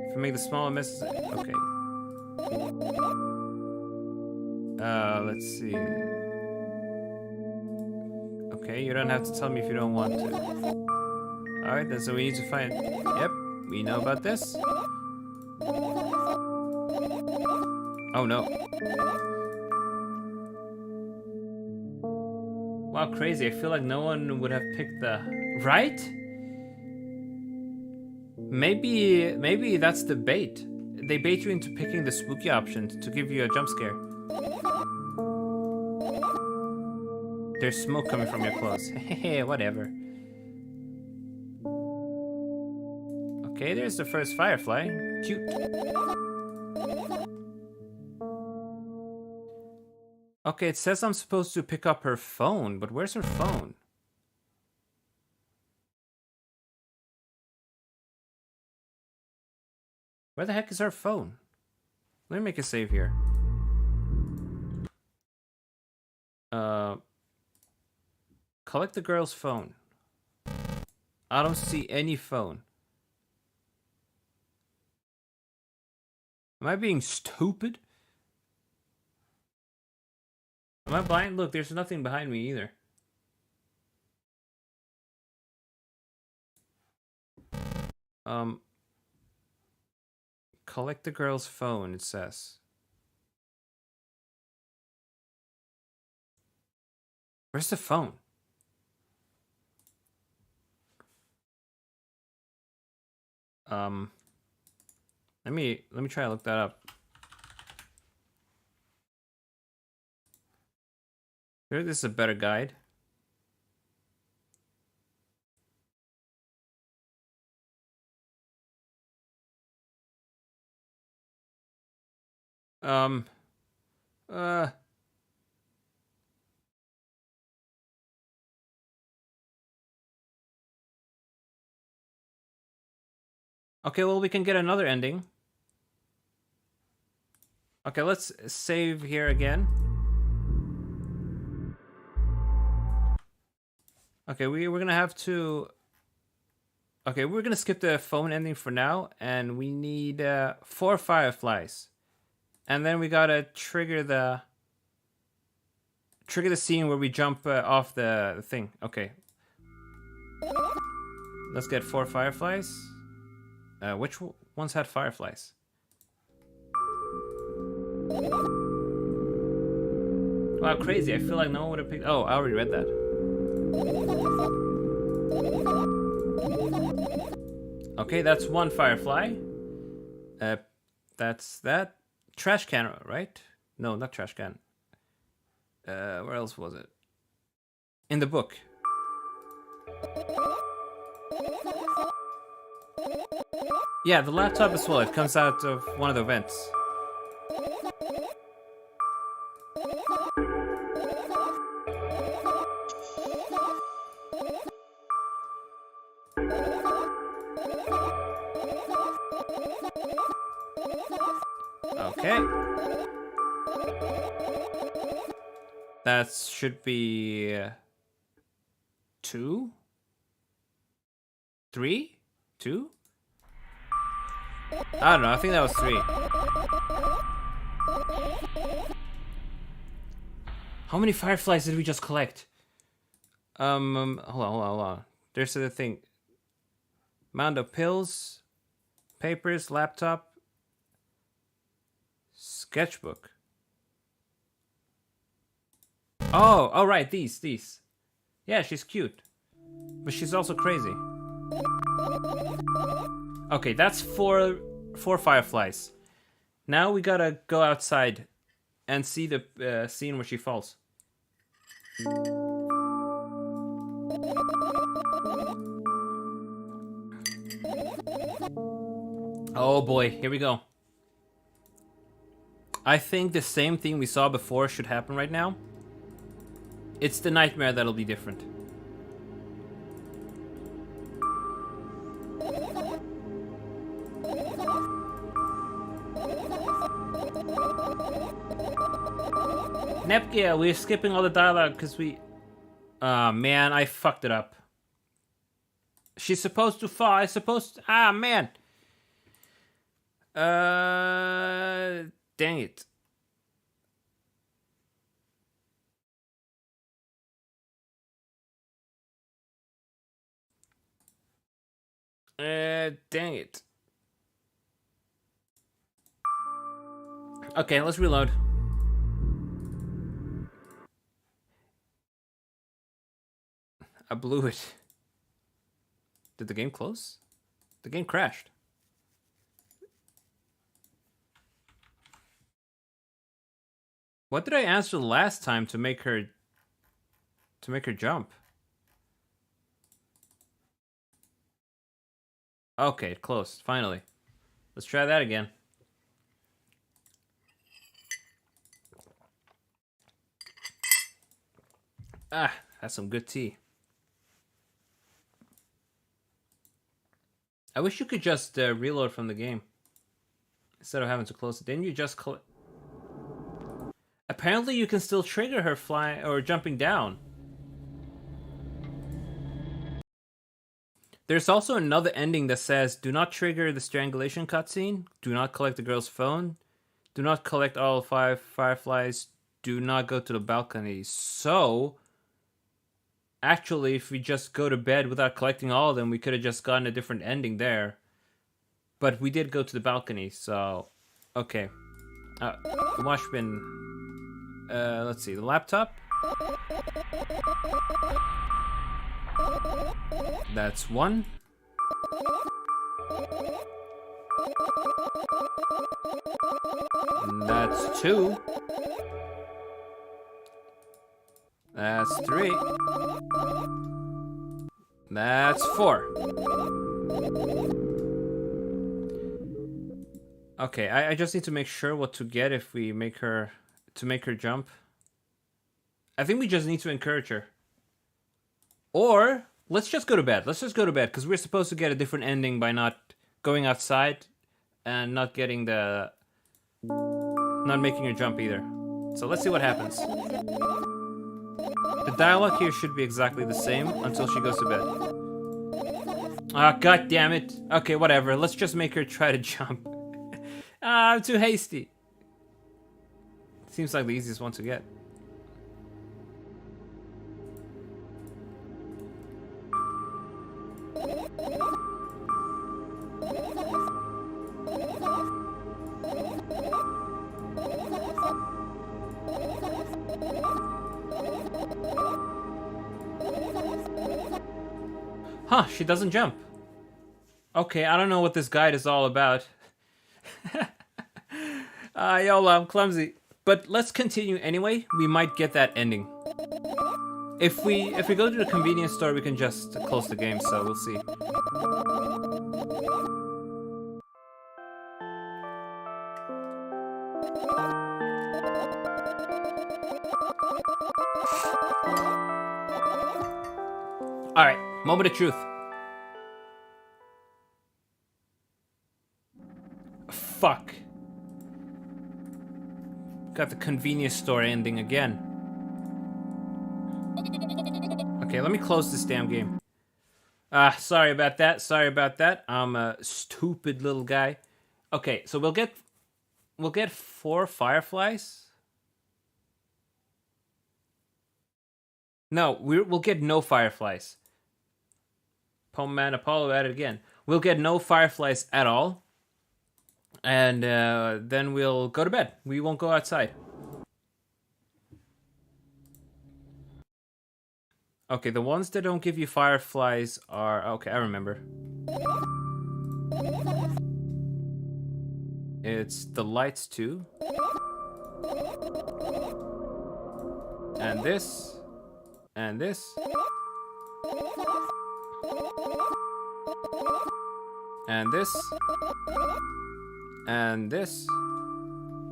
If we make the smaller messes... Okay. Let's see. Okay, you don't have to tell me if you don't want to. Alright, then so we need to find... Yep, we know about this. Oh no. Wow, crazy. I feel like no one would have picked the... Right? Maybe that's the bait. They bait you into picking the spooky option to give you a jump scare. There's smoke coming from your clothes. Hehe, whatever. Okay, there's the first firefly. Cute. Okay, it says I'm supposed to pick up her phone, but where's her phone? Where the heck is her phone? Let me make a save here. Collect the girl's phone. I don't see any phone. Am I being stupid? Am I blind? Look, there's nothing behind me either. Collect the girl's phone, it says. Where's the phone? Let me try to look that up. Maybe this is a better guide. Okay, well, we can get another ending. Okay, let's save here again. Okay, we're gonna have to... Okay, we're gonna skip the phone ending for now, and we need 4 fireflies. And then we gotta trigger the scene where we jump off the thing. Okay. Let's get 4 fireflies. Which ones had fireflies? Wow, crazy. I feel like no one would have picked... Oh, I already read that. Okay, that's 1 firefly. That's that. Trash can, right? No, not trash can. Where else was it? In the book. Yeah, the laptop as well. It comes out of one of the vents. Okay. That should be 2? 3? 2? I don't know, I think that was 3. How many fireflies did we just collect? Hold on. There's the thing. Amount of pills, papers, laptop, sketchbook. Oh, right, these. Yeah, she's cute. But she's also crazy. Okay, that's 4 fireflies. Now we gotta go outside and see the scene where she falls. Oh boy, here we go. I think the same thing we saw before should happen right now. It's the nightmare that'll be different. Nepgear, we're skipping all the dialogue because we... man, I fucked it up. She's supposed to fall. I supposed to... Ah, man. Dang it. Dang it. Okay, let's reload. I blew it. Did the game close? The game crashed. What did I answer last time to make her jump? Okay, it closed. Finally. Let's try that again. Ah, that's some good tea. I wish you could just reload from the game instead of having to close it. Didn't you just Apparently you can still trigger her flying or jumping down. There's also another ending that says, do not trigger the strangulation cutscene, do not collect the girl's phone, do not collect all 5 fireflies, do not go to the balcony. So, actually, if we just go to bed without collecting all of them, we could have just gotten a different ending there. But we did go to the balcony, so... Okay. The wash bin... let's see, the laptop? That's 1. That's 2. That's 3. That's 4. Okay, I just need to make sure what to get if we make her... to make her jump. I think we just need to encourage her. Or, let's just go to bed. Let's just go to bed, because we're supposed to get a different ending by not going outside and not getting the... not making her jump either. So let's see what happens. The dialogue here should be exactly the same until she goes to bed. Ah, god damn it. Okay, whatever. Let's just make her try to jump. I'm too hasty. Seems like the easiest one to get. Huh, she doesn't jump. Okay, I don't know what this guide is all about. Yola, I'm clumsy. But let's continue anyway. We might get that ending. If we go to the convenience store, we can just close the game, so we'll see. Alright, moment of truth. Fuck. Got the convenience store ending again. Okay, let me close this damn game. Sorry about that. Sorry about that. I'm a stupid little guy. Okay, so we'll get 4 fireflies. No, we'll get no fireflies. Man Apollo at it again. We'll get no fireflies at all. And then we'll go to bed. We won't go outside. Okay, the ones that don't give you fireflies are... Okay, I remember. It's the lights too. And this. And this. And this. And this.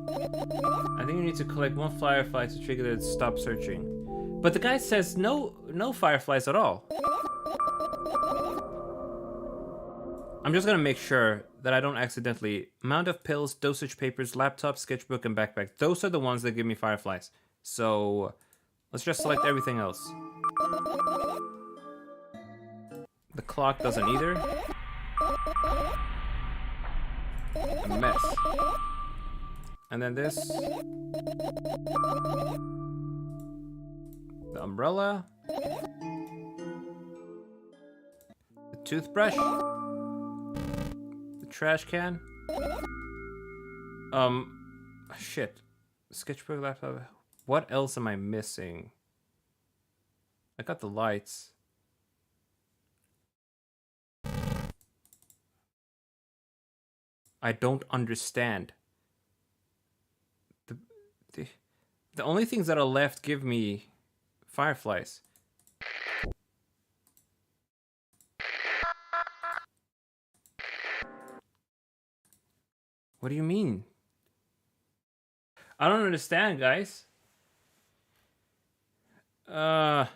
I think you need to collect 1 firefly to trigger the stop searching. But the guy says no fireflies at all. I'm just gonna make sure that I don't accidentally... Amount of pills, dosage papers, laptop, sketchbook, and backpack. Those are the ones that give me fireflies. So let's just select everything else. The clock doesn't either. A mess. And then this. The umbrella. The toothbrush. The trash can. Shit. Sketchbook, laptop. What else am I missing? I got the lights. I don't understand. The only things that are left give me fireflies. What do you mean? I don't understand, guys. But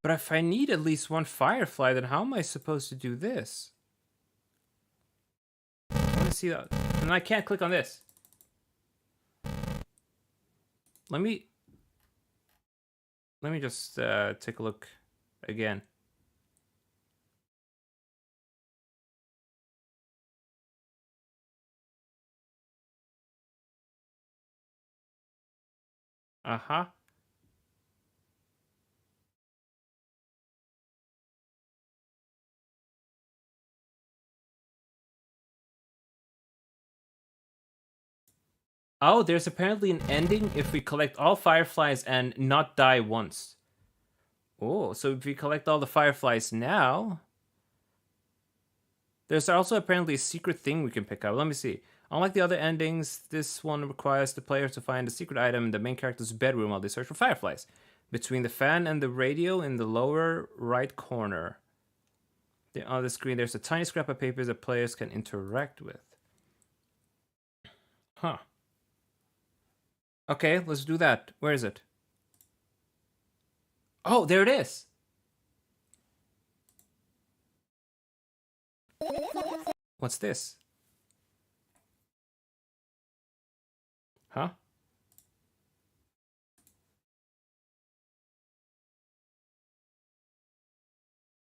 if I need at least 1 firefly, then how am I supposed to do this? I want to see that. And I can't click on this. Let me Let me just take a look again. Uh-huh. Oh, there's apparently an ending if we collect all fireflies and not die once. Oh, so if we collect all the fireflies now... There's also apparently a secret thing we can pick up. Let me see. Unlike the other endings, this one requires the player to find a secret item in the main character's bedroom while they search for fireflies. Between the fan and the radio in the lower right corner. On the screen, there's a tiny scrap of paper that players can interact with. Huh. Okay, let's do that. Where is it? Oh, there it is! What's this? Huh?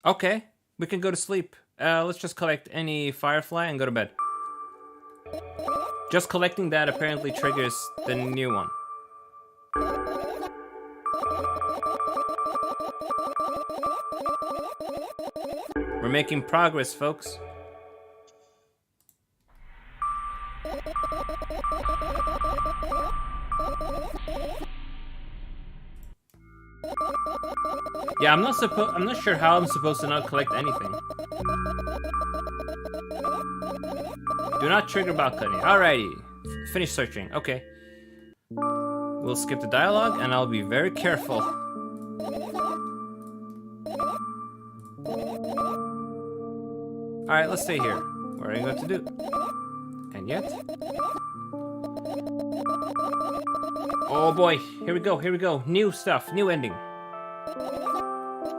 Okay, we can go to sleep. Let's just collect any firefly and go to bed. Just collecting that apparently triggers the new one. We're making progress, folks. Yeah, I'm not sure how I'm supposed to not collect anything. Do not trigger balcony. Alrighty. Finish searching. Okay. We'll skip the dialogue and I'll be very careful. Alright, let's stay here. What are you going to do? And yet... Oh boy, here we go, here we go. New stuff, new ending.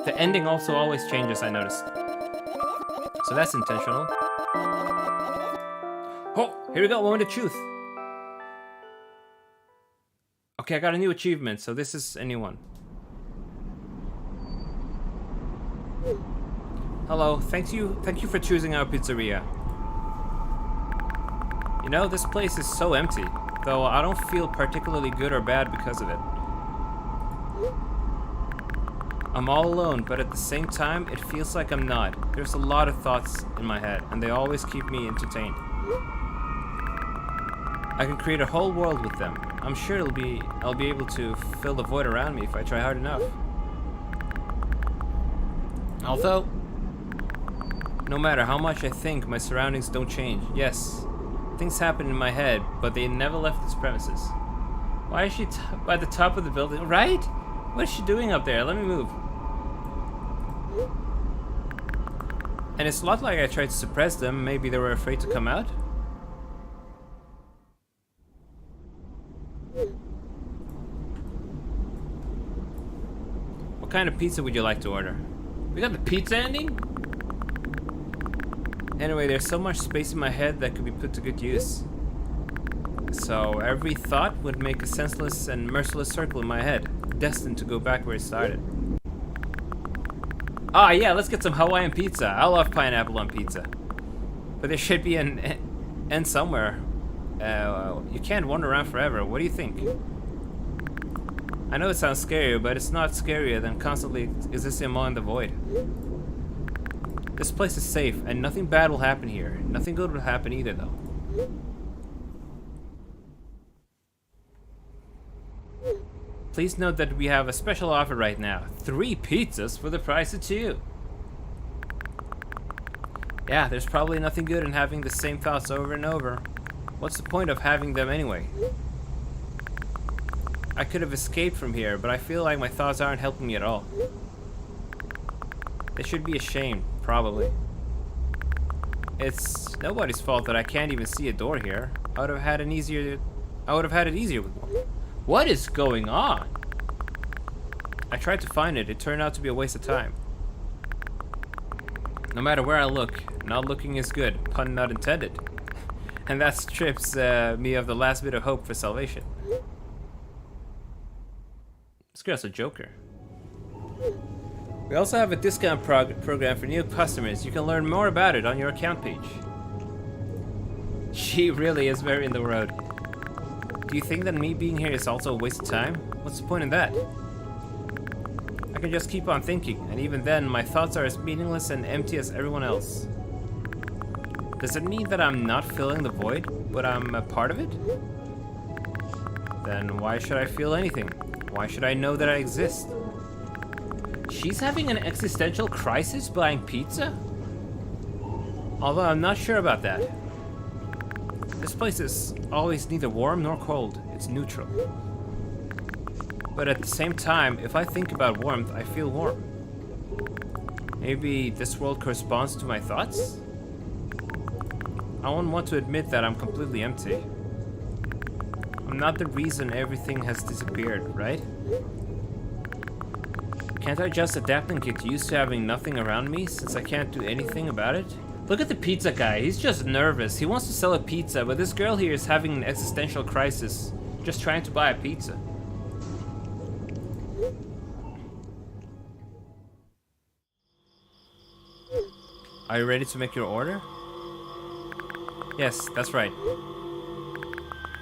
The ending also always changes, I noticed. So that's intentional. Oh, here we go, moment of truth. Okay, I got a new achievement, so this is a new one. Hello, thank you for choosing our pizzeria. You know, this place is so empty, though I don't feel particularly good or bad because of it. I'm all alone, but at the same time, it feels like I'm not. There's a lot of thoughts in my head, and they always keep me entertained. I can create a whole world with them. I'm sure I'll be able to fill the void around me if I try hard enough. Although, no matter how much I think, my surroundings don't change. Yes, things happen in my head, but they never left its premises. Why is she by the top of the building? Right? What is she doing up there? Let me move. And it's not like I tried to suppress them. Maybe they were afraid to come out? What kind of pizza would you like to order? We got the pizza ending? Anyway, there's so much space in my head that could be put to good use. So every thought would make a senseless and merciless circle in my head, destined to go back where it started. Ah, yeah, let's get some Hawaiian pizza. I love pineapple on pizza. But there should be an end somewhere. You can't wander around forever. What do you think? I know it sounds scary, but it's not scarier than constantly existing among the void. This place is safe, and nothing bad will happen here. Nothing good will happen either, though. Please note that we have a special offer right now. 3 pizzas for the price of 2. Yeah, there's probably nothing good in having the same thoughts over and over. What's the point of having them anyway? I could have escaped from here, but I feel like my thoughts aren't helping me at all. They should be ashamed, probably. It's nobody's fault that I can't even see a door here. I would have had it easier with one. What is going on? I tried to find it. It turned out to be a waste of time. No matter where I look, not looking is good. Pun not intended. And that strips me of the last bit of hope for salvation. This girl's a joker. We also have a discount program for new customers. You can learn more about it on your account page. She really is very in the road. Do you think that me being here is also a waste of time? What's the point in that? I can just keep on thinking, and even then, my thoughts are as meaningless and empty as everyone else. Does it mean that I'm not filling the void, but I'm a part of it? Then why should I feel anything? Why should I know that I exist? She's having an existential crisis buying pizza? Although I'm not sure about that. This place is always neither warm nor cold. It's neutral. But at the same time, if I think about warmth, I feel warm. Maybe this world corresponds to my thoughts? I won't want to admit that I'm completely empty. I'm not the reason everything has disappeared, right? Can't I just adapt and get used to having nothing around me since I can't do anything about it? Look at the pizza guy, he's just nervous. He wants to sell a pizza, but this girl here is having an existential crisis, just trying to buy a pizza. Are you ready to make your order? Yes, that's right.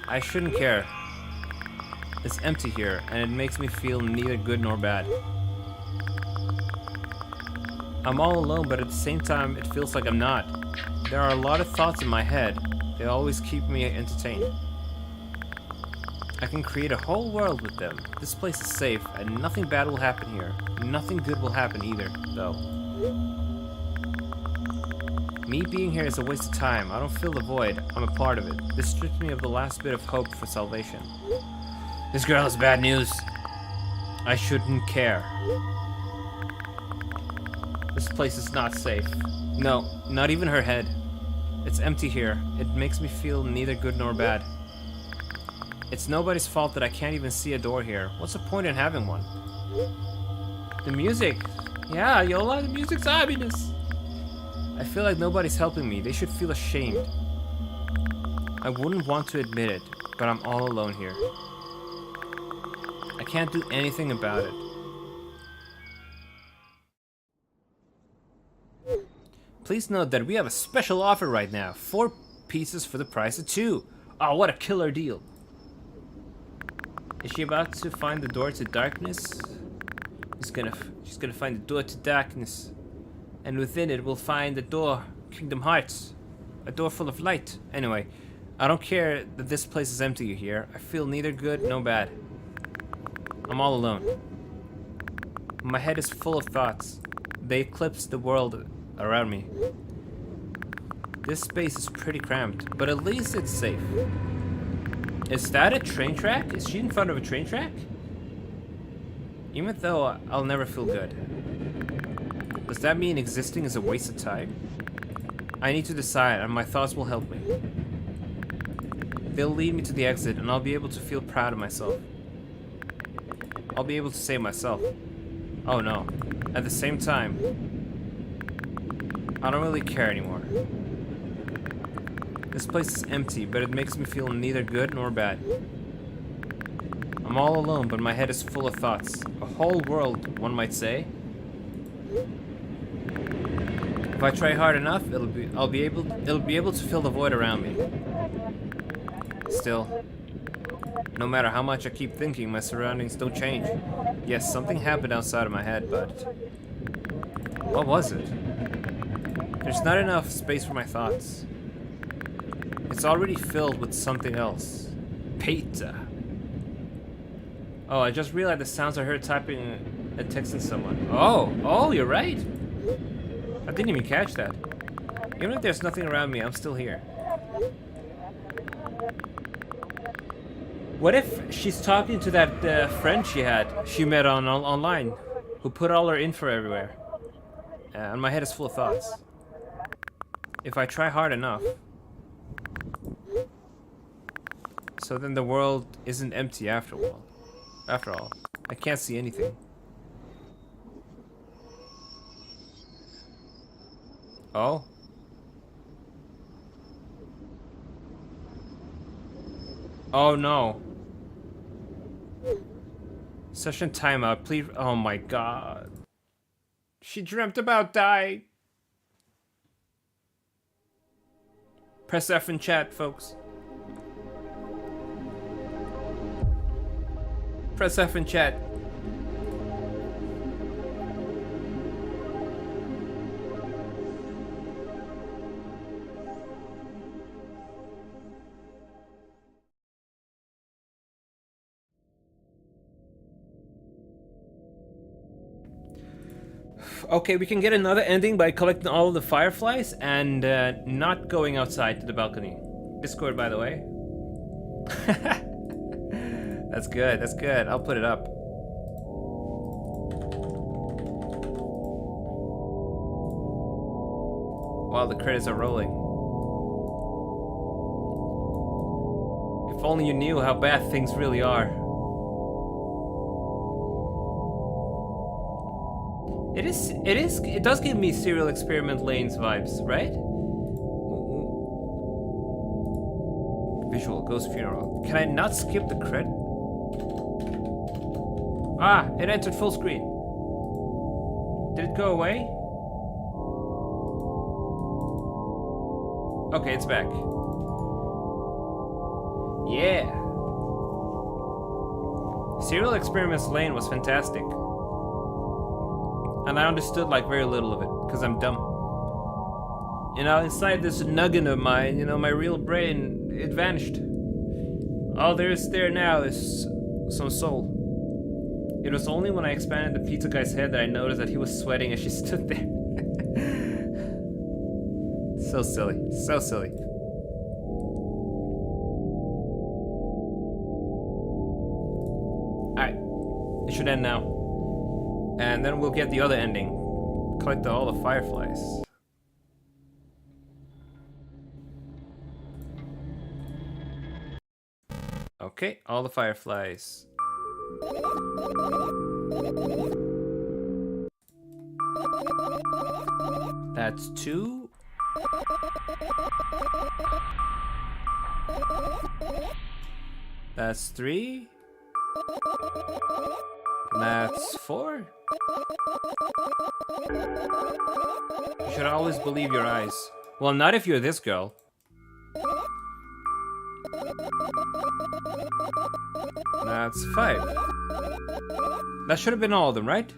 I shouldn't care. It's empty here, and it makes me feel neither good nor bad. I'm all alone, but at the same time, it feels like I'm not. There are a lot of thoughts in my head. They always keep me entertained. I can create a whole world with them. This place is safe, and nothing bad will happen here. Nothing good will happen either, though. Me being here is a waste of time. I don't feel the void. I'm a part of it. This strips me of the last bit of hope for salvation. This girl has bad news. I shouldn't care. This place is not safe. No, not even her head. It's empty here. It makes me feel neither good nor bad. It's nobody's fault that I can't even see a door here. What's the point in having one? The music. Yeah, Yola, the music's happiness. I feel like nobody's helping me. They should feel ashamed. I wouldn't want to admit it, but I'm all alone here. I can't do anything about it. Please note that we have a special offer right now. 4 pieces for the price of 2. Oh, what a killer deal. Is she about to find the door to darkness? She's gonna find the door to darkness. And within it we'll find the door, Kingdom Hearts. A door full of light. Anyway, I don't care that this place is empty here. I feel neither good nor bad. I'm all alone. My head is full of thoughts. They eclipse the world around me. This space is pretty cramped, but at least it's safe. Is that a train track? Is she in front of a train track? Even though I'll never feel good. Does that mean existing is a waste of time? I need to decide, and my thoughts will help me. They'll lead me to the exit, and I'll be able to feel proud of myself. I'll be able to say myself, oh no. At the same time, I don't really care anymore. This place is empty, but it makes me feel neither good nor bad. I'm all alone, but my head is full of thoughts. A whole world, one might say. If I try hard enough, it'll be able to fill the void around me. Still, no matter how much I keep thinking, my surroundings don't change. Yes, something happened outside of my head, but what was it? There's not enough space for my thoughts. It's already filled with something else. Pizza. Oh, I just realized the sounds I heard typing and texting someone. Oh, you're right. I didn't even catch that. Even if there's nothing around me, I'm still here. What if she's talking to that friend she met online, who put all her info everywhere? And my head is full of thoughts. If I try hard enough. So then the world isn't empty after all. After all, I can't see anything. Oh? Oh no. Session timeout, please. Oh my god. She dreamt about dying. Press F in chat, folks. Press F in chat. Okay, we can get another ending by collecting all of the fireflies and not going outside to the balcony. Discord, by the way. That's good, that's good. I'll put it up. While the credits are rolling. If only you knew how bad things really are. It does give me Serial Experiment Lane's vibes, right? Visual, Ghost Funeral. Can I not skip the credit? Ah, it entered full screen. Did it go away? Okay, it's back. Yeah. Serial Experiments Lane was fantastic. And I understood like very little of it, because I'm dumb. You know, inside this nugget of mine, you know, my real brain, it vanished. All there is there now is some soul. It was only when I expanded the pizza guy's head that I noticed that he was sweating as she stood there. So silly, so silly. Alright, it should end now. And then we'll get the other ending. Collect all the fireflies. Okay, all the fireflies. That's 2. That's 3. That's 4. You should always believe your eyes. Well, not if you're this girl. That's 5. That should have been all of them, right?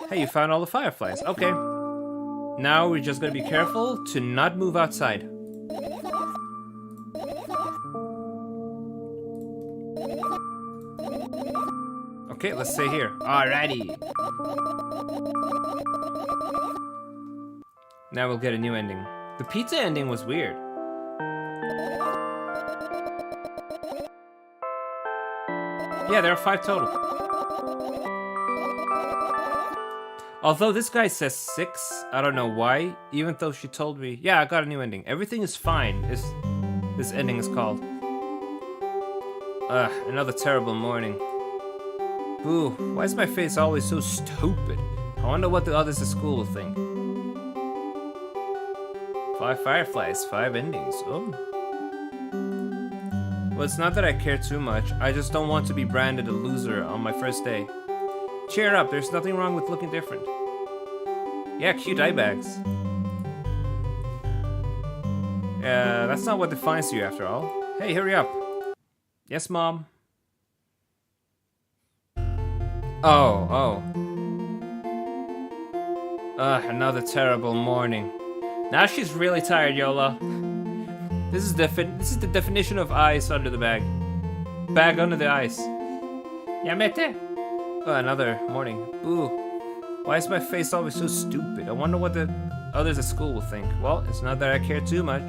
Hey, you found all the fireflies. Okay. Now we're just gonna be careful to not move outside. Okay, let's stay here. Alrighty. Now we'll get a new ending. The pizza ending was weird. Yeah, there are 5 total. Although this guy says 6, I don't know why, even though she told me, yeah, I got a new ending. Everything is fine, this ending is called. Ugh, another terrible morning. Boo, why is my face always so stupid? I wonder what the others at school will think. 5 fireflies, 5 endings. Oh. Well, it's not that I care too much. I just don't want to be branded a loser on my first day. Cheer up, there's nothing wrong with looking different. Yeah, cute eye bags. That's not what defines you after all. Hey, hurry up. Yes, Mom? Oh. Another terrible morning. Now she's really tired, Yola. This is the definition of ice under the bag. Bag under the ice. Yamete. Oh, another morning. Boo. Why is my face always so stupid? I wonder what the others at school will think. Well, it's not that I care too much.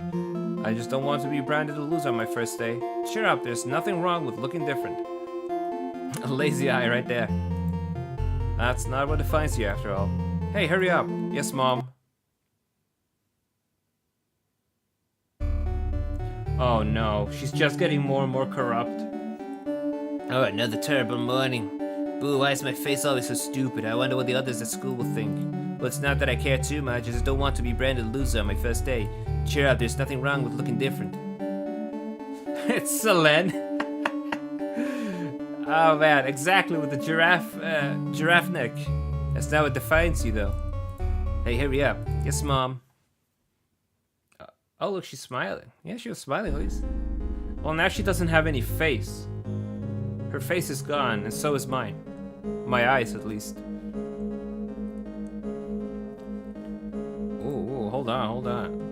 I just don't want to be branded a loser on my first day. Cheer up, there's nothing wrong with looking different. A lazy eye right there. That's not what defines you after all. Hey, hurry up. Yes, Mom. Oh no, she's just getting more and more corrupt. Oh, another terrible morning. Boo, why is my face always so stupid? I wonder what the others at school will think. Well, it's not that I care too much, I just don't want to be branded a loser on my first day. Cheer up, there's nothing wrong with looking different. It's Selene. Oh man, exactly with the giraffe neck. That's not what defines you though. Hey, hurry up. Yes, Mom. Oh look, she's smiling. Yeah, she was smiling at least. Well, now she doesn't have any face. Her face is gone, and so is mine. My eyes, at least. Ooh, hold on, hold on.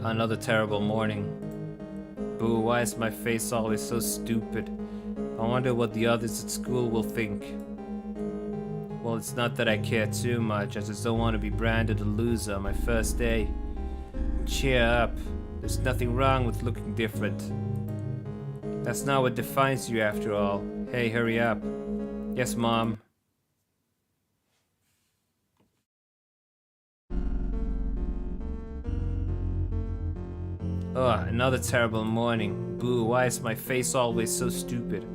Another terrible morning. Boo, why is my face always so stupid? I wonder what the others at school will think. Well, it's not that I care too much, I just don't want to be branded a loser on my first day. Cheer up, there's nothing wrong with looking different. That's not what defines you after all. Hey, hurry up. Yes, Mom. Ugh, another terrible morning. Boo, why is my face always so stupid?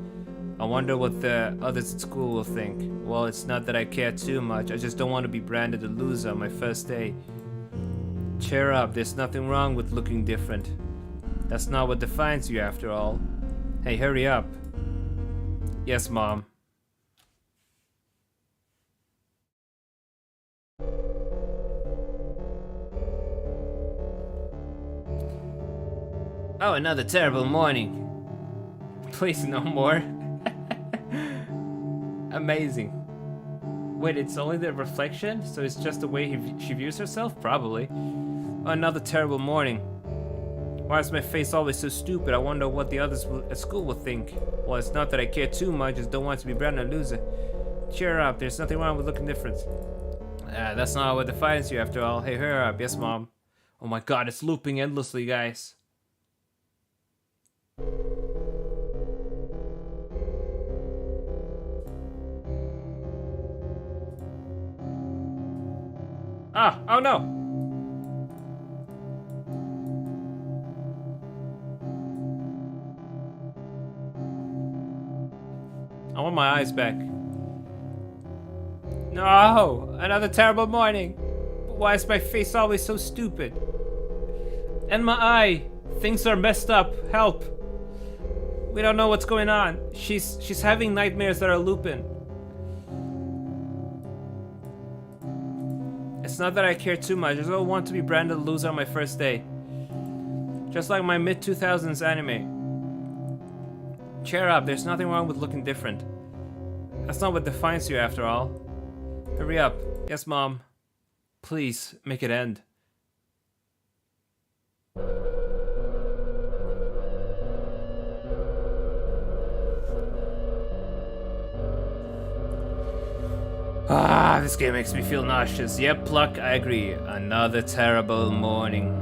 I wonder what the others at school will think. Well, it's not that I care too much, I just don't want to be branded a loser on my first day. Cheer up, there's nothing wrong with looking different. That's not what defines you after all. Hey, hurry up. Yes, Mom. Oh, another terrible morning. Please, no more. Amazing. Wait, it's only the reflection? So it's just the way she views herself? Probably. Another terrible morning. Why is my face always so stupid? I wonder what the others at school will think. Well, it's not that I care too much, I just don't want to be branded a loser. Cheer up, there's nothing wrong with looking different. That's not what defines you after all. Hey, hurry up. Yes, Mom. Oh my god, it's looping endlessly, guys. Oh no! I want my eyes back. No! Another terrible morning! Why is my face always so stupid? And my eye! Things are messed up. Help! We don't know what's going on. She's having nightmares that are looping. It's not that I care too much, I just don't want to be branded a loser on my first day. Just like my mid-2000s anime. Cheer up, there's nothing wrong with looking different. That's not what defines you after all. Hurry up. Yes, Mom. Please, make it end. This game makes me feel nauseous. Yep, Pluck, I agree. Another terrible morning.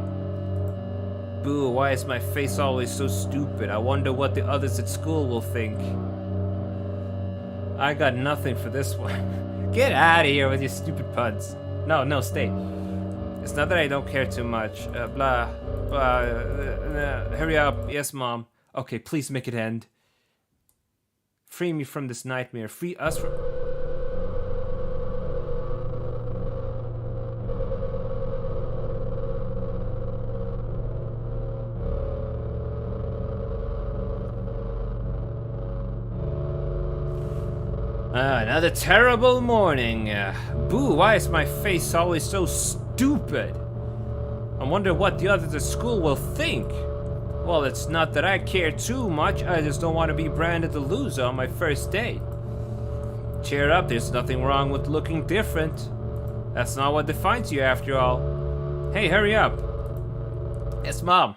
Boo, why is my face always so stupid? I wonder what the others at school will think. I got nothing for this one. Get out of here with your stupid puns. No, stay. It's not that I don't care too much. Hurry up. Yes, Mom. Okay, please make it end. Free me from this nightmare. Free us from... Another terrible morning. Boo, why is my face always so stupid? I wonder what the others at school will think. Well, it's not that I care too much, I just don't want to be branded a loser on my first day. Cheer up, there's nothing wrong with looking different. That's not what defines you after all. Hey, hurry up. Yes, Mom.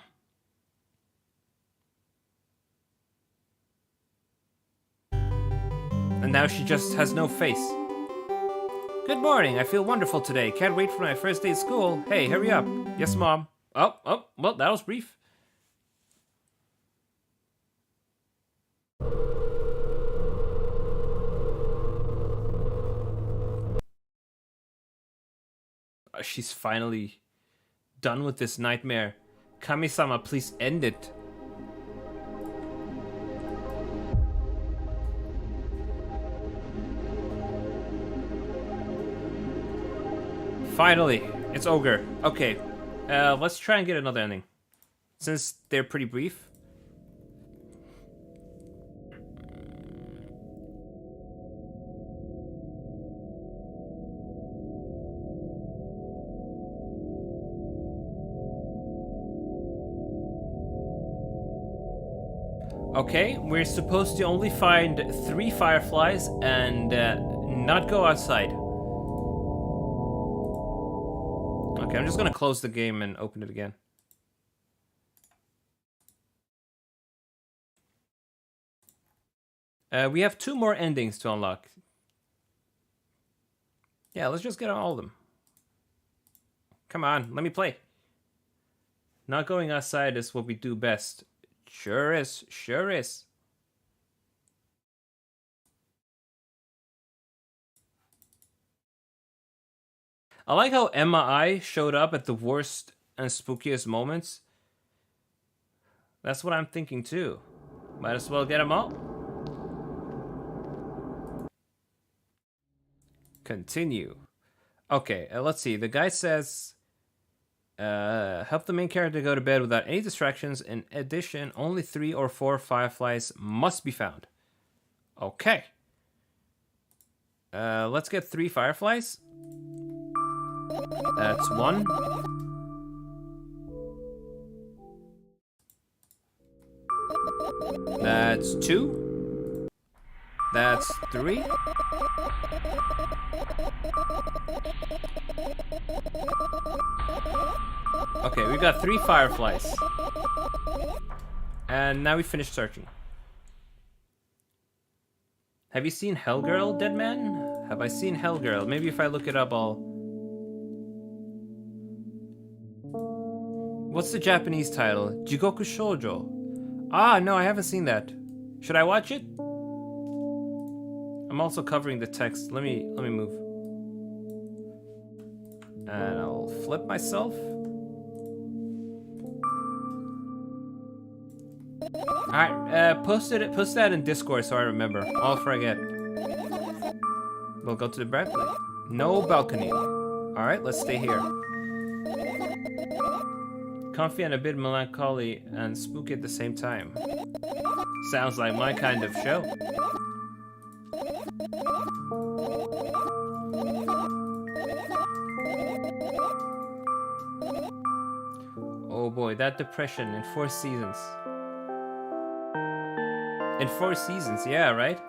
And now she just has no face. Good morning, I feel wonderful today. Can't wait for my first day at school. Hey, hurry up. Yes, Mom. Oh, well, that was brief. She's finally done with this nightmare. Kami-sama, please end it. Finally, It's ogre. Okay. Let's try and get another ending. Since they're pretty brief. Okay, we're supposed to only find 3 fireflies and not go outside. Okay, I'm just gonna close the game and open it again. We have 2 more endings to unlock. Yeah, let's just get on all of them. Come on, let me play. Not going outside is what we do best. Sure is, sure is. I like how Emma I showed up at the worst and spookiest moments. That's what I'm thinking too. Might as well get them all. Continue. Okay, let's see. The guy says, help the main character go to bed without any distractions. In addition, only 3 or 4 fireflies must be found. Okay. Let's get 3 fireflies. That's 1. That's 2. That's 3. Okay, we got 3 fireflies. And now we finished searching. Have you seen Hellgirl, Deadman? Have I seen Hellgirl? Maybe if I look it up, I'll... What's the Japanese title? Jigoku Shoujo. Ah, no, I haven't seen that. Should I watch it? I'm also covering the text. Let me move. And I'll flip myself. Alright, post that in Discord so I remember. I'll forget. We'll go to the balcony. No balcony. Alright, let's stay here. Comfy and a bit melancholy and spooky at the same time. Sounds like my kind of show. Oh boy, that depression in 4 seasons. In 4 seasons, yeah, right?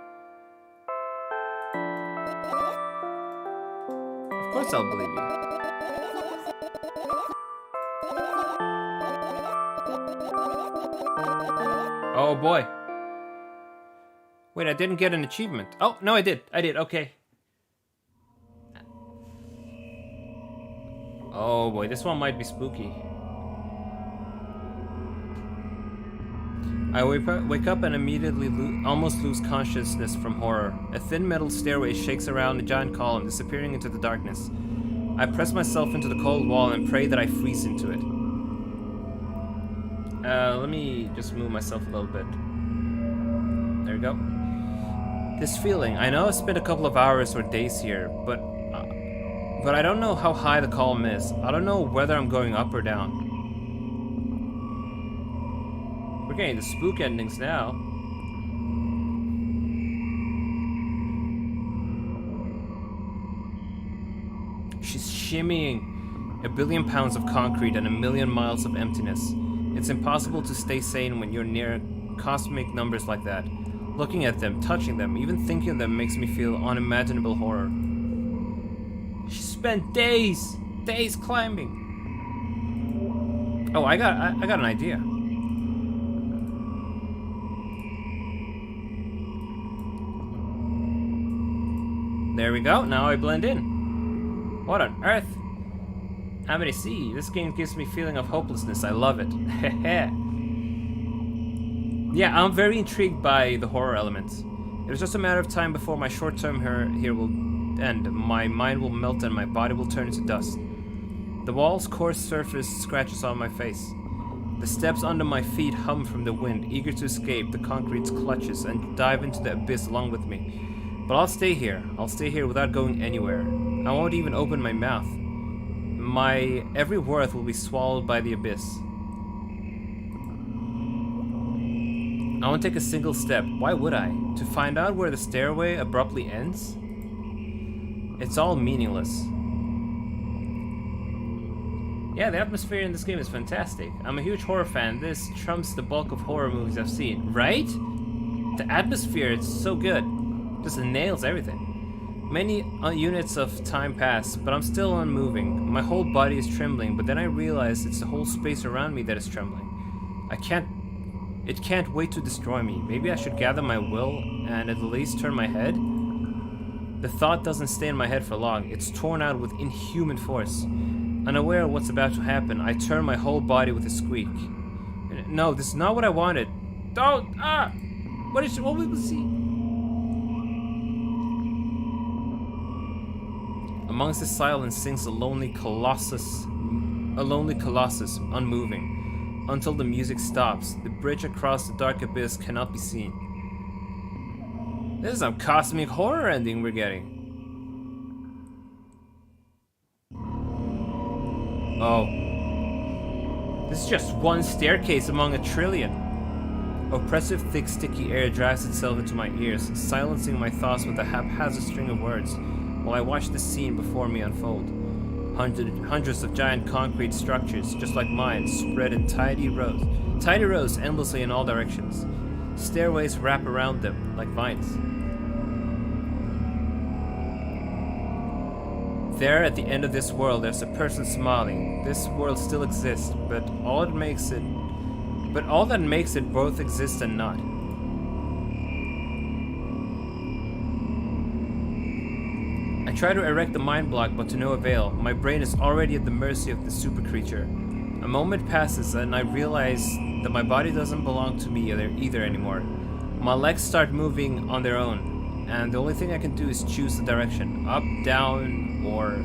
Of course I'll believe you. Oh boy. Wait, I didn't get an achievement. Oh, no, I did. I did, okay. Oh boy, this one might be spooky. I wake up and immediately almost lose consciousness from horror. A thin metal stairway shakes around a giant column, disappearing into the darkness. I press myself into the cold wall and pray that I freeze into it. Let me just move myself a little bit. There we go. This feeling, I know I've spent a couple of hours or days here, but I don't know how high the column is. I don't know whether I'm going up or down. We're getting the spook endings now. She's shimmying. 1 billion pounds of concrete and 1,000,000 miles of emptiness. It's impossible to stay sane when you're near cosmic numbers like that. Looking at them, touching them, even thinking of them makes me feel unimaginable horror. She spent days climbing. Oh, I got an idea. There we go, now I blend in. What on earth? How many see? This game gives me a feeling of hopelessness. I love it. Yeah, I'm very intrigued by the horror elements. It was just a matter of time before my short term here will end. My mind will melt and my body will turn into dust. The wall's coarse surface scratches on my face. The steps under my feet hum from the wind, eager to escape the concrete's clutches and dive into the abyss along with me. But I'll stay here. I'll stay here without going anywhere. I won't even open my mouth. my every worth will be swallowed by the abyss. I won't take a single step. Why would I? To find out where the stairway abruptly ends? It's all meaningless. Yeah, the atmosphere in this game is fantastic. I'm a huge horror fan. This trumps the bulk of horror movies I've seen. Right? The atmosphere, it's so good. Just nails everything. Many units of time pass, but I'm still unmoving. My whole body is trembling, but then I realize it's the whole space around me that is trembling. It can't wait to destroy me. Maybe I should gather my will and at least turn my head? The thought doesn't stay in my head for long. It's torn out with inhuman force. Unaware of what's about to happen, I turn my whole body with a squeak. No, this is not what I wanted. Don't! Ah! What will we see? Amongst the silence sinks a lonely colossus, unmoving. Until the music stops, the bridge across the dark abyss cannot be seen. This is some cosmic horror ending we're getting. Oh. This is just one staircase among a trillion. Oppressive, thick, sticky air drives itself into my ears, silencing my thoughts with a haphazard string of words, while I watch the scene before me unfold. Hundreds of giant concrete structures, just like mine, spread in tidy rows endlessly in all directions. Stairways wrap around them, like vines. There, at the end of this world, there's a person smiling. This world still exists, but all that makes it both exist and not. I try to erect the mind block, but to no avail. My brain is already at the mercy of the super creature. A moment passes, and I realize that my body doesn't belong to me either anymore. My legs start moving on their own, and the only thing I can do is choose the direction. Up, down, or...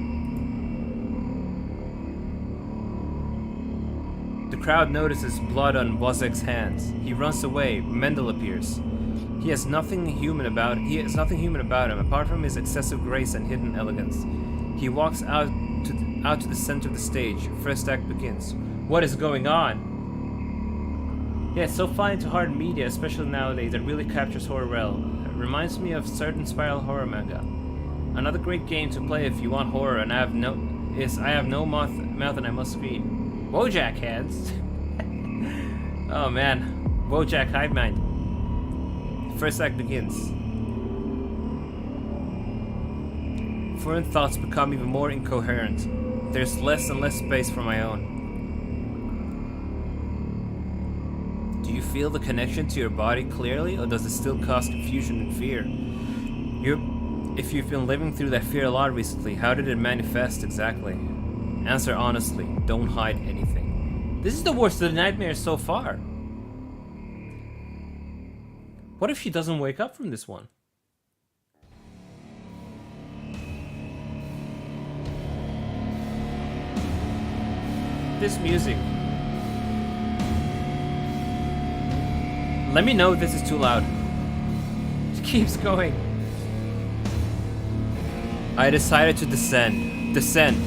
The crowd notices blood on Wozek's hands. He runs away. Mendel appears. He has nothing human about him, apart from his excessive grace and hidden elegance. He walks out to the center of the stage. First act begins. What is going on? Yeah, it's so fine to hard media, especially nowadays, that really captures horror well. It reminds me of certain spiral horror manga. Another great game to play if you want horror, and I have no mouth and I must scream. Wojak heads. Oh man, Wojak hive mind. First act begins. Foreign thoughts become even more incoherent. There's less and less space for my own. Do you feel the connection to your body clearly, or does it still cause confusion and fear? If you've been living through that fear a lot recently, how did it manifest exactly? Answer honestly. Don't hide anything. This is the worst of the nightmares so far. What if she doesn't wake up from this one? This music. Let me know if this is too loud. It keeps going. I decided to descend. Descend.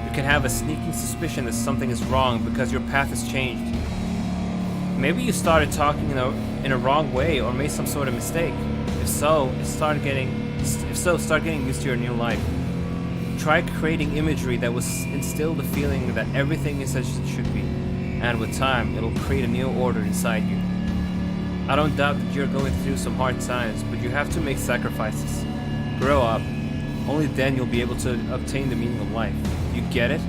You can have a sneaking suspicion that something is wrong because your path has changed. Maybe you started talking in a wrong way or made some sort of mistake. If so, start getting used to your new life. Try creating imagery that will instill the feeling that everything is as it should be, and with time, it'll create a new order inside you. I don't doubt that you're going through some hard times, but you have to make sacrifices. Grow up. Only then you'll be able to obtain the meaning of life. You get it?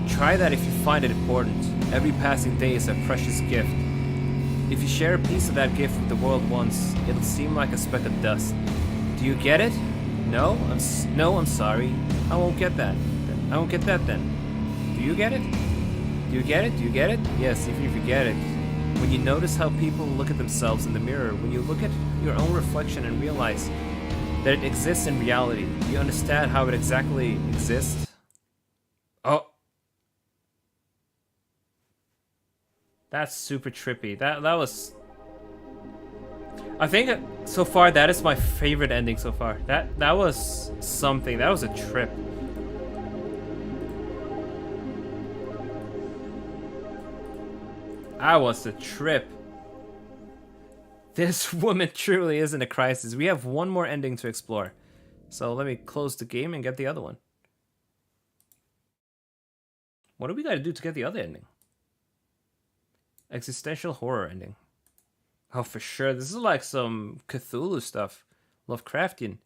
Try that if you find it important. Every passing day is a precious gift. If you share a piece of that gift with the world once, it'll seem like a speck of dust. Do you get it? No? I'm sorry. I won't get that. I won't get that then. Do you get it? Do you get it? Do you get it? Yes, even if you get it. When you notice how people look at themselves in the mirror, when you look at your own reflection and realize that it exists in reality, you understand how it exactly exists? Oh. That's super trippy. That was... I think so far that is my favorite ending so far. That was something. That was a trip. That was a trip. This woman truly is in a crisis. We have one more ending to explore. So let me close the game and get the other one. What do we gotta do to get the other ending? Existential horror ending. Oh, for sure. This is like some Cthulhu stuff. Lovecraftian.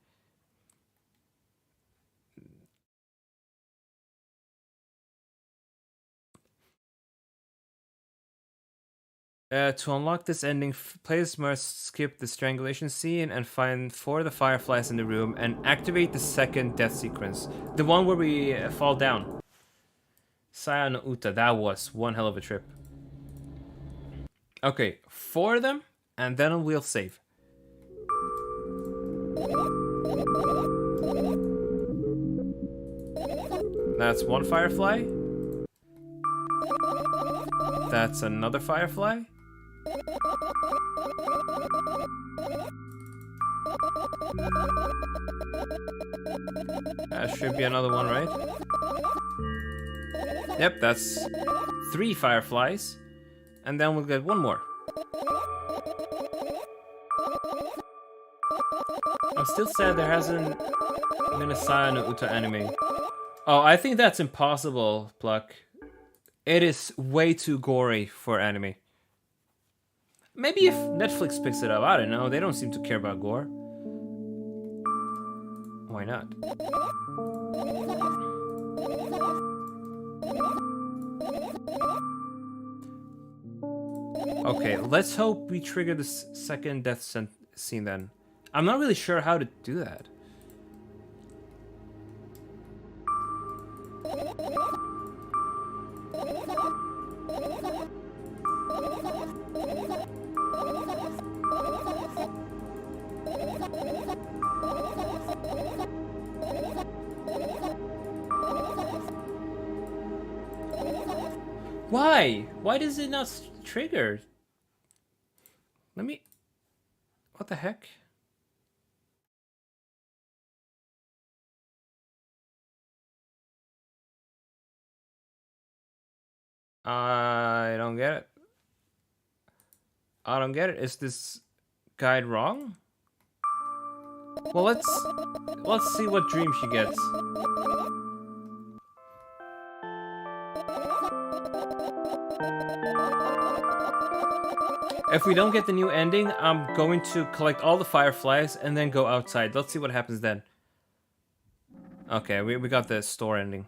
To unlock this ending, players must skip the strangulation scene and find 4 of the fireflies in the room and activate the second death sequence. The one where we fall down. Saya no Uta, that was one hell of a trip. Okay, 4 of them, and then we'll save. That's one firefly. That's another firefly. That should be another one, right? Yep, that's 3 fireflies. And then we'll get one more. I'm still sad there hasn't been a Saya no Uta anime. Oh, I think that's impossible, Pluck. It is way too gory for anime. Maybe if Netflix picks it up, I don't know. They don't seem to care about gore. Why not? Okay, let's hope we trigger the second death scene then. I'm not really sure how to do that. Why? Why does it not trigger? Let me... What the heck? I don't get it. I don't get it. Is this guide wrong? Well, let's see what dream she gets. If we don't get the new ending, I'm going to collect all the fireflies and then go outside. Let's see what happens then. Okay, we got the store ending.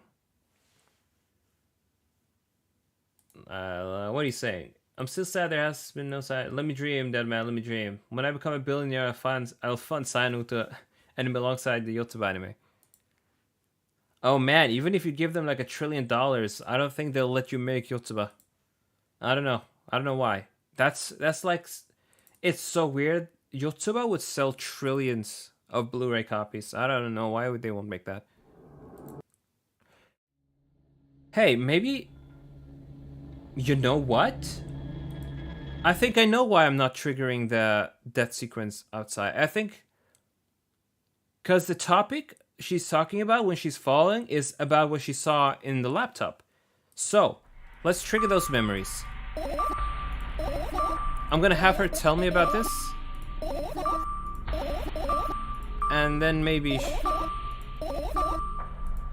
What are you saying? I'm still sad there has been no side. Let me dream, Deadman, let me dream. When I become a billionaire, I'll fund Saya no Uta anime alongside the Vtuber anime. Oh man, even if you give them like $1 trillion, I don't think they'll let you make Vtuber. I don't know. I don't know why. That's like... It's so weird. Vtuber would sell trillions of Blu-ray copies. I don't know why would they won't make that. Hey, maybe... You know what? I think I know why I'm not triggering the death sequence outside. I think... Because the topic she's talking about when she's falling is about what she saw in the laptop. So, let's trigger those memories. I'm gonna have her tell me about this. And then maybe...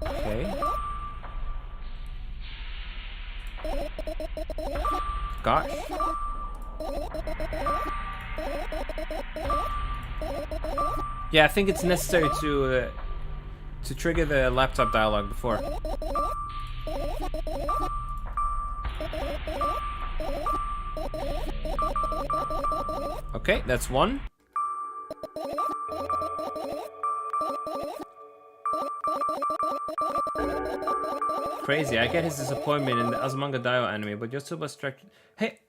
Okay. Gosh. Yeah, I think it's necessary to trigger the laptop dialogue before. Okay, that's one. Crazy, I get his disappointment in the Azumanga Daioh anime, but Yotsuba struck... Hey,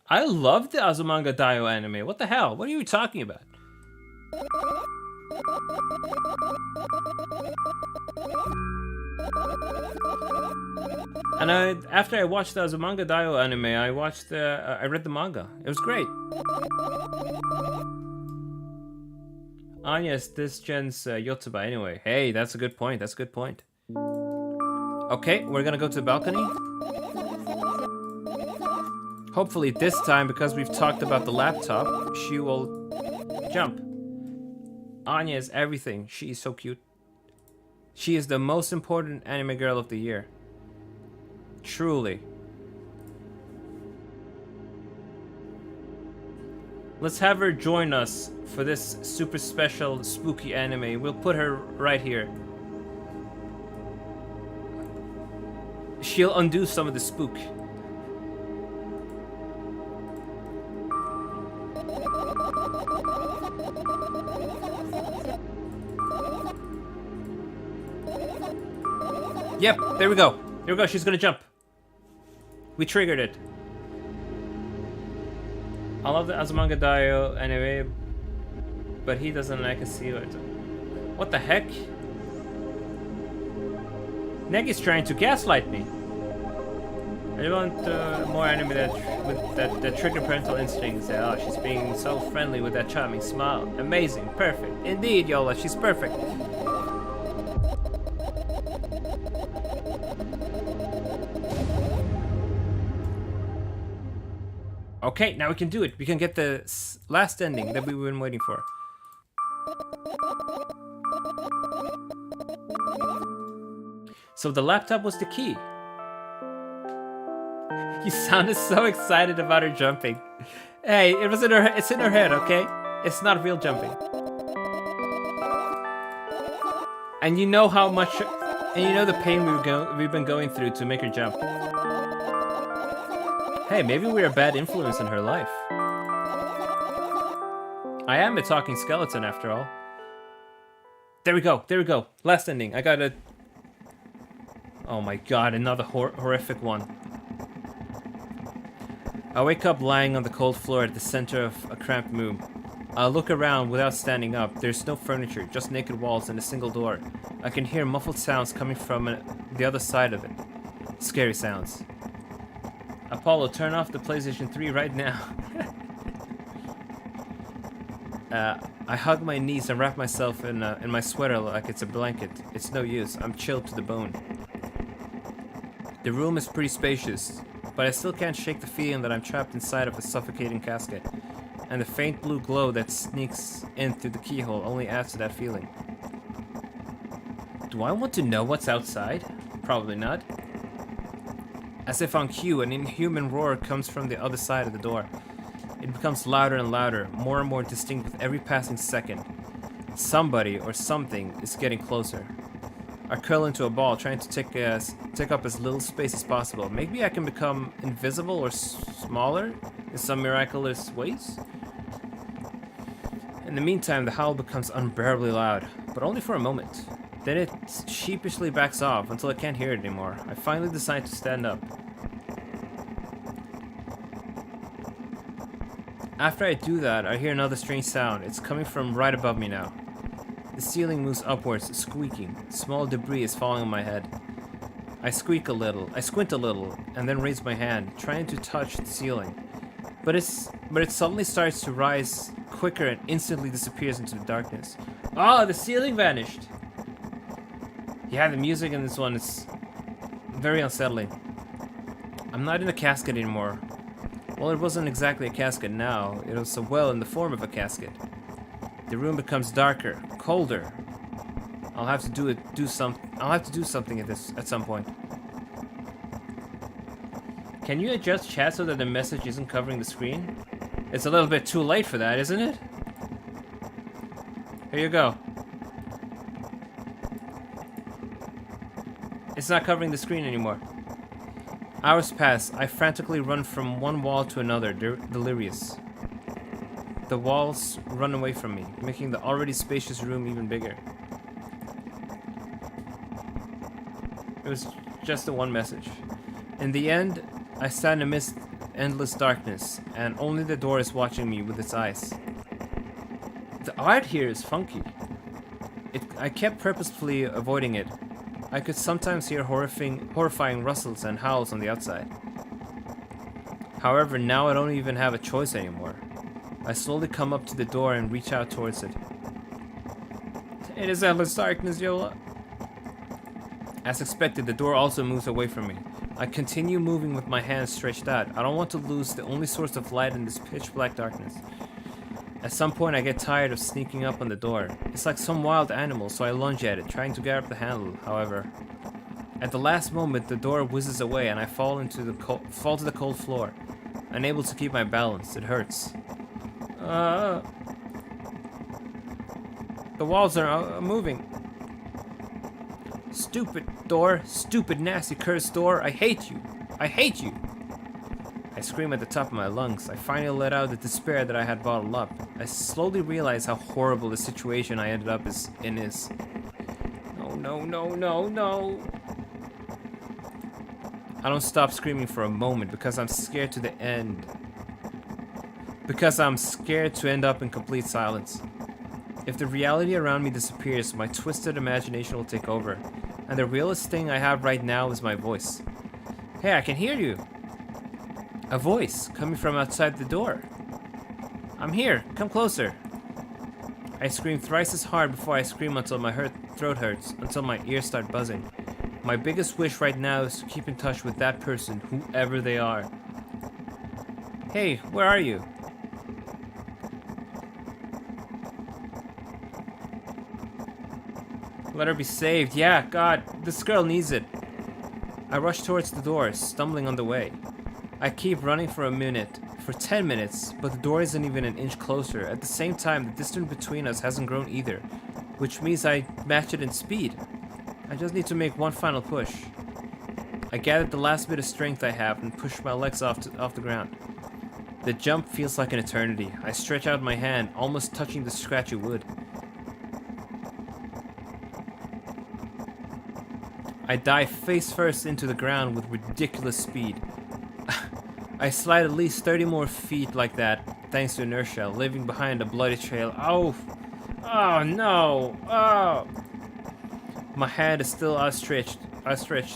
I love the Azumanga Daioh anime. What the hell? What are you talking about? And after I watched the Azumanga Daioh anime, I read the manga. It was great. Anya's this gen's Yotsuba anyway. Hey, that's a good point. That's a good point. Okay, we're gonna go to the balcony. Hopefully this time, because we've talked about the laptop, she will jump. Anya is everything. She is so cute. She is the most important anime girl of the year. Truly. Let's have her join us for this super special spooky anime. We'll put her right here. She'll undo some of the spook. Yep, there we go. There we go, she's gonna jump. We triggered it. I love the Azumanga Daioh anyway, but he doesn't like to see it. What the heck? Negi's trying to gaslight me. I want more anime that trigger parental instincts. Oh, she's being so friendly with that charming smile. Amazing, perfect. Indeed, Yola, she's perfect. Okay, now we can do it. We can get the last ending that we've been waiting for. So the laptop was the key. You sounded so excited about her jumping. Hey, it's in her head, okay? It's not real jumping. And you know how much, and you know the pain we've been going through to make her jump. Hey, maybe we're a bad influence in her life. I am a talking skeleton after all. There we go, there we go. Last ending, I got a... Oh my god, another horrific one. I wake up lying on the cold floor at the center of a cramped room. I look around without standing up. There's no furniture, just naked walls and a single door. I can hear muffled sounds coming from the other side of it. Scary sounds. Apollo, turn off the PlayStation 3 right now. I hug my knees and wrap myself in my sweater like it's a blanket. It's no use. I'm chilled to the bone. The room is pretty spacious, but I still can't shake the feeling that I'm trapped inside of a suffocating casket. And the faint blue glow that sneaks in through the keyhole only adds to that feeling. Do I want to know what's outside? Probably not. As if on cue, an inhuman roar comes from the other side of the door. It becomes louder and louder, more and more distinct with every passing second. Somebody or something is getting closer. I curl into a ball, trying to take up as little space as possible. Maybe I can become invisible or smaller in some miraculous ways? In the meantime, the howl becomes unbearably loud, but only for a moment. Then it sheepishly backs off until I can't hear it anymore. I finally decide to stand up. After I do that, I hear another strange sound. It's coming from right above me now. The ceiling moves upwards, squeaking. Small debris is falling on my head. I squint a little, and then raise my hand, trying to touch the ceiling. But it suddenly starts to rise quicker and instantly disappears into the darkness. Ah, the ceiling vanished! Yeah, the music in this one is very unsettling. I'm not in a casket anymore. Well, it wasn't exactly a casket now. It was a well in the form of a casket. The room becomes darker, colder. I'll have to do something at some point. Can you adjust chat so that the message isn't covering the screen? It's a little bit too late for that, isn't it? Here you go. It's not covering the screen anymore. Hours pass. I frantically run from one wall to another, delirious. The walls run away from me, making the already spacious room even bigger. It was just the one message. In the end, I stand amidst endless darkness, and only the door is watching me with its eyes. The art here is funky. I kept purposefully avoiding it. I could sometimes hear horrifying rustles and howls on the outside. However, now I don't even have a choice anymore. I slowly come up to the door and reach out towards it. It is endless darkness, Yola. As expected, the door also moves away from me. I continue moving with my hands stretched out. I don't want to lose the only source of light in this pitch black darkness. At some point, I get tired of sneaking up on the door. It's like some wild animal, so I lunge at it, trying to grab the handle. However, at the last moment, the door whizzes away and I fall to the cold floor, unable to keep my balance. It hurts. The walls are moving. Stupid door, stupid nasty cursed door. I hate you. I hate you. I scream at the top of my lungs. I finally let out the despair that I had bottled up. I slowly realize how horrible the situation I ended up in is. No, no, no, no, no. I don't stop screaming for a moment because I'm scared to the end. Because I'm scared to end up in complete silence. If the reality around me disappears, my twisted imagination will take over. And the realest thing I have right now is my voice. Hey, I can hear you. A voice coming from outside the door. I'm here. Come closer. I scream thrice as hard before I scream until my throat hurts, until my ears start buzzing. My biggest wish right now is to keep in touch with that person, whoever they are. Hey, where are you? Let her be saved. Yeah, God, this girl needs it. I rush towards the door, stumbling on the way. I keep running for a minute, for 10 minutes, but the door isn't even an inch closer. At the same time, the distance between us hasn't grown either, which means I match it in speed. I just need to make one final push. I gather the last bit of strength I have and push my legs off the ground. The jump feels like an eternity. I stretch out my hand, almost touching the scratchy wood. I dive face first into the ground with ridiculous speed. I slide at least 30 more feet like that, thanks to inertia, leaving behind a bloody trail. Oh! Oh no! Oh! My hand is still outstretched,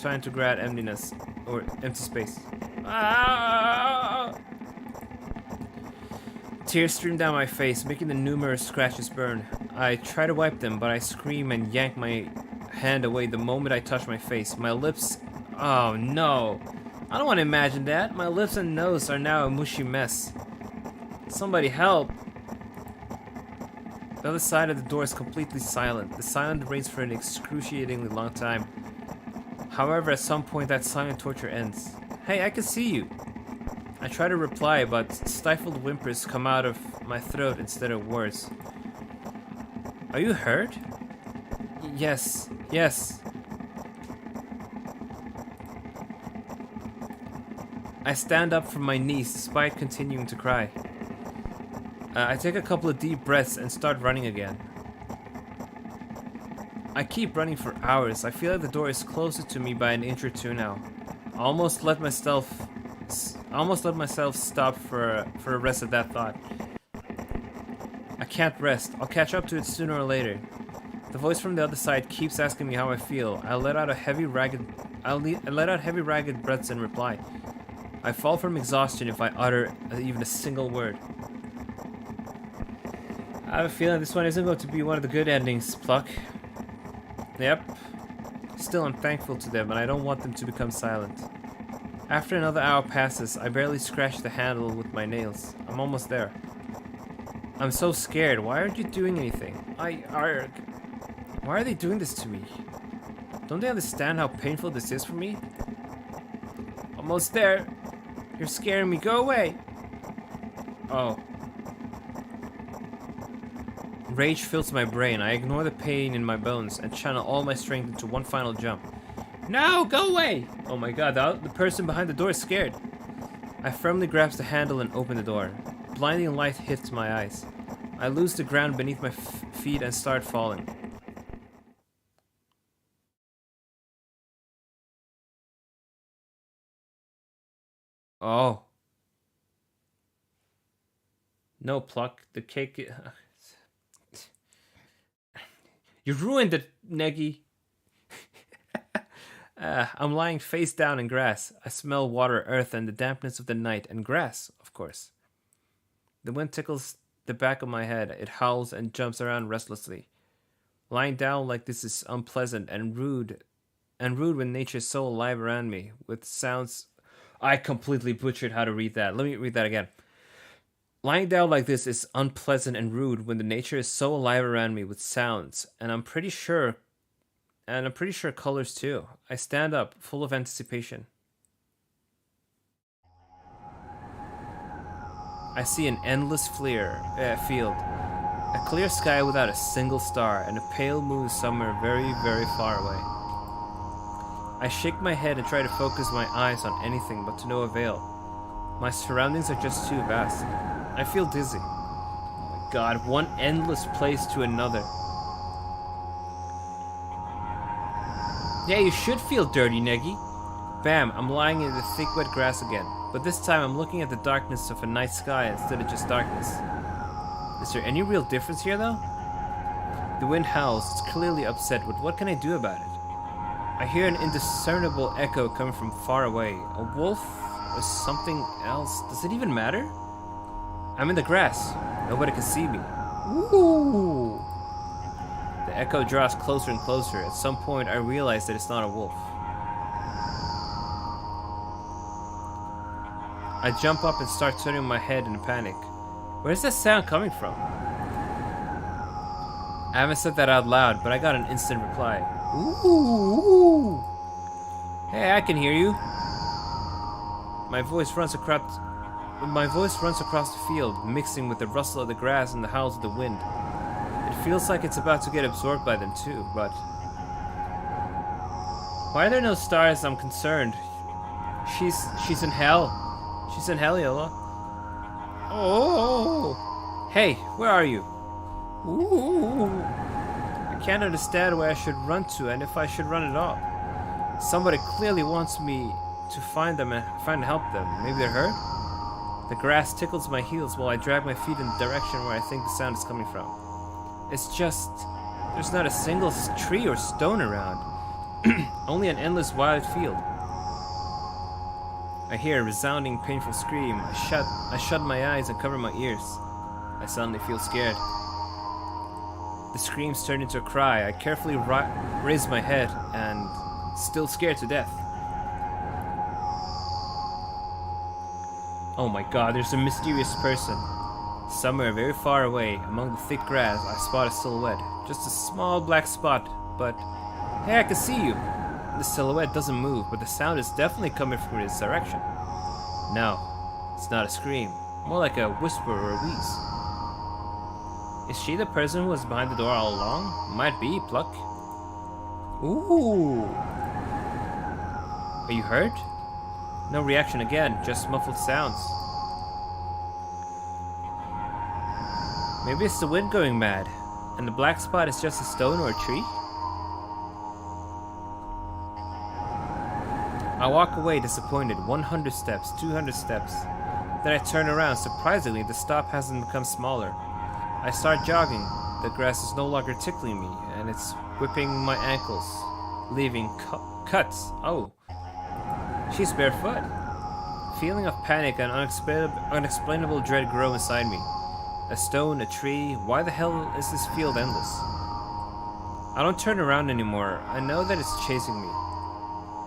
trying to grab emptiness, or empty space. Ah! Tears stream down my face, making the numerous scratches burn. I try to wipe them, but I scream and yank my hand away the moment I touch my face. My lips... Oh no! I don't want to imagine that. My lips and nose are now a mushy mess. Somebody help! The other side of the door is completely silent. The silence reigns for an excruciatingly long time. However, at some point that silent torture ends. Hey, I can see you! I try to reply, but stifled whimpers come out of my throat instead of words. Are you hurt? Yes, yes. I stand up from my knees despite continuing to cry. I take a couple of deep breaths and start running again. I keep running for hours. I feel like the door is closer to me by an inch or two now. I almost let myself stop for a rest at that thought. I can't rest. I'll catch up to it sooner or later. The voice from the other side keeps asking me how I feel. I let out heavy ragged breaths in reply. I fall from exhaustion if I utter even a single word. I have a feeling this one isn't going to be one of the good endings, Pluck. Yep. Still, I'm thankful to them, and I don't want them to become silent. After another hour passes, I barely scratch the handle with my nails. I'm almost there. I'm so scared. Why aren't you doing anything? Why are they doing this to me? Don't they understand how painful this is for me? Almost there. You're scaring me. Go away. Oh. Rage fills my brain. I ignore the pain in my bones and channel all my strength into one final jump. No, go away! Oh my god, the person behind the door is scared. I firmly grasp the handle and open the door. Blinding light hits my eyes. I lose the ground beneath my feet and start falling. Oh. No, Pluck. The cake... You ruined it, Neggy. I'm lying face down in grass. I smell water, earth, and the dampness of the night, and grass, of course. The wind tickles the back of my head. It howls and jumps around restlessly. Lying down like this is unpleasant and rude when nature is so alive around me, with sounds. I completely butchered how to read that. Let me read that again. Lying down like this is unpleasant and rude when the nature is so alive around me with sounds, and I'm pretty sure colors too. I stand up, full of anticipation. I see an endless field, a clear sky without a single star, and a pale moon somewhere very, very far away. I shake my head and try to focus my eyes on anything, but to no avail. My surroundings are just too vast. I feel dizzy. Oh my god, one endless place to another. Yeah, you should feel dirty, Neggy. Bam, I'm lying in the thick wet grass again. But this time I'm looking at the darkness of a night sky instead of just darkness. Is there any real difference here though? The wind howls, it's clearly upset, but what can I do about it? I hear an indiscernible echo coming from far away. A wolf? Or something else? Does it even matter? I'm in the grass. Nobody can see me. Ooh! The echo draws closer and closer. At some point, I realize that it's not a wolf. I jump up and start turning my head in a panic. Where's that sound coming from? I haven't said that out loud, but I got an instant reply. Ooh! Hey, I can hear you. My voice runs across the field, mixing with the rustle of the grass and the howls of the wind. It feels like it's about to get absorbed by them too, but... Why are there no stars? I'm concerned. She's in hell. She's in hell, Yola. Oh! Hey, where are you? Ooh! I can't understand where I should run to and if I should run at all. Somebody clearly wants me to find them and help them. Maybe they're hurt? The grass tickles my heels while I drag my feet in the direction where I think the sound is coming from. It's just... there's not a single tree or stone around. Only an endless wild field. I hear a resounding, painful scream. I shut my eyes and cover my ears. I suddenly feel scared. The screams turn into a cry. I carefully raise my head and... still scared to death. Oh my god, there's a mysterious person. Somewhere very far away, among the thick grass, I spot a silhouette. Just a small black spot, but... Hey, I can see you! The silhouette doesn't move, but the sound is definitely coming from this direction. No, it's not a scream. More like a whisper or a wheeze. Is she the person who was behind the door all along? Might be, Pluck. Ooh! Are you hurt? No reaction again, just muffled sounds. Maybe it's the wind going mad, and the black spot is just a stone or a tree? I walk away disappointed, 100 steps, 200 steps. Then I turn around, surprisingly the stop hasn't become smaller. I start jogging, the grass is no longer tickling me, and it's whipping my ankles, leaving cuts. Oh. She's barefoot. Feeling of panic and unexplainable dread grow inside me. A stone, a tree, why the hell is this field endless? I don't turn around anymore. I know that it's chasing me.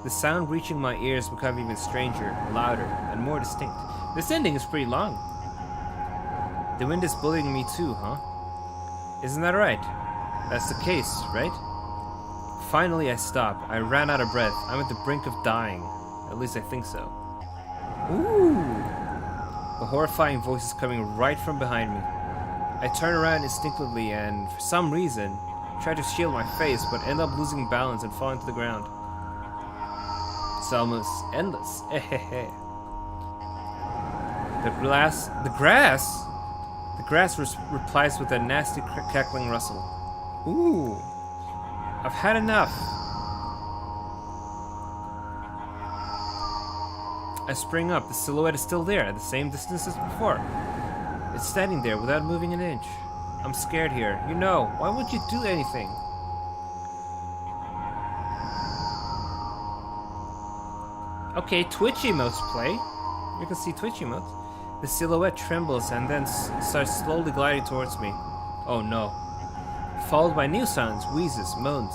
The sound reaching my ears become even stranger, louder, and more distinct. This ending is pretty long. The wind is bullying me too, huh? Isn't that right? That's the case, right? Finally I stop. I ran out of breath. I'm at the brink of dying. At least I think so. Ooh! A horrifying voice is coming right from behind me. I turn around instinctively and, for some reason, try to shield my face, but end up losing balance and falling to the ground. It's almost endless. The grass replies with a nasty cackling rustle. Ooh! I've had enough. I spring up. The silhouette is still there, at the same distance as before. It's standing there without moving an inch. I'm scared here. You know, why won't you do anything? Okay, Twitch emotes play. You can see Twitch emotes. The silhouette trembles and then starts slowly gliding towards me. Oh no. followed by new sounds, wheezes, moans.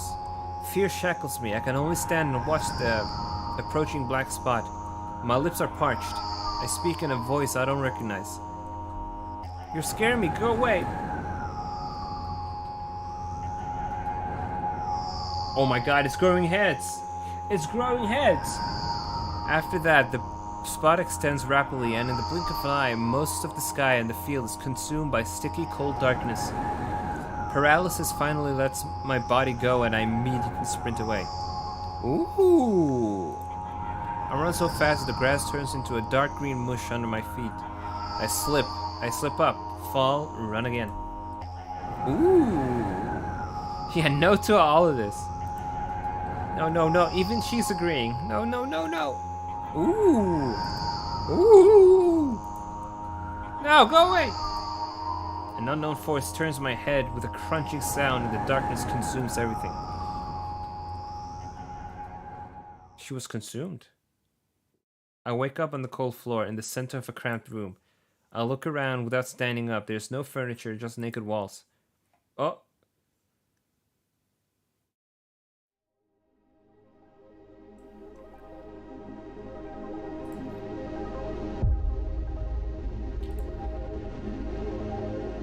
Fear shackles me. I can only stand and watch the approaching black spot. My lips are parched. I speak in a voice I don't recognize. You're scaring me. Go away. Oh my god, it's growing heads. It's growing heads. After that, the spot extends rapidly, and in the blink of an eye, most of the sky and the field is consumed by sticky, cold darkness. Paralysis finally lets my body go, and I immediately sprint away. Ooh! I run so fast that the grass turns into a dark green mush under my feet. I slip up, fall, run again. Ooh! Yeah, no to all of this. No, even she's agreeing. No. Ooh! No, go away! An unknown force turns my head with a crunching sound, and the darkness consumes everything. She was consumed. I wake up on the cold floor in the center of a cramped room. I look around without standing up. There's no furniture, just naked walls. Oh.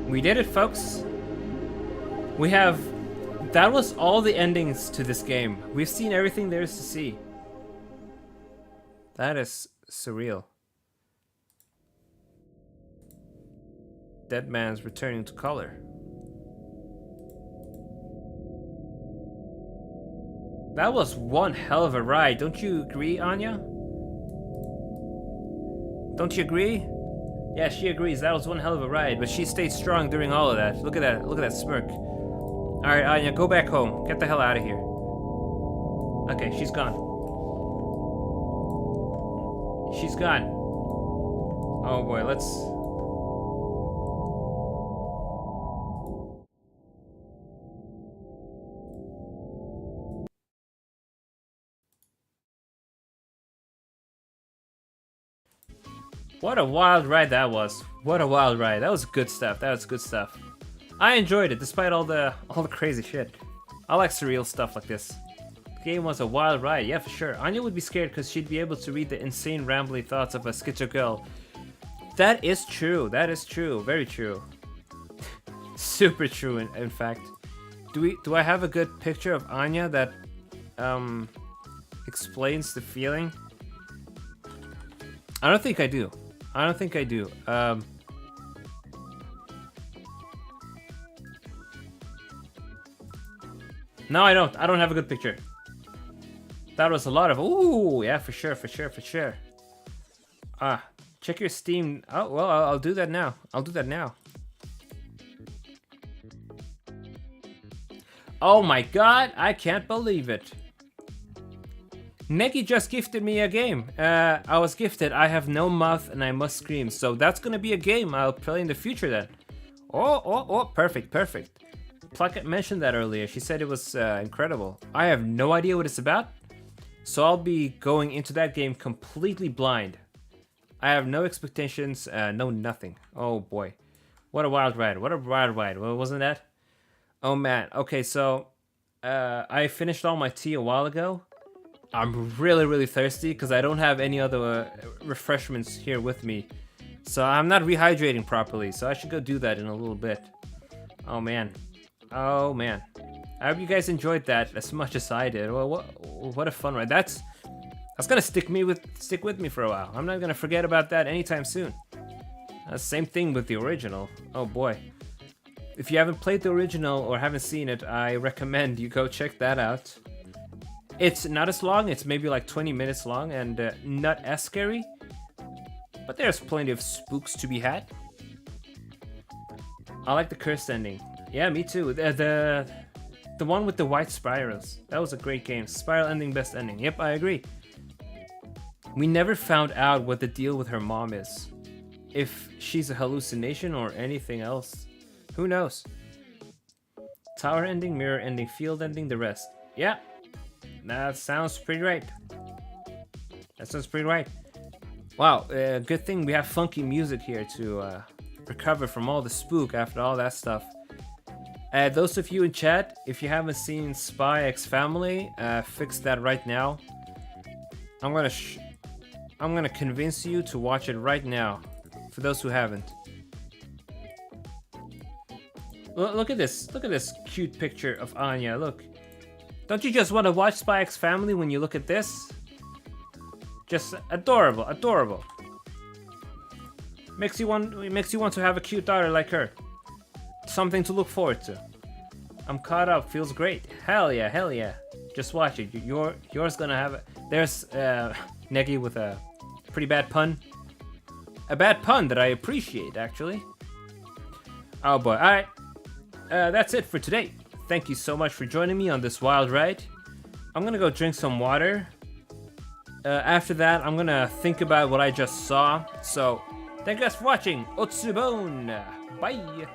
We did it, folks. We have... That was all the endings to this game. We've seen everything there is to see. That is surreal. Deadman's returning to color. That was one hell of a ride. Don't you agree, Anya? Don't you agree? Yeah, she agrees. That was one hell of a ride, but she stayed strong during all of that. Look at that. Look at that smirk. Alright, Anya, go back home. Get the hell out of here. Okay, she's gone. She's gone. Oh boy, let's... What a wild ride that was. What a wild ride. That was good stuff. That was good stuff. I enjoyed it despite all the crazy shit. I like surreal stuff like this. The game was a wild ride, yeah, for sure. Anya would be scared because she'd be able to read the insane rambling thoughts of a schizo girl. That is true. That is true. Very true. Super true, in fact. Do I have a good picture of Anya that explains the feeling? I don't think I do. I don't think I do. No, I don't. I don't have a good picture. That was a lot of... Ooh, yeah, for sure. Ah, check your Steam. Oh, well, I'll do that now. Oh my god, I can't believe it. Neki just gifted me a game. I was gifted I have no mouth and I must scream. So that's gonna be a game I'll play in the future then. Oh, perfect. Pluckett mentioned that earlier. She said it was incredible. I have no idea what it's about. So I'll be going into that game completely blind. I have no expectations, no nothing. Oh boy. What a wild ride. What wasn't that? Oh man. Okay, so I finished all my tea a while ago. I'm really thirsty because I don't have any other refreshments here with me. So I'm not rehydrating properly, so I should go do that in a little bit. Oh man. I hope you guys enjoyed that as much as I did. Well, what a fun ride. That's gonna stick with me for a while. I'm not gonna forget about that anytime soon. Same thing with the original. Oh boy. If you haven't played the original or haven't seen it, I recommend you go check that out. It's not as long, it's maybe like 20 minutes long and not as scary, but there's plenty of spooks to be had. I like the cursed ending. Yeah, me too. The one with the white spirals. That was a great game. Spiral ending, best ending. Yep, I agree. We never found out what the deal with her mom is. If she's a hallucination or anything else. Who knows? Tower ending, mirror ending, field ending, the rest. Yeah. That sounds pretty right. Wow, good thing we have funky music here to recover from all the spook after all that stuff. Those of you in chat, if you haven't seen Spy X Family, fix that right now. I'm gonna convince you to watch it right now. For those who haven't. Look at this. Look at this cute picture of Ajna. Look. Don't you just want to watch Spy X Family when you look at this? Just adorable, adorable. Makes you want to have a cute daughter like her. Something to look forward to. I'm caught up. Feels great. Hell yeah, hell yeah. Just watch it. Yours gonna have it. There's Negi with a pretty bad pun. A bad pun that I appreciate, actually. Oh boy. Alright. That's it for today. Thank you so much for joining me on this wild ride. I'm gonna go drink some water. After that, I'm gonna think about what I just saw. So, thank you guys for watching. Otsubon. Bye.